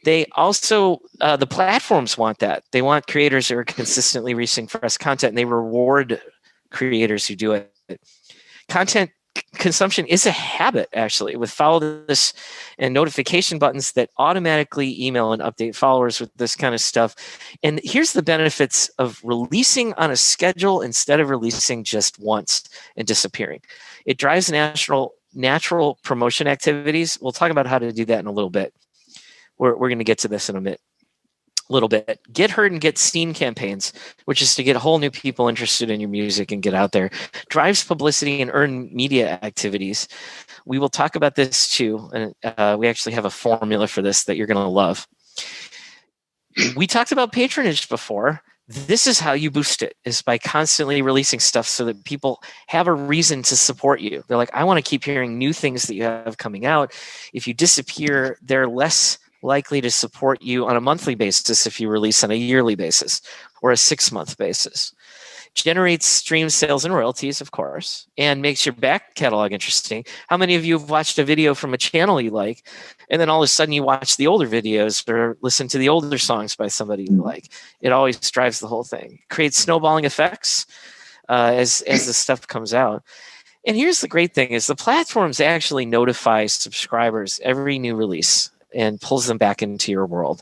They also, the platforms want that. They want creators who are consistently releasing fresh content, and they reward creators who do it. Content consumption is a habit, actually, with follow this and notification buttons that automatically email and update followers with this kind of stuff. And here's the benefits of releasing on a schedule instead of releasing just once and disappearing. It drives natural promotion activities. We'll talk about how to do that in a little bit. We're going to get to this in a little bit. Get heard and get seen campaigns, which is to get whole new people interested in your music and get out there. Drives publicity and earned media activities. We will talk about this too, and we actually have a formula for this that you're going to love. We talked about patronage before. This is how you boost it, is by constantly releasing stuff so that people have a reason to support you. They're like, I want to keep hearing new things that you have coming out. If you disappear, they're less likely to support you on a monthly basis if you release on a yearly basis or a 6-month basis. Generates stream sales and royalties, of course, and makes your back catalog interesting. How many of you have watched a video from a channel you like, and then all of a sudden you watch the older videos or listen to the older songs by somebody you like? It always drives the whole thing. Creates snowballing effects as the stuff comes out. And here's the great thing, is the platforms actually notify subscribers every new release and pulls them back into your world.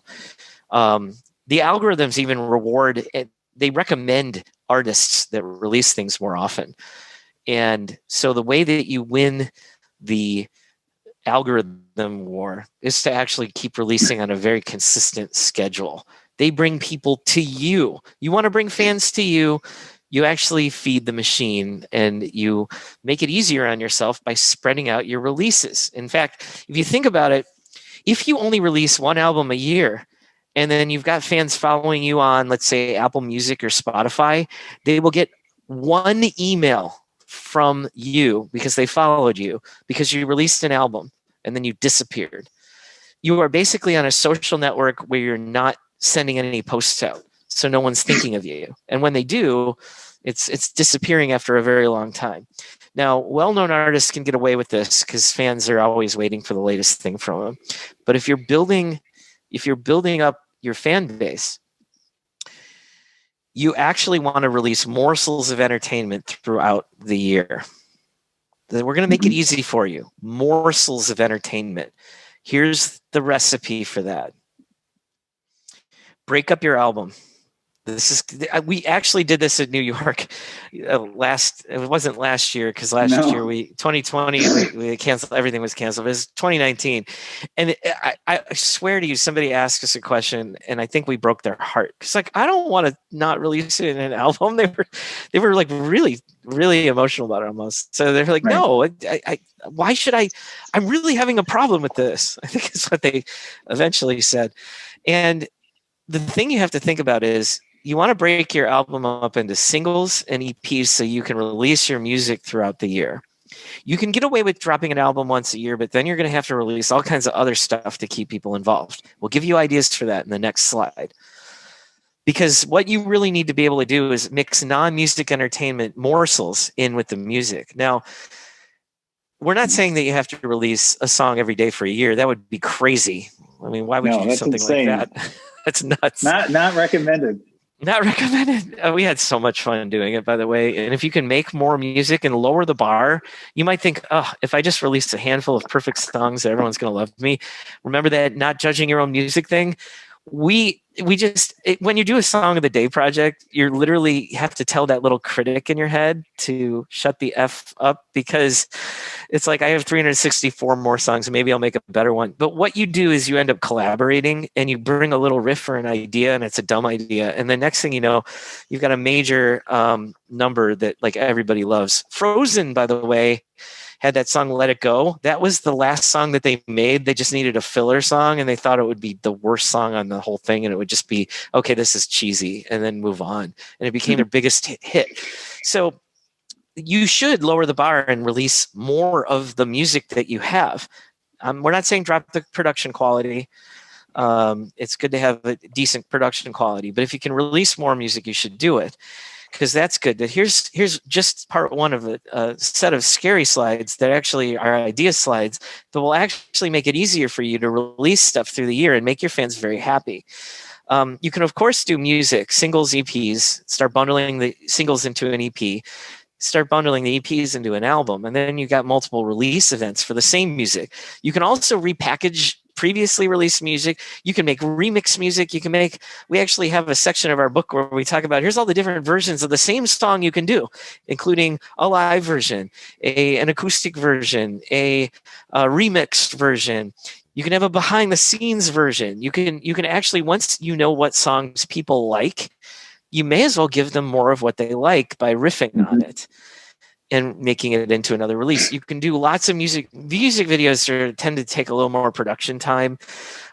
The algorithms even reward, they recommend artists that release things more often. And so the way that you win the algorithm war is to actually keep releasing on a very consistent schedule. They bring people to you. You want to bring fans to you, you actually feed the machine, and you make it easier on yourself by spreading out your releases. In fact, if you think about it, if you only release one album a year, and then you've got fans following you on, let's say, Apple Music or Spotify, they will get one email from you because they followed you, because you released an album and then you disappeared. You are basically on a social network where you're not sending any posts out, so no one's thinking of you. And when they do, it's disappearing after a very long time. Now, well-known artists can get away with this because fans are always waiting for the latest thing from them. But if you're building up your fan base, you actually want to release morsels of entertainment throughout the year. We're going to make it easy for you. Morsels of entertainment. Here's the recipe for that. Break up your album We actually did this in New York it wasn't last year, because last year 2020 we canceled, everything was canceled. It was 2019, and I swear to you, somebody asked us a question and I think we broke their heart, because like, I don't want to not release it in an album. They were like really, really emotional about it almost. So they're like, no, why should I'm really having a problem with this, I think is what they eventually said. And the thing you have to think about is, you want to break your album up into singles and EPs so you can release your music throughout the year. You can get away with dropping an album once a year, but then you're going to have to release all kinds of other stuff to keep people involved. We'll give you ideas for that in the next slide. Because what you really need to be able to do is mix non-music entertainment morsels in with the music. Now, we're not saying that you have to release a song every day for a year. That would be crazy. I mean, why would you do something insane. Like that? That's nuts. Not recommended. Not recommended. We had so much fun doing it, by the way. And if you can make more music and lower the bar, you might think, oh, if I just released a handful of perfect songs, everyone's going to love me. Remember that not judging your own music thing? When you do a song of the day project, you literally have to tell that little critic in your head to shut the F up, because it's like, I have 364 more songs, and maybe I'll make a better one. But what you do is you end up collaborating, and you bring a little riff or an idea, and it's a dumb idea. And the next thing you know, you've got a major number that like everybody loves. Frozen, by the way, had that song Let It Go. That was the last song that they made. They just needed a filler song, and they thought it would be the worst song on the whole thing, and it would just be, okay, this is cheesy, and then move on. And it became their biggest hit. So you should lower the bar and release more of the music that you have. We're not saying drop the production quality. It's good to have a decent production quality, but if you can release more music, you should do it, because that's good. That here's just part one of a set of scary slides that actually are idea slides that will actually make it easier for you to release stuff through the year and make your fans very happy. You can, of course, do music, singles, EPs, start bundling the singles into an EP, start bundling the EPs into an album, and then you got multiple release events for the same music. You can also repackage previously released music. You can make remix music. We actually have a section of our book where we talk about, here's all the different versions of the same song you can do, including a live version, an acoustic version, a remixed version. You can have a behind the scenes version. You can actually, once you know what songs people like, you may as well give them more of what they like by riffing on it and making it into another release. You can do lots of music. Music videos tend to take a little more production time.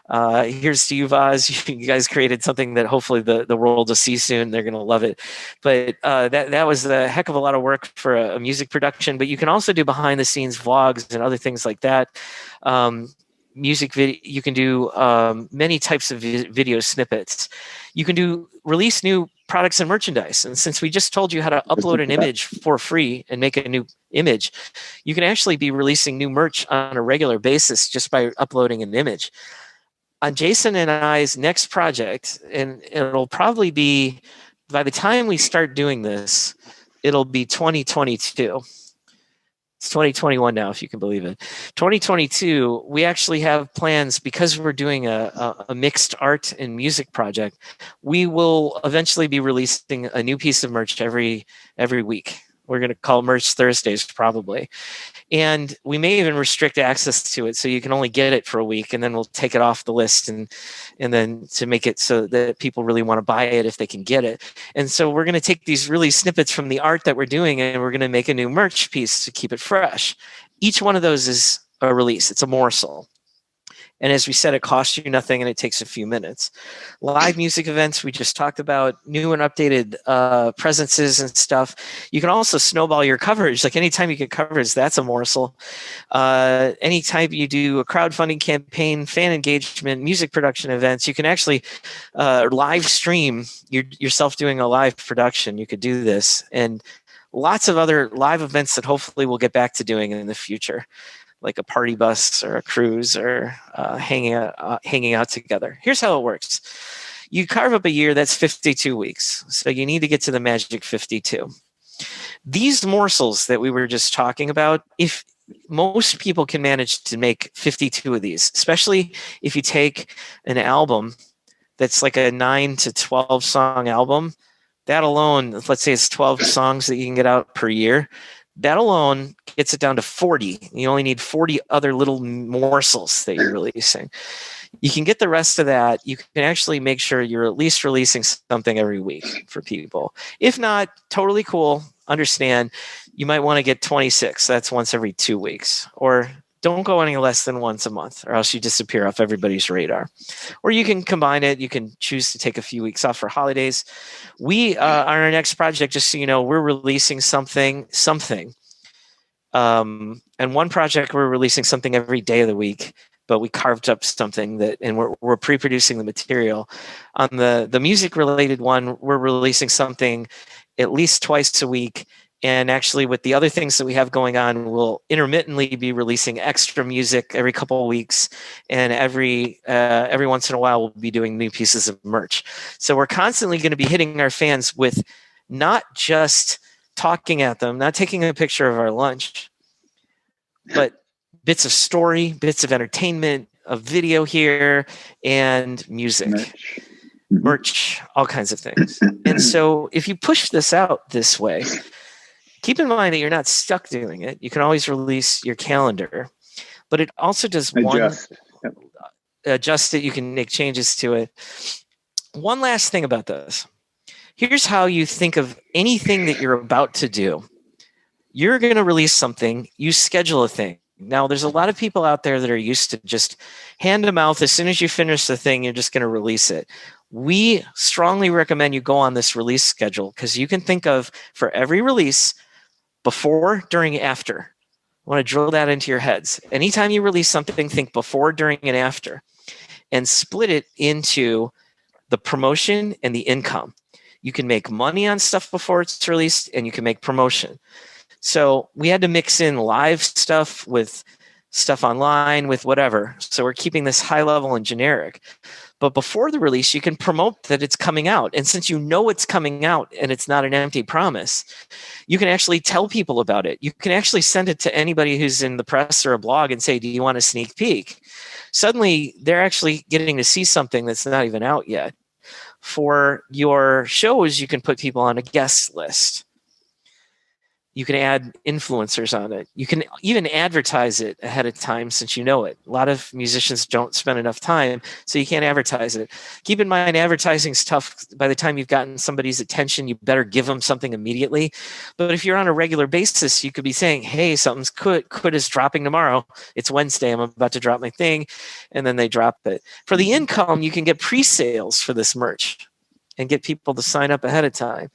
Here's to you, Vaz. You guys created something that hopefully the world will see soon. They're going to love it. But that was a heck of a lot of work for a music production. But you can also do behind the scenes vlogs and other things like that. Music video, you can do many types of video snippets. You can release new products and merchandise. And since we just told you how to upload an image for free and make a new image, you can actually be releasing new merch on a regular basis just by uploading an image. On Jason and I's next project, and it'll probably be, by the time we start doing this, it'll be 2022. It's 2021 now, if you can believe it. 2022, we actually have plans, because we're doing a mixed art and music project. We will eventually be releasing a new piece of merch every week. We're going to call Merch Thursdays probably. And we may even restrict access to it, so you can only get it for a week, and then we'll take it off the list, and then to make it so that people really want to buy it if they can get it. And so we're going to take these really snippets from the art that we're doing, and we're going to make a new merch piece to keep it fresh. Each one of those is a release. It's a morsel. And as we said, it costs you nothing, and it takes a few minutes. Live music events, we just talked about new and updated presences and stuff. You can also snowball your coverage. Like anytime you get coverage, that's a morsel. Anytime you do a crowdfunding campaign, fan engagement, music production events, you can actually live stream yourself doing a live production. You could do this. And lots of other live events that hopefully we'll get back to doing in the future, like a party bus or a cruise or hanging out together. Here's how it works. You carve up a year, that's 52 weeks. So you need to get to the magic 52. These morsels that we were just talking about, if most people can manage to make 52 of these, especially if you take an album that's like a 9 to 12 song album, that alone, let's say it's 12 songs that you can get out per year, that alone gets it down to 40. You only need 40 other little morsels that you're releasing. You can get the rest of that. You can actually make sure you're at least releasing something every week for people. If not, totally cool. Understand. You might want to get 26. That's once every 2 weeks. Or don't go any less than once a month, or else you disappear off everybody's radar. Or you can combine it. You can choose to take a few weeks off for holidays. We, on our next project, just so you know, we're releasing something. And one project, we're releasing something every day of the week, but we carved up something that, and we're pre-producing the material. On the music-related one, we're releasing something at least twice a week. And actually, with the other things that we have going on, we'll intermittently be releasing extra music every couple of weeks, and every once in a while, we'll be doing new pieces of merch. So we're constantly going to be hitting our fans with not just talking at them, not taking a picture of our lunch, but bits of story, bits of entertainment, a video here, and music. Merch, all kinds of things. And so if you push this out this way, keep in mind that you're not stuck doing it. You can always release your calendar, but it also does adjust it. You can make changes to it. One last thing about this. Here's how you think of anything that you're about to do. You're going to release something. You schedule a thing. Now, there's a lot of people out there that are used to just hand to mouth. As soon as you finish the thing, you're just going to release it. We strongly recommend you go on this release schedule, because you can think of, for every release, before, during, after. I want to drill that into your heads. Anytime you release something, think before, during, and after, and split it into the promotion and the income. You can make money on stuff before it's released, and you can make promotion. So we had to mix in live stuff with stuff online with whatever. So we're keeping this high level and generic. But before the release, you can promote that it's coming out. And since you know it's coming out and it's not an empty promise, you can actually tell people about it. You can actually send it to anybody who's in the press or a blog and say, do you want a sneak peek? Suddenly, they're actually getting to see something that's not even out yet. For your shows, you can put people on a guest list. You can add influencers on it. You can even advertise it ahead of time, since you know it. A lot of musicians don't spend enough time, so you can't advertise it. Keep in mind, advertising is tough. By the time you've gotten somebody's attention, you better give them something immediately. But if you're on a regular basis, you could be saying, hey, something's Quid is dropping tomorrow. It's Wednesday. I'm about to drop my thing. And then they drop it. For the income, you can get pre-sales for this merch and get people to sign up ahead of time.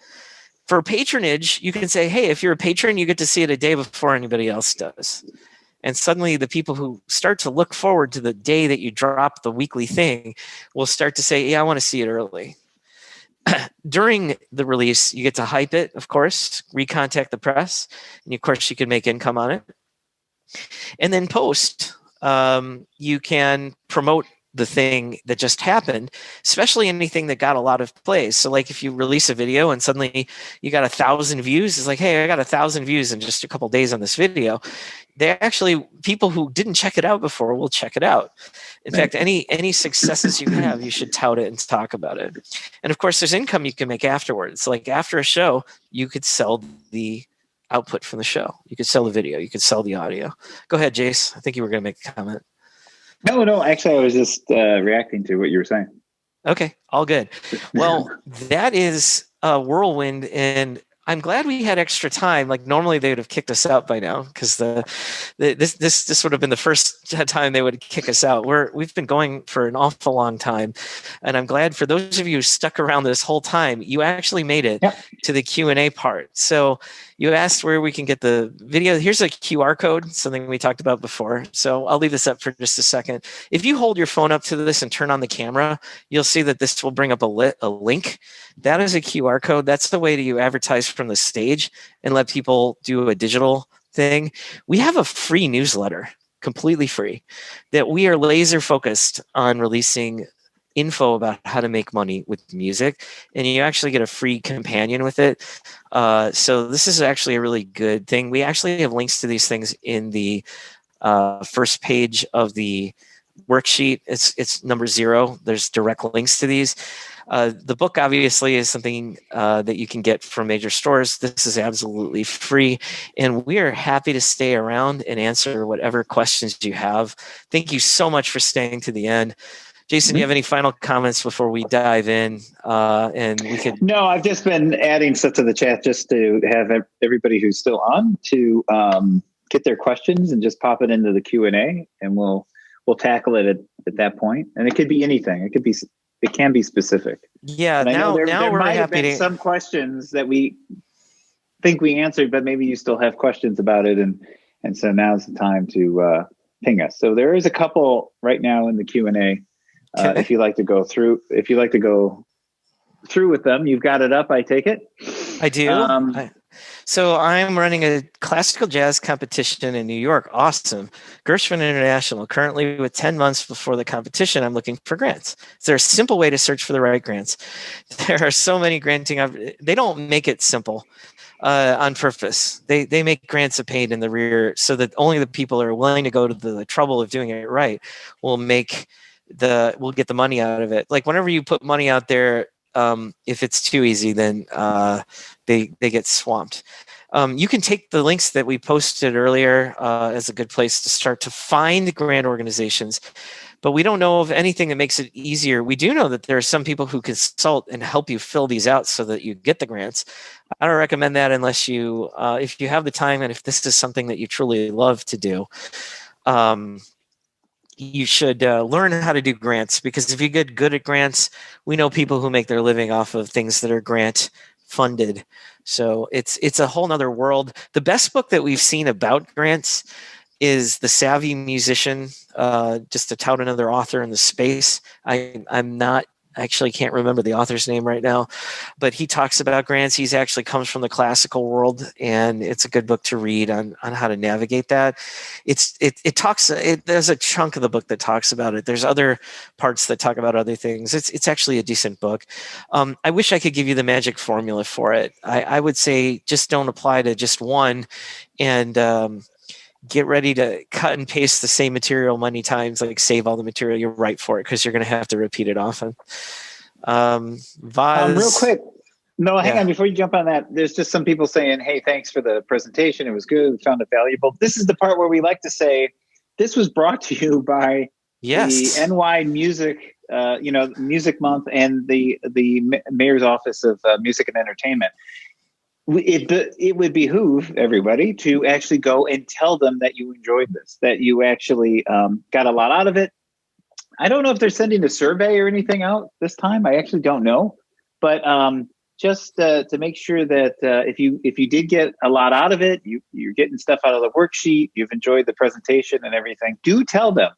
For patronage, you can say, hey, if you're a patron, you get to see it a day before anybody else does. And suddenly the people who start to look forward to the day that you drop the weekly thing will start to say, yeah, I want to see it early. During the release, you get to hype it, of course, recontact the press, and of course you can make income on it. And then post, you can promote the thing that just happened, especially anything that got a lot of plays. So like if you release a video and suddenly you got 1,000 views, it's like, hey, I got 1,000 views in just a couple of days on this video. They're actually, people who didn't check it out before will check it out. In fact, any successes you have, you should tout it and talk about it. And of course, there's income you can make afterwards. Like after a show, you could sell the output from the show. You could sell the video. You could sell the audio. Go ahead, Jace. I think you were going to make a comment. No, actually, I was just reacting to what you were saying. Okay, all good. Well, that is a whirlwind, and I'm glad we had extra time. Like normally they would have kicked us out by now, because this would have been the first time they would kick us out. We've been going for an awful long time, and I'm glad for those of you who stuck around this whole time, you actually made it to the Q&A part. So you asked where we can get the video. Here's a QR code, something we talked about before. So I'll leave this up for just a second. If you hold your phone up to this and turn on the camera, you'll see that this will bring up a link. That is a QR code. That's the way you advertise from the stage and let people do a digital thing. We have a free newsletter, completely free, that we are laser focused on releasing info about how to make money with music, and you actually get a free companion with it. So this is actually a really good thing. We actually have links to these things in the first page of the worksheet. It's number 0. There's direct links to these. The book obviously is something that you can get from major stores. This is absolutely free, and we are happy to stay around and answer whatever questions you have. Thank you so much for staying to the end. Jason, do you have any final comments before we dive in? And we could. No, I've just been adding stuff to the chat just to have everybody who's still on to get their questions and just pop it into the Q&A, and we'll tackle it at that point. And it could be anything. It can be specific. Yeah. Now there we're might have happy been to. some questions that we think we answered, but maybe you still have questions about it, and so now's the time to ping us. So there is a couple right now in the Q&A. Okay. If you like to go through with them, you've got it up. I take it. I do. So I'm running a classical jazz competition in New York. Awesome. Gershwin International. Currently, with 10 months before the competition, I'm looking for grants. Is there a simple way to search for the right grants? There are so many granting. They don't make it simple on purpose. They make grants a pain in the rear so that only the people who are willing to go to the trouble of doing it right will get the money out of it. Like whenever you put money out there, if it's too easy, then they get swamped. You can take the links that we posted earlier as a good place to start to find grant organizations, but we don't know of anything that makes it easier. We do know that there are some people who consult and help you fill these out so that you get the grants. I don't recommend that unless you, if you have the time and if this is something that you truly love to do. You should learn how to do grants, because if you get good at grants, we know people who make their living off of things that are grant funded. So it's a whole nother world. The best book that we've seen about grants is The Savvy Musician, just to tout another author in the space. I'm not actually can't remember the author's name right now, but he talks about grants. He's actually comes from the classical world, and it's a good book to read on how to navigate that. There's a chunk of the book that talks about it. There's other parts that talk about other things. It's actually a decent book. I wish I could give you the magic formula for it. I would say just don't apply to just one, and get ready to cut and paste the same material many times, like save all the material you write for it, because you're going to have to repeat it often. Real quick. No, hang on. Before you jump on that, there's just some people saying, hey, thanks for the presentation. It was good. We found it valuable. This is the part where we like to say, this was brought to you by the NY Music, Music Month and the Mayor's Office of Music and Entertainment. It would behoove everybody to actually go and tell them that you enjoyed this, that you actually got a lot out of it. I don't know if they're sending a survey or anything out this time. I actually don't know, but just to make sure that if you did get a lot out of it, you're getting stuff out of the worksheet, you've enjoyed the presentation and everything, do tell them.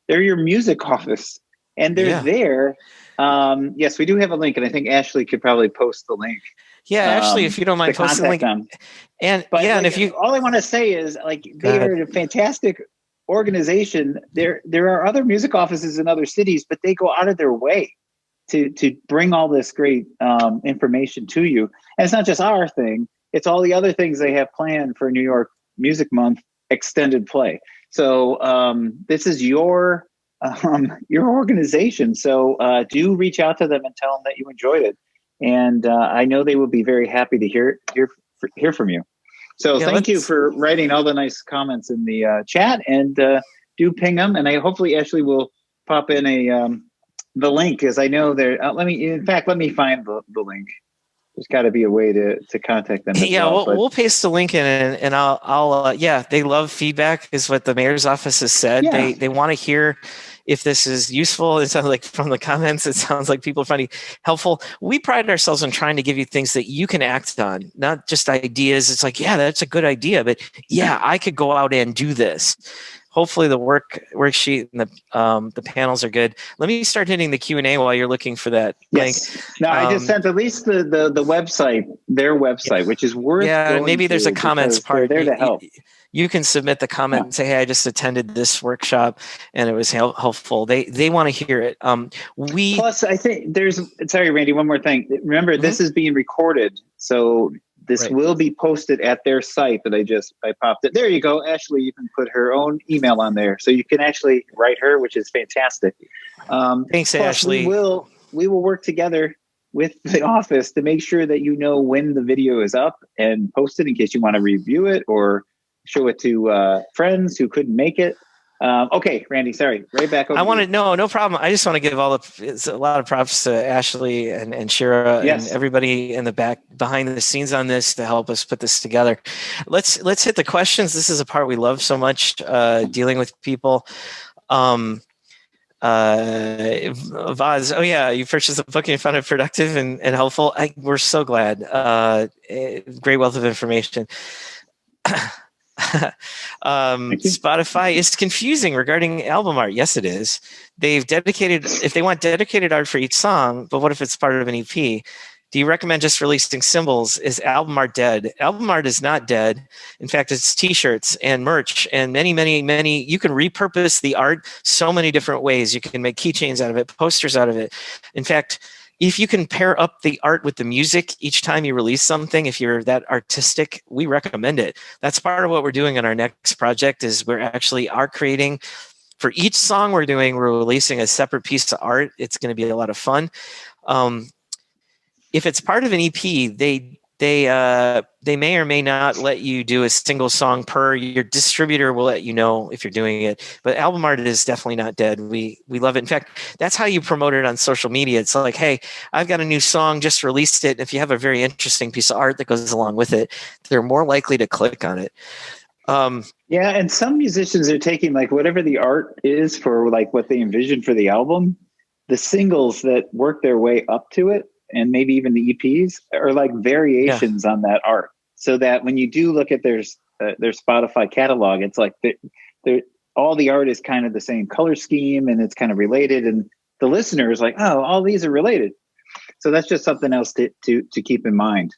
They're your music office, and they're there. Yes, we do have a link, and I think Ashley could probably post the link. Yeah, Ashley, if you don't mind posting the link. Them. And all I want to say is, like, they are a fantastic organization. There are other music offices in other cities, but they go out of their way to bring all this great information to you. And it's not just our thing; it's all the other things they have planned for New York Music Month extended play. So this is your organization. So do reach out to them and tell them that you enjoyed it. And I know they will be very happy to hear from you. So thank you for writing all the nice comments in the chat, and do ping them. And hopefully Ashley will pop in the link, because I know there. Let me find the link. There's got to be a way to contact them. We'll paste the link in, and I'll they love feedback, is what the mayor's office has said. Yeah. They want to hear if this is useful. It sounds like from the comments, it sounds like people are finding it helpful. We pride ourselves on trying to give you things that you can act on, not just ideas. It's like, yeah, that's a good idea, but I could go out and do this. Hopefully the worksheet and the panels are good. Let me start hitting the Q&A while you're looking for that link. No, I just sent at least the website, their website, which is worth going maybe there's a comments part. They're there to help. You can submit the comment and say, hey, I just attended this workshop and it was helpful. They want to hear it. Plus, I think sorry, Randy, one more thing. Remember, this is being recorded. So This Right. will be posted at their site that I popped it. There you go. Ashley even put her own email on there. So you can actually write her, which is fantastic. Thanks, Plus, Ashley. we will work together with the office to make sure that you know when the video is up and posted in case you want to review it or show it to friends who couldn't make it. Okay, Randy, sorry. Right back over I want to to no problem. I just want to give it's a lot of props to Ashley and Shira and Yes. everybody in the back behind the scenes on this to help us put this together. Let's hit the questions. This is a part we love so much, dealing with people. Vaz, oh yeah, you purchased a book and you found it productive and helpful. We're so glad. Great wealth of information. Spotify is confusing regarding album art. Yes, it is. If they want dedicated art for each song, but what if it's part of an EP? Do you recommend just releasing symbols? Is album art dead? Album art is not dead. In fact, it's t-shirts and merch and many, many, many. You can repurpose the art so many different ways. You can make keychains out of it, posters out of it. In fact, if you can pair up the art with the music each time you release something, if you're that artistic, we recommend it. That's part of what we're doing on our next project is we're actually creating for each song we're releasing a separate piece of art. It's going to be a lot of fun. If it's part of an EP, they may or may not let you do a single song per. Your distributor will let you know if you're doing it. But album art is definitely not dead. We love it. In fact, that's how you promote it on social media. It's like, hey, I've got a new song, just released it. If you have a very interesting piece of art that goes along with it, they're more likely to click on it. Yeah, and some musicians are taking like whatever the art is for like what they envision for the album, the singles that work their way up to it, and maybe even the EPs are like variations on that art. So that when you do look at their Spotify catalog, it's like all the art is kind of the same color scheme and it's kind of related. And the listener is like, oh, all these are related. So that's just something else to keep in mind.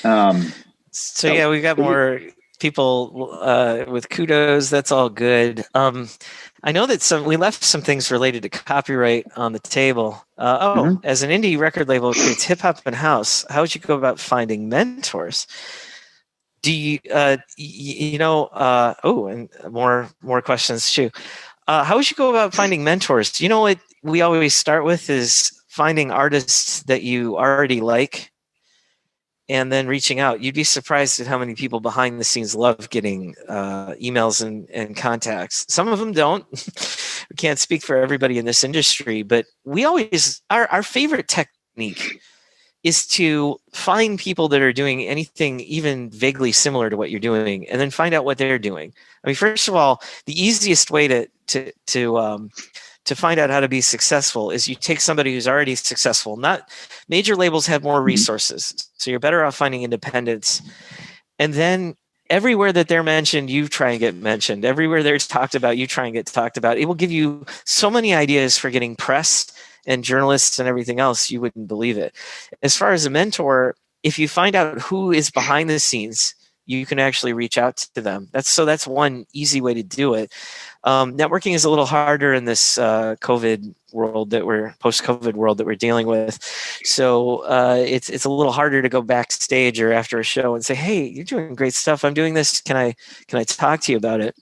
So yeah, we got more people with kudos. That's all good. I know that we left some things related to copyright on the table. As an indie record label that creates hip hop and house, how would you go about finding mentors? Do you, and more questions too. How would you go about finding mentors? You know what we always start with is finding artists that you already like and then reaching out. You'd be surprised at how many people behind the scenes love getting emails and contacts. Some of them don't. We can't speak for everybody in this industry, but we always, our favorite technique is to find people that are doing anything even vaguely similar to what you're doing and then find out what they're doing. I mean, first of all, the easiest way to find out how to be successful is you take somebody who's already successful. Not major labels have more resources, so you're better off finding independents. And then everywhere that they're mentioned, you try and get mentioned. Everywhere they're talked about, you try and get talked about. It will give you so many ideas for getting press and journalists and everything else. You wouldn't believe it. As far as a mentor, if you find out who is behind the scenes, you can actually reach out to them. That's one easy way to do it. Networking is a little harder in this post-COVID world that we're dealing with. So it's a little harder to go backstage or after a show and say, "Hey, you're doing great stuff. I'm doing this. Can I talk to you about it?"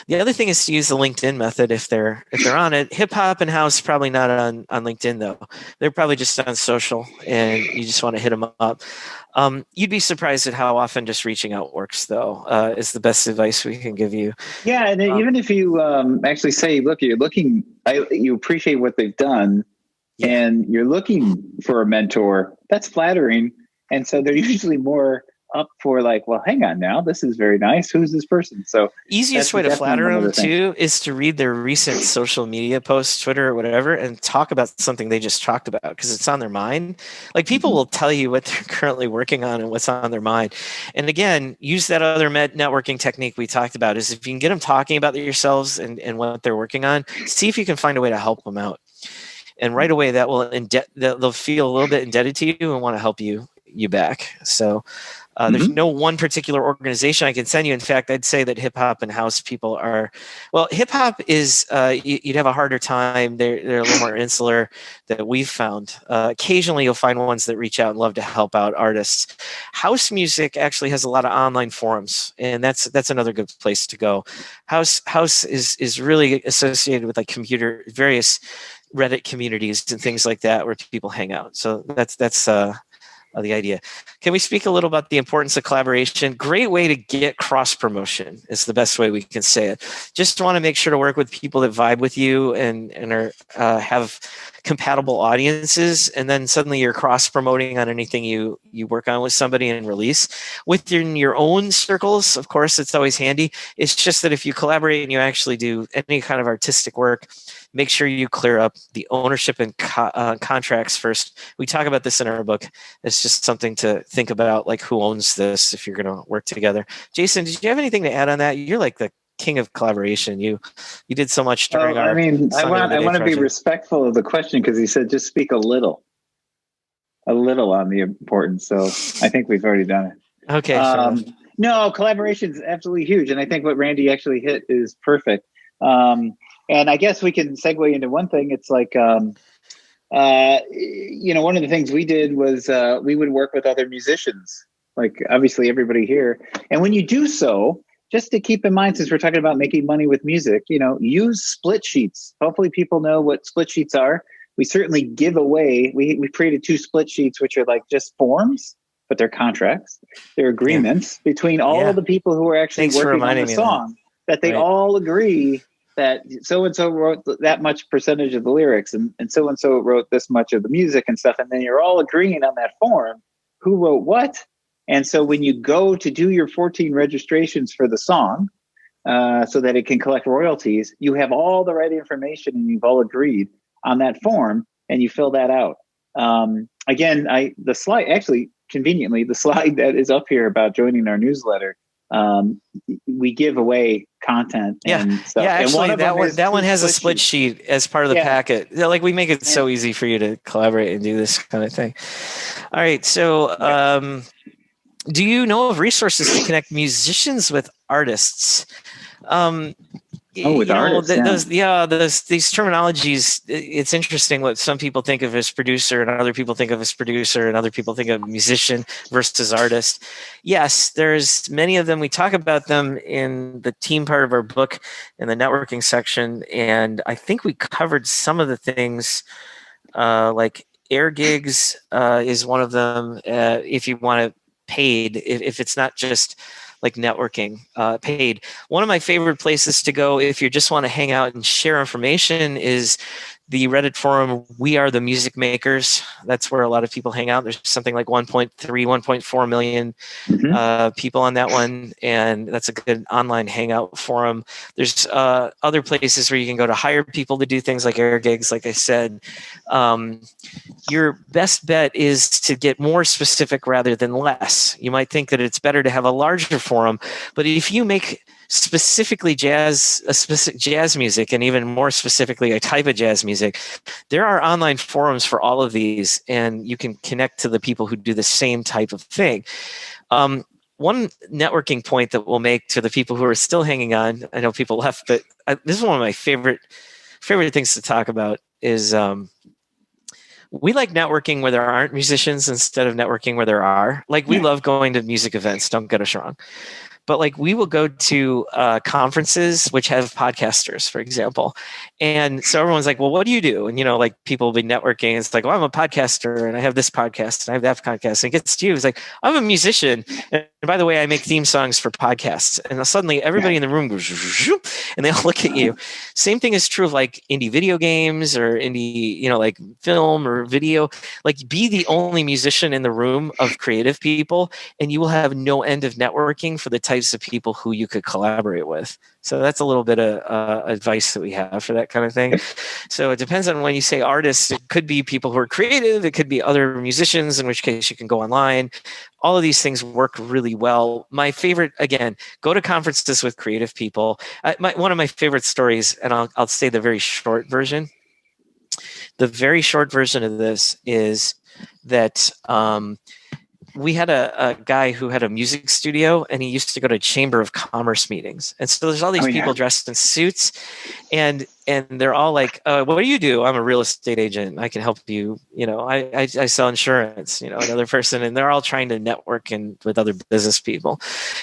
The other thing is to use the LinkedIn method if they're on it. Hip hop and house probably not on LinkedIn though. They're probably just on social, and you just want to hit them up. You'd be surprised at how often just reaching out works, though. Is the best advice we can give you. Yeah, and even if you actually say, "Look, you're looking," you appreciate what they've done, and you're looking for a mentor. That's flattering, and so they're usually more up for like, well, hang on now, this is very nice. Who's this person? So easiest way to flatter them too is to read their recent social media posts, Twitter or whatever, and talk about something they just talked about because it's on their mind. Like people will tell you what they're currently working on and what's on their mind. And again, use that other networking technique we talked about is if you can get them talking about yourselves and what they're working on, see if you can find a way to help them out. And right away that will they'll feel a little bit indebted to you and want to help you back. So There's no one particular organization I can send you. In fact, I'd say that hip hop and house people are, well, hip hop is, you'd have a harder time. They're a little more insular that we've found. Occasionally you'll find ones that reach out and love to help out artists. House music actually has a lot of online forums, and that's another good place to go. House is really associated with like various Reddit communities and things like that where people hang out. So that's the idea. Can we speak a little about the importance of collaboration? Great way to get cross promotion is the best way we can say it. Just want to make sure to work with people that vibe with you and are have compatible audiences, and then suddenly you're cross promoting on anything you work on with somebody and release within your own circles. Of course, it's always handy. It's just that if you collaborate and you actually do any kind of artistic work, make sure you clear up the ownership and contracts first. We talk about this in our book. It's just something to think about, like who owns this if you're going to work together. Jason, did you have anything to add on that? You're like the king of collaboration. You did so much during our. I want to be respectful of the question because he said just speak a little on the importance. So I think we've already done it. Okay. No, collaboration is absolutely huge, and I think what Randy actually hit is perfect. And I guess we can segue into one thing. It's like, one of the things we did was we would work with other musicians, like obviously everybody here. And when you do so, just to keep in mind, since we're talking about making money with music, use split sheets. Hopefully people know what split sheets are. We certainly give away, we created 2 split sheets, which are like just forms, but they're contracts. They're agreements between all the people who are actually working on the song, that they all agree that so-and-so wrote that much percentage of the lyrics and so-and-so wrote this much of the music and stuff. And then you're all agreeing on that form, who wrote what. And so when you go to do your 14 registrations for the song, so that it can collect royalties, you have all the right information and you've all agreed on that form and you fill that out. Again, the slide, actually, conveniently, the slide that is up here about joining our newsletter, we give away content and stuff. Yeah, actually, and that one has a split sheet as part of the packet. Like we make it so easy for you to collaborate and do this kind of thing. All right, so do you know of resources to connect musicians with artists? With artists, these terminologies. It's interesting what some people think of as producer, and other people think of as producer, and other people think of musician versus artist. Yes, there's many of them. We talk about them in the team part of our book in the networking section, and I think we covered some of the things like air gigs is one of them. If you want to paid, if it's not just like networking, paid. One of my favorite places to go if you just want to hang out and share information is the Reddit forum, We Are the Music Makers. That's where a lot of people hang out. There's something like 1.4 million people on that one, and that's a good online hangout forum. There's other places where you can go to hire people to do things like air gigs, like I said. Your best bet is to get more specific rather than less. You might think that it's better to have a larger forum, but if you make specifically specific jazz music, and even more specifically a type of jazz music, there are online forums for all of these, and you can connect to the people who do the same type of thing. One networking point that we'll make to the people who are still hanging on, I know people left, but this is one of my favorite things to talk about is we like networking where there aren't musicians instead of networking where there are. Like we love going to music events, don't get us wrong. But like we will go to conferences which have podcasters, for example. And so everyone's like, well, what do you do? And, like people will be networking. It's like, well, I'm a podcaster and I have this podcast and I have that podcast. And it gets to you. It's like, I'm a musician. And by the way, I make theme songs for podcasts. And suddenly everybody in the room goes, and they all look at you. Same thing is true of like indie video games or indie, like film or video. Like be the only musician in the room of creative people, and you will have no end of networking for the types of people who you could collaborate with. So that's a little bit of advice that we have for that kind of thing. So it depends on when you say artists, it could be people who are creative. It could be other musicians, in which case you can go online. All of these things work really well. My favorite, again, go to conferences with creative people. One of my favorite stories, and I'll say the very short version. The very short version of this is that we had a guy who had a music studio, and he used to go to Chamber of Commerce meetings. And so there's all these people dressed in suits, and they're all like, what do you do? I'm a real estate agent. I can help you. I sell insurance, another person, and they're all trying to network with other business people.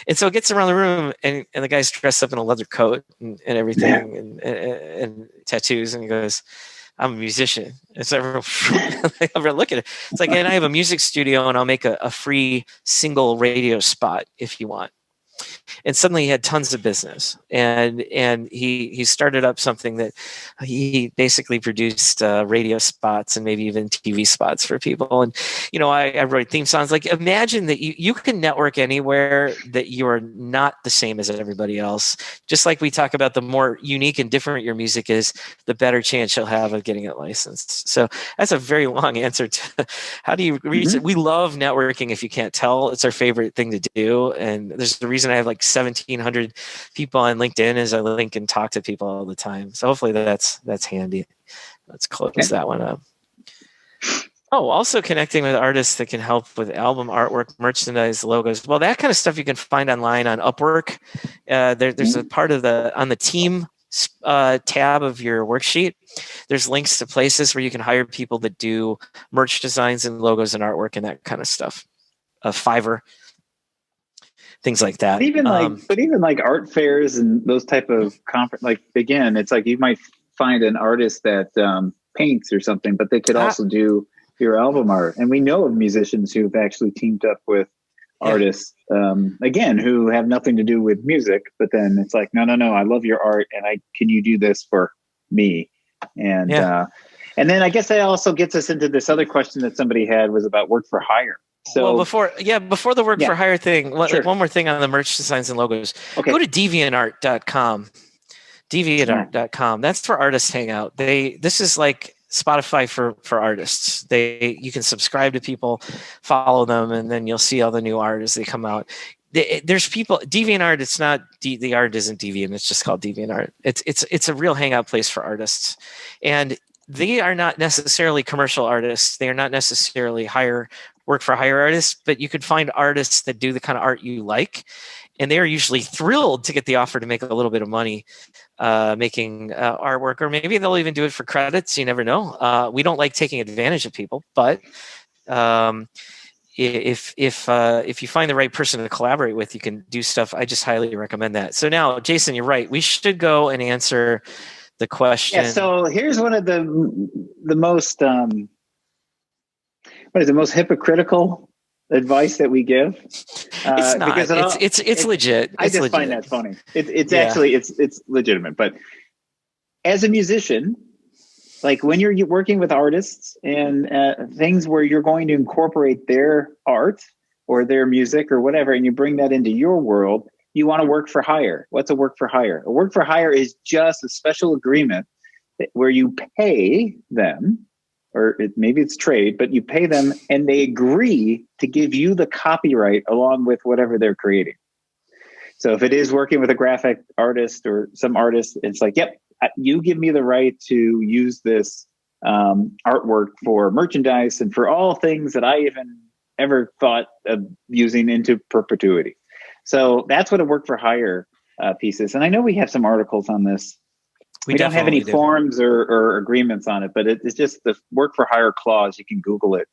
And so it gets around the room, and the guy's dressed up in a leather coat and everything, and tattoos, and he goes, I'm a musician. And so everyone look at it. It's like, and I have a music studio, and I'll make a free single radio spot if you want. And suddenly he had tons of business, and he started up something that he basically produced radio spots and maybe even TV spots for people. And I wrote theme songs. Like, imagine that you can network anywhere, that you are not the same as everybody else. Just like we talk about, the more unique and different your music is, the better chance you'll have of getting it licensed. So that's a very long answer to how do you reach it. We love networking. If you can't tell, it's our favorite thing to do. And there's the reason I have like 1,700 people on LinkedIn, is I link and talk to people all the time. So hopefully that's handy. Let's close that one up. Oh, also connecting with artists that can help with album artwork, merchandise, logos. Well, that kind of stuff you can find online on Upwork. There's a part of on the team tab of your worksheet. There's links to places where you can hire people that do merch designs and logos and artwork and that kind of stuff. Fiverr. Things like that. But even like art fairs and those type of conference, like, again, it's like you might find an artist that paints or something, but they could also do your album art. And we know of musicians who've actually teamed up with artists, again, who have nothing to do with music, but then it's like, no, I love your art, and can you do this for me? And then I guess that also gets us into this other question that somebody had, was about work for hire. So before the work for hire thing, one more thing on the merch designs and logos. Okay. Go to deviantart.com. Deviantart.com. That's where artists hang out. This is like Spotify for artists. You can subscribe to people, follow them, and then you'll see all the new art as they come out. There's people, DeviantArt, it's not the art isn't Deviant, it's just called DeviantArt. It's a real hangout place for artists. And they are not necessarily commercial artists. They are not necessarily work for hire artists, but you could find artists that do the kind of art you like, and they are usually thrilled to get the offer to make a little bit of money making artwork, or maybe they'll even do it for credits. You never know. We don't like taking advantage of people, but if you find the right person to collaborate with, you can do stuff. I just highly recommend that. So now, Jason, you're right. We should go and answer the question. Yeah. So here's one of the most what is the most hypocritical advice that we give? It's not. Because it's legit. I just find that funny. It's actually it's legitimate. But as a musician, like when you're working with artists and things where you're going to incorporate their art or their music or whatever, and you bring that into your world, you want to work for hire. What's a work for hire? A work for hire is just a special agreement where you pay them, or maybe it's trade, but you pay them and they agree to give you the copyright along with whatever they're creating. So if it is working with a graphic artist or some artist, it's like, yep, you give me the right to use this artwork for merchandise and for all things that I even ever thought of using into perpetuity. So that's what a work for hire piece is. And I know we have some articles on this. We don't have any forms or agreements on it, but it's just the work for hire clause. You can Google it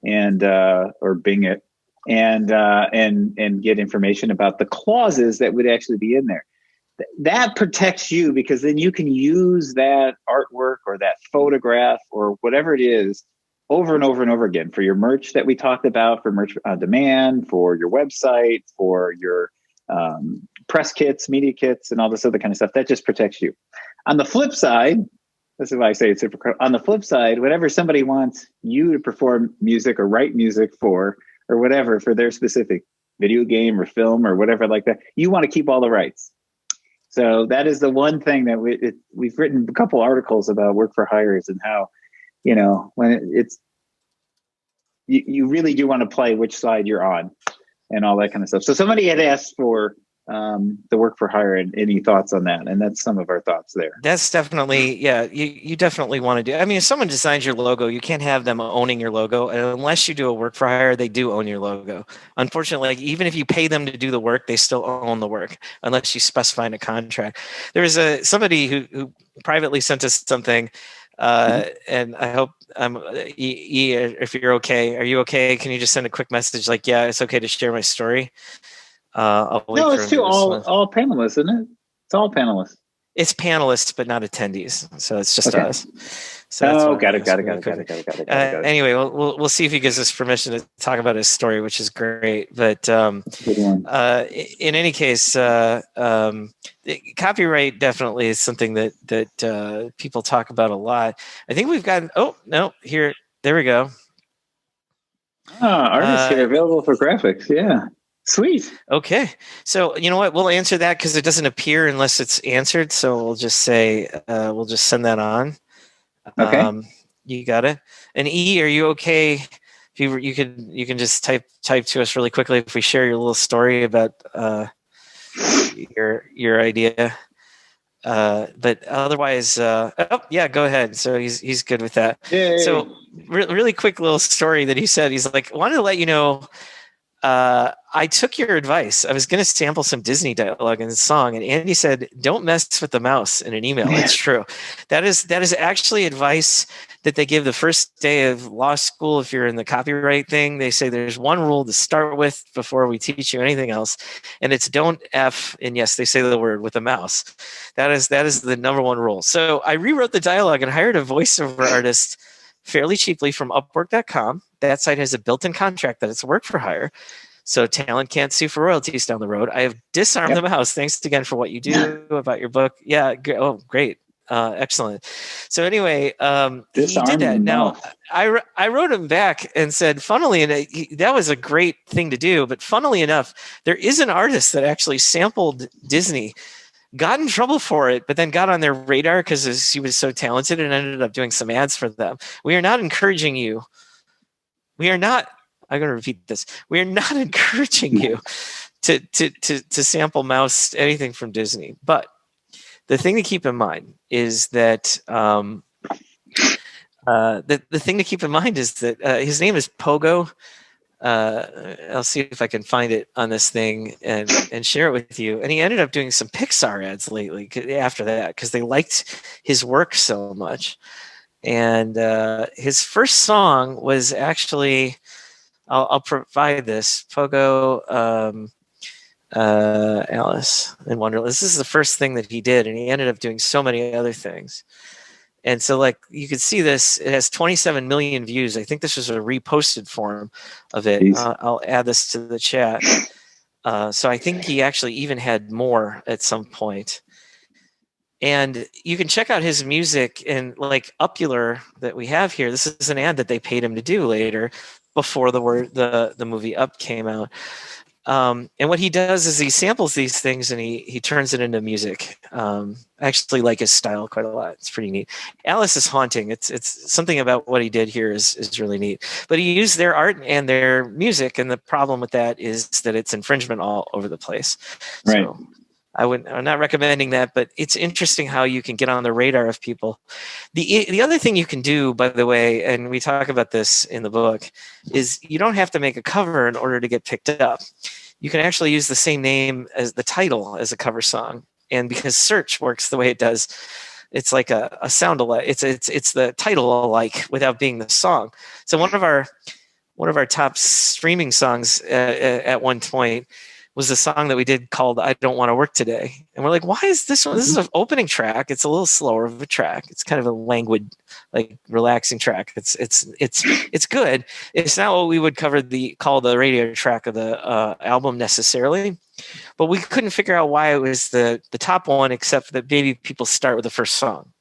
and or Bing it and get information about the clauses that would actually be in there. That protects you, because then you can use that artwork or that photograph or whatever it is over and over and over again for your merch that we talked about, for merch on demand, for your website, for your press kits, media kits, and all this other kind of stuff. That just protects you. On the flip side, this is why I say it's hypocritical. On the flip side, whenever somebody wants you to perform music or write music for, or whatever, for their specific video game or film or whatever like that, you want to keep all the rights. So that is the one thing that we've written a couple articles about work for hires and how, when you really do want to play which side you're on and all that kind of stuff. So somebody had asked for the work for hire, and any thoughts on that? And that's some of our thoughts there. That's definitely, yeah, you definitely want to do. I mean, if someone designs your logo, you can't have them owning your logo. And unless you do a work for hire, they do own your logo. Unfortunately, like, even if you pay them to do the work, they still own the work unless you specify in a contract. There was somebody who privately sent us something, and I hope if you're okay. Are you okay? Can you just send a quick message like, yeah, it's okay to share my story? No, it's to all panelists, isn't it? It's all panelists. It's panelists, but not attendees. So it's just Okay. us. So got it. Anyway, we'll see if he gives us permission to talk about his story, which is great. But in any case, copyright definitely is something that people talk about a lot. I think we've gotten. Oh no, here, there we go. Artists here available for graphics. Yeah. Sweet. Okay. So you know what? We'll answer that because it doesn't appear unless it's answered. So we'll just say, we'll just send that on. Okay. You got it. And E, are you okay? If you can just type to us really quickly if we share your little story about your idea. But otherwise, yeah, go ahead. So he's good with that. Yay. So really quick little story that he said. He's like, wanted to let you know. I took your advice. I was going to sample some Disney dialogue in the song, and Andy said, "Don't mess with the mouse" in an email. It's true. That is actually advice that they give the first day of law school. If you're in the copyright thing, they say there's one rule to start with before we teach you anything else, and it's don't F. And yes, they say the word with a mouse. That is the number one rule. So I rewrote the dialogue and hired a voiceover artist fairly cheaply from Upwork.com. That site has a built-in contract that it's work for hire, so talent can't sue for royalties down the road. I have disarmed the mouse. Thanks again for what you do about your book. Yeah. Oh, great. Excellent. So anyway, he did that. Now, I wrote him back and said, funnily, and that was a great thing to do, but funnily enough, there is an artist that actually sampled Disney, got in trouble for it, but then got on their radar because he was so talented and ended up doing some ads for them. We are not encouraging you. I'm going to repeat this. We are not encouraging you to sample mouse anything from Disney. But the thing to keep in mind is that his name is Pogo. I'll see if I can find it on this thing and share it with you. And he ended up doing some Pixar ads lately after that because they liked his work so much. And his first song was actually, I'll provide this, Pogo Alice in Wonderland. This is the first thing that he did, and he ended up doing so many other things. And so, like, you can see this, it has 27 million views. I think this was a reposted form of it. I'll add this to the chat. So I think he actually even had more at some point. And you can check out his music in like Upular that we have here. This is an ad that they paid him to do later before the movie Up came out. And what he does is he samples these things and he turns it into music. I actually like his style quite a lot. It's pretty neat. Alice is haunting. It's something about what he did here is really neat. But he used their art and their music, and the problem with that is that it's infringement all over the place. Right. So I'm not recommending that, but it's interesting how you can get on the radar of people. The other thing you can do, by the way, and we talk about this in the book, is you don't have to make a cover in order to get picked up. You can actually use the same name as the title as a cover song. And because search works the way it does, it's like a sound alike. It's the title alike without being the song. So one of our top streaming songs at one point was the song that we did called "I Don't Want to Work Today," and we're like, "Why is this one? This is an opening track. It's a little slower of a track. It's kind of a languid, like relaxing track. It's good. It's not what we would call the radio track of the album necessarily, but we couldn't figure out why it was the top one, except that maybe people start with the first song."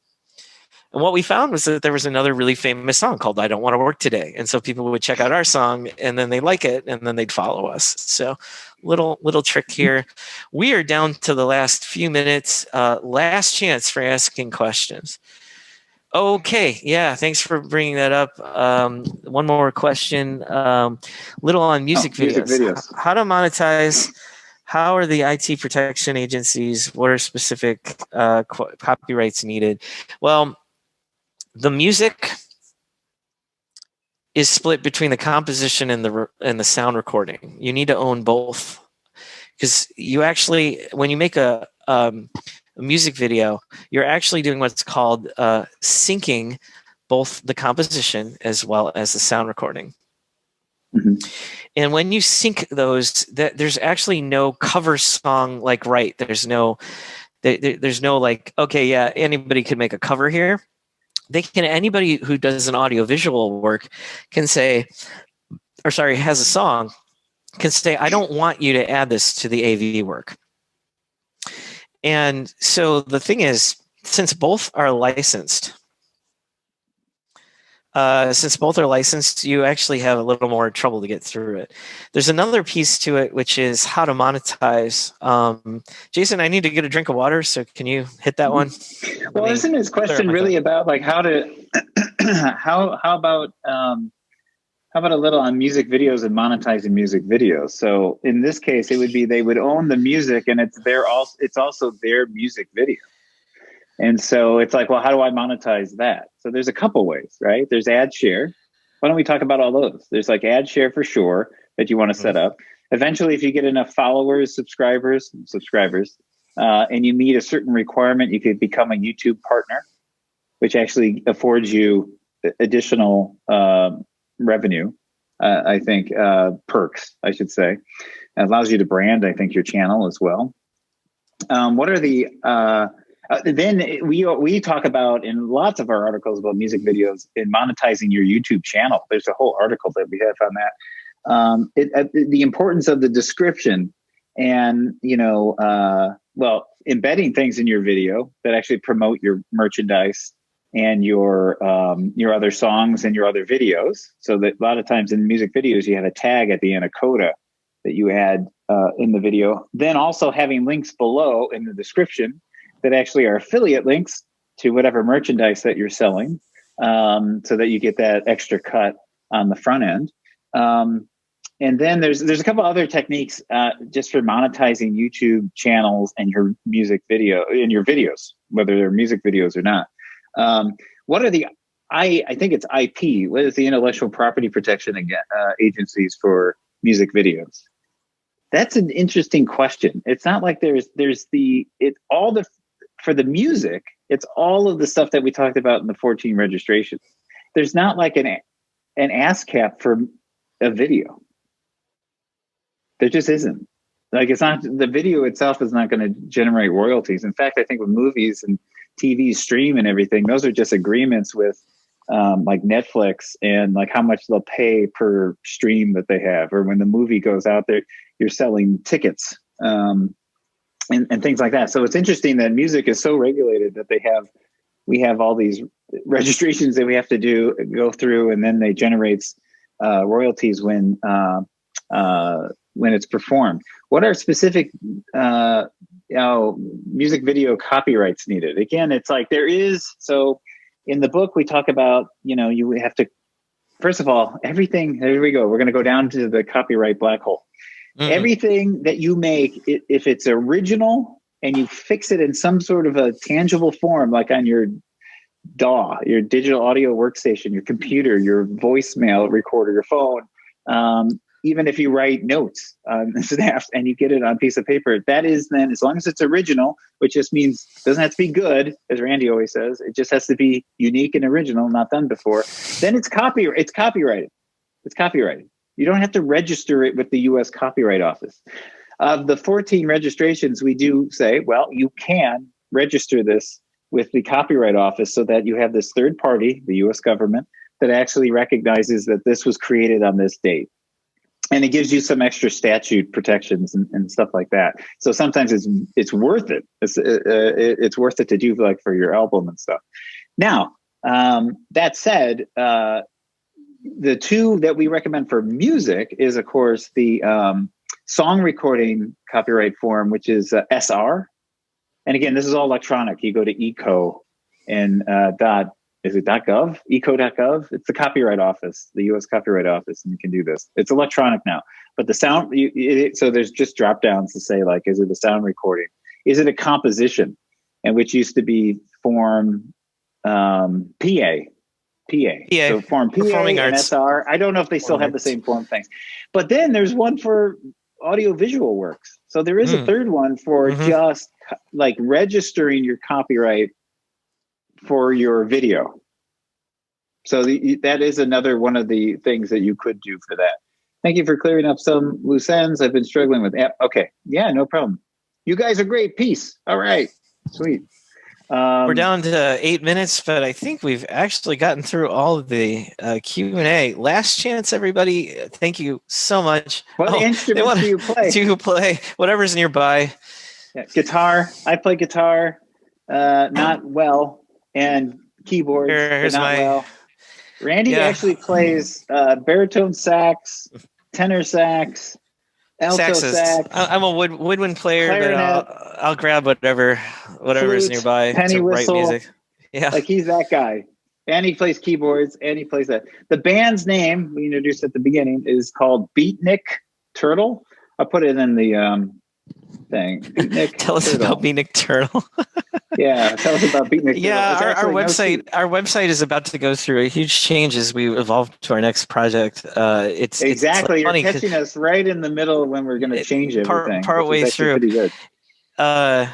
And what we found was that there was another really famous song called "I Don't Want to Work Today." And so people would check out our song and then they like it and then they'd follow us. So little trick here. We are down to the last few minutes. Last chance for asking questions. Okay. Yeah. Thanks for bringing that up. One more question. Little on music videos. Music videos. How how are the IT protection agencies? What are specific copyrights needed? Well, the music is split between the composition and the sound recording. You need to own both, because you actually, when you make a music video, you're actually doing what's called syncing both the composition as well as the sound recording. Mm-hmm. And when you sync those, there's actually no cover song like right. There's no like, okay, yeah, anybody can make a cover here. Anybody who does an audiovisual work can say, or sorry, has a song, can say, I don't want you to add this to the AV work. And so the thing is, since both are licensed, you actually have a little more trouble to get through it. There's another piece to it, which is how to monetize. Jason, I need to get a drink of water, so can you hit that one? Well, isn't this question really about like how to how about a little on music videos and monetizing music videos? So in this case, it would be they would own the music, and it's also their music video. And so it's like, well, how do I monetize that? So there's a couple ways, right? There's ad share. Why don't we talk about all those? There's like ad share for sure that you want to set up. Eventually, if you get enough followers, subscribers, and you meet a certain requirement, you could become a YouTube partner, which actually affords you additional revenue. I think perks, I should say. It allows you to brand, I think, your channel as well. What are the then we talk about in lots of our articles about music videos in monetizing your YouTube channel. There's a whole article that we have on that. The importance of the description and, embedding things in your video that actually promote your merchandise and your other songs and your other videos. So that a lot of times in music videos, you have a tag at the end, a coda that you add in the video. Then also having links below in the description that actually are affiliate links to whatever merchandise that you're selling, so that you get that extra cut on the front end. And then there's a couple other techniques just for monetizing YouTube channels and your music video in your videos, whether they're music videos or not. What are the I think it's IP. What is the intellectual property protection agencies for music videos? That's an interesting question. It's not like for the music, it's all of the stuff that we talked about in the 14 registrations. There's not like an ASCAP for a video. There just isn't. Like, it's not, the video itself is not going to generate royalties. In fact, I think with movies and TV stream and everything, those are just agreements with like Netflix and like how much they'll pay per stream that they have, or when the movie goes out there, you're selling tickets. And things like that. So it's interesting that music is so regulated that we have all these registrations that we have to go through, and then they generates royalties when it's performed. What are specific music video copyrights needed? Again, it's like so in the book we talk about, you have to, first of all, everything, there we go. We're going to go down to the copyright black hole. Mm-hmm. Everything that you make, if it's original and you fix it in some sort of a tangible form, like on your DAW, your digital audio workstation, your computer, your voicemail recorder, your phone, even if you write notes on snaps and you get it on a piece of paper, that is then, as long as it's original, which just means it doesn't have to be good, as Randy always says, it just has to be unique and original, not done before, then it's copyrighted. It's copyrighted. You don't have to register it with the U.S. Copyright Office. Of the 14 registrations, we do say, well, you can register this with the Copyright Office so that you have this third party, the U.S. government, that actually recognizes that this was created on this date. And it gives you some extra statute protections and stuff like that. So sometimes it's worth it. It's worth it to do, like, for your album and stuff. Now, that said, the two that we recommend for music is, of course, the song recording copyright form, which is SR. And again, this is all electronic. You go to eco and is it .gov? Eco.gov? It's the Copyright Office, the U.S. Copyright Office, and you can do this. It's electronic now. But the sound, so there's just drop downs to say, like, is it a sound recording? Is it a composition? And which used to be form PA. So form PA Performing and arts. SR. I don't know if they still have the same form things. But then there's one for audiovisual works. So there is a third one for just like registering your copyright for your video. So that is another one of the things that you could do for that. Thank you for clearing up some loose ends. I've been struggling with that. Okay. Yeah, no problem. You guys are great. Peace. All right. Sweet. We're down to 8 minutes, but I think we've actually gotten through all of the Q&A. Last chance, everybody. Thank you so much. What instruments do you play? Do you play whatever's nearby? Yeah, guitar. I play guitar, not well, and keyboards, Here's but not my. well. Randy actually plays baritone sax, tenor sax, alto sax. I'm a woodwind player, clarinet, but I'll grab whatever is nearby penny to whistle, write music. Yeah, like he's that guy. And he plays keyboards, and he plays that. The band's name we introduced at the beginning is called Beatnik Turtle. I'll put it in the thing. Beatnik Tell us Turtle. about Beatnik Turtle. Yeah, tell us about Beatnik Turtle. Yeah, our website is about to go through a huge change as we evolve to our next project. It's exactly. You're You're catching us right in the middle when we're going to change everything. Part way through. Pretty good. So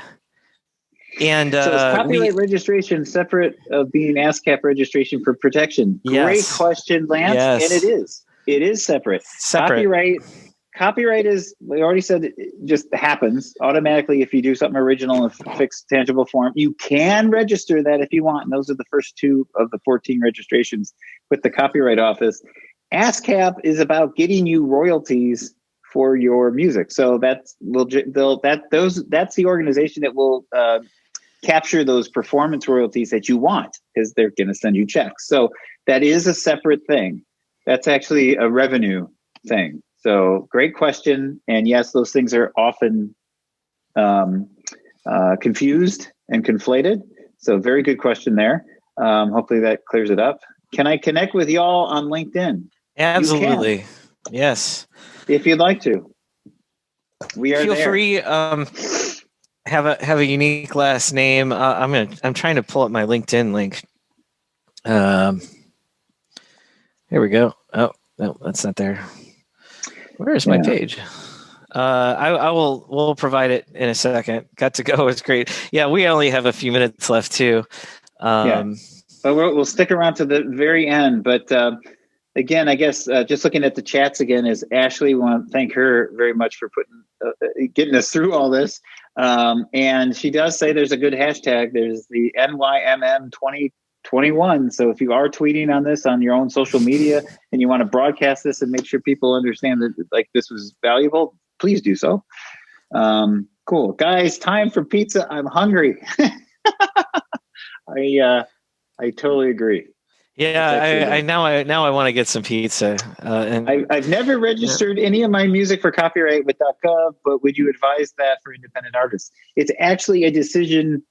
is copyright registration separate of being ASCAP registration for protection? Yes. Great question, Lance. Yes. And it is. It is separate. Copyright is, we already said, it just happens automatically if you do something original in a fixed tangible form. You can register that if you want. And those are the first 2 of the 14 registrations with the Copyright Office. ASCAP is about getting you royalties for your music. So that's the organization that will capture those performance royalties that you want, because they're going to send you checks. So that is a separate thing. That's actually a revenue thing. So great question. And yes, those things are often confused and conflated. So very good question there. Hopefully that clears it up. Can I connect with y'all on LinkedIn? Absolutely. Yes. If you'd like to. We are Feel there. free. Have a unique last name. I'm trying to pull up my LinkedIn link. Here we go. Oh, no, that's not there. Where is my page? We'll provide it in a second. Got to go. It's great. Yeah, we only have a few minutes left too. But we'll stick around to the very end. But again, I guess just looking at the chats again is Ashley. We want to thank her very much for getting us through all this. And she does say there's a good hashtag. There's the NYMM 2021. So if you are tweeting on this on your own social media and you want to broadcast this and make sure people understand that like this was valuable, please do so. Cool. Guys, time for pizza. I'm hungry. I totally agree. Yeah, I now want to get some pizza. And I've never registered any of my music for copyright with .gov, but would you advise that for independent artists? It's actually a decision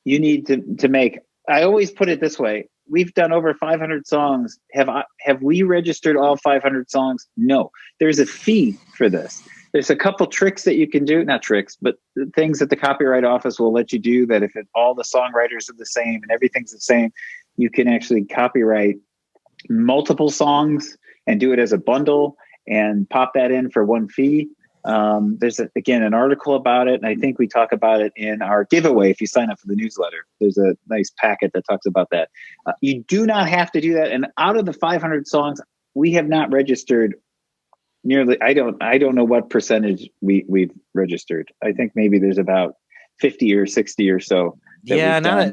you need to make. I always put it this way. We've done over 500 songs. Have we registered all 500 songs? No. There's a fee for this. There's a couple tricks that you can do, not tricks, but things that the Copyright Office will let you do that if all the songwriters are the same and everything's the same, you can actually copyright multiple songs and do it as a bundle and pop that in for one fee. There's again an article about it, and I think we talk about it in our giveaway. If you sign up for the newsletter, there's a nice packet that talks about that. You do not have to do that. And out of the 500 songs, we have not registered nearly. I don't know what percentage we've registered. I think maybe there's about 50 or 60 or so. Yeah, now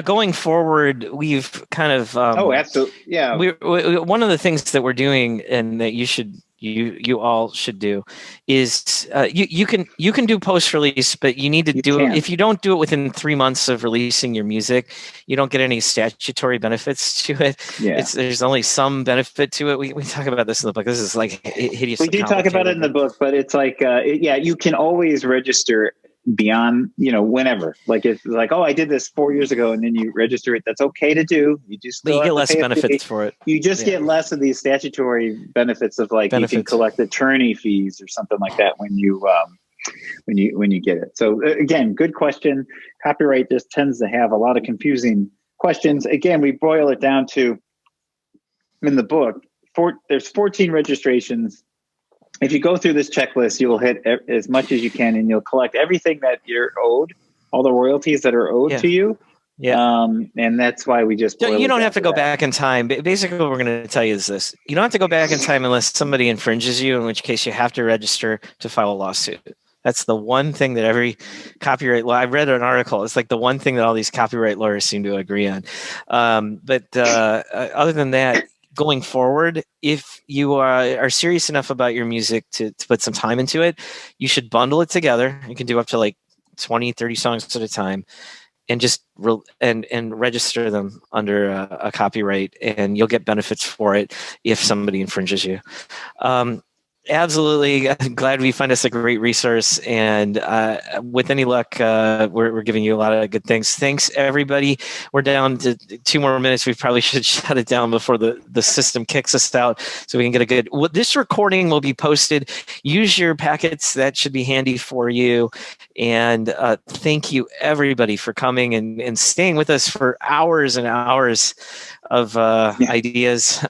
going forward, we've kind of absolutely, yeah. One of the things that we're doing, and that you all should do, is you can do post release, but you need to do it. If you don't do it within 3 months of releasing your music, you don't get any statutory benefits to it. Yeah. There's only some benefit to it. We talk about this in the book. This is like hideous. We do talk about it in the book, but it's like you can always register beyond, whenever. Like it's like, oh, I did this 4 years ago, and then you register it. That's okay to do. You just But still you have get to less pay a benefits fee. for it. You just get less of these statutory benefits of like you can collect attorney fees or something like that when you get it. So again, good question. Copyright just tends to have a lot of confusing questions. Again, we boil it down to, in the book, there's 14 registrations. If you go through this checklist, you will hit as much as you can, and you'll collect everything that you're owed, all the royalties that are owed to you. Yeah. And that's why we just you don't have to go back in time. Basically, what we're going to tell you is this: you don't have to go back in time unless somebody infringes you, in which case you have to register to file a lawsuit. That's the one thing that every copyright law. I read an article. It's like the one thing that all these copyright lawyers seem to agree on. But other than that, going forward, if you are serious enough about your music to put some time into it, you should bundle it together. You can do up to like 20, 30 songs at a time, and just and register them under a copyright, and you'll get benefits for it if somebody infringes you. Absolutely. I'm glad we find us a great resource. And with any luck, we're giving you a lot of good things. Thanks, everybody. We're down to 2 more minutes. We probably should shut it down before the system kicks us out so we can get a good... This recording will be posted. Use your packets. That should be handy for you. And thank you, everybody, for coming and staying with us for hours and hours of ideas.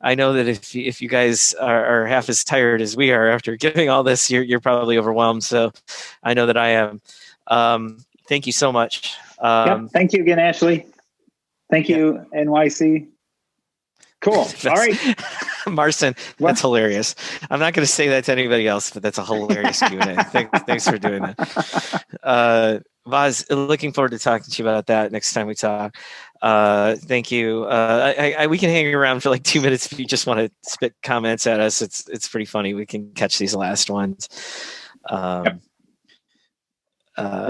I know that if you guys are half as tired as we are after giving all this, you're probably overwhelmed. So I know that I am. Thank you so much. Thank you again, Ashley. Thank you, NYC. Cool. All right. Marcin, that's hilarious. I'm not going to say that to anybody else, but that's a hilarious Q&A. Thanks for doing that. Vaz, looking forward to talking to you about that next time we talk. Thank you. We can hang around for like 2 minutes if you just want to spit comments at us. It's pretty funny. We can catch these last ones. We're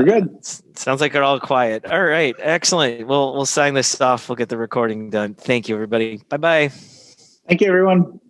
good. Sounds like they're all quiet. All right, excellent. We'll sign this off. We'll get the recording done. Thank you, everybody. Bye-bye. Thank you, everyone.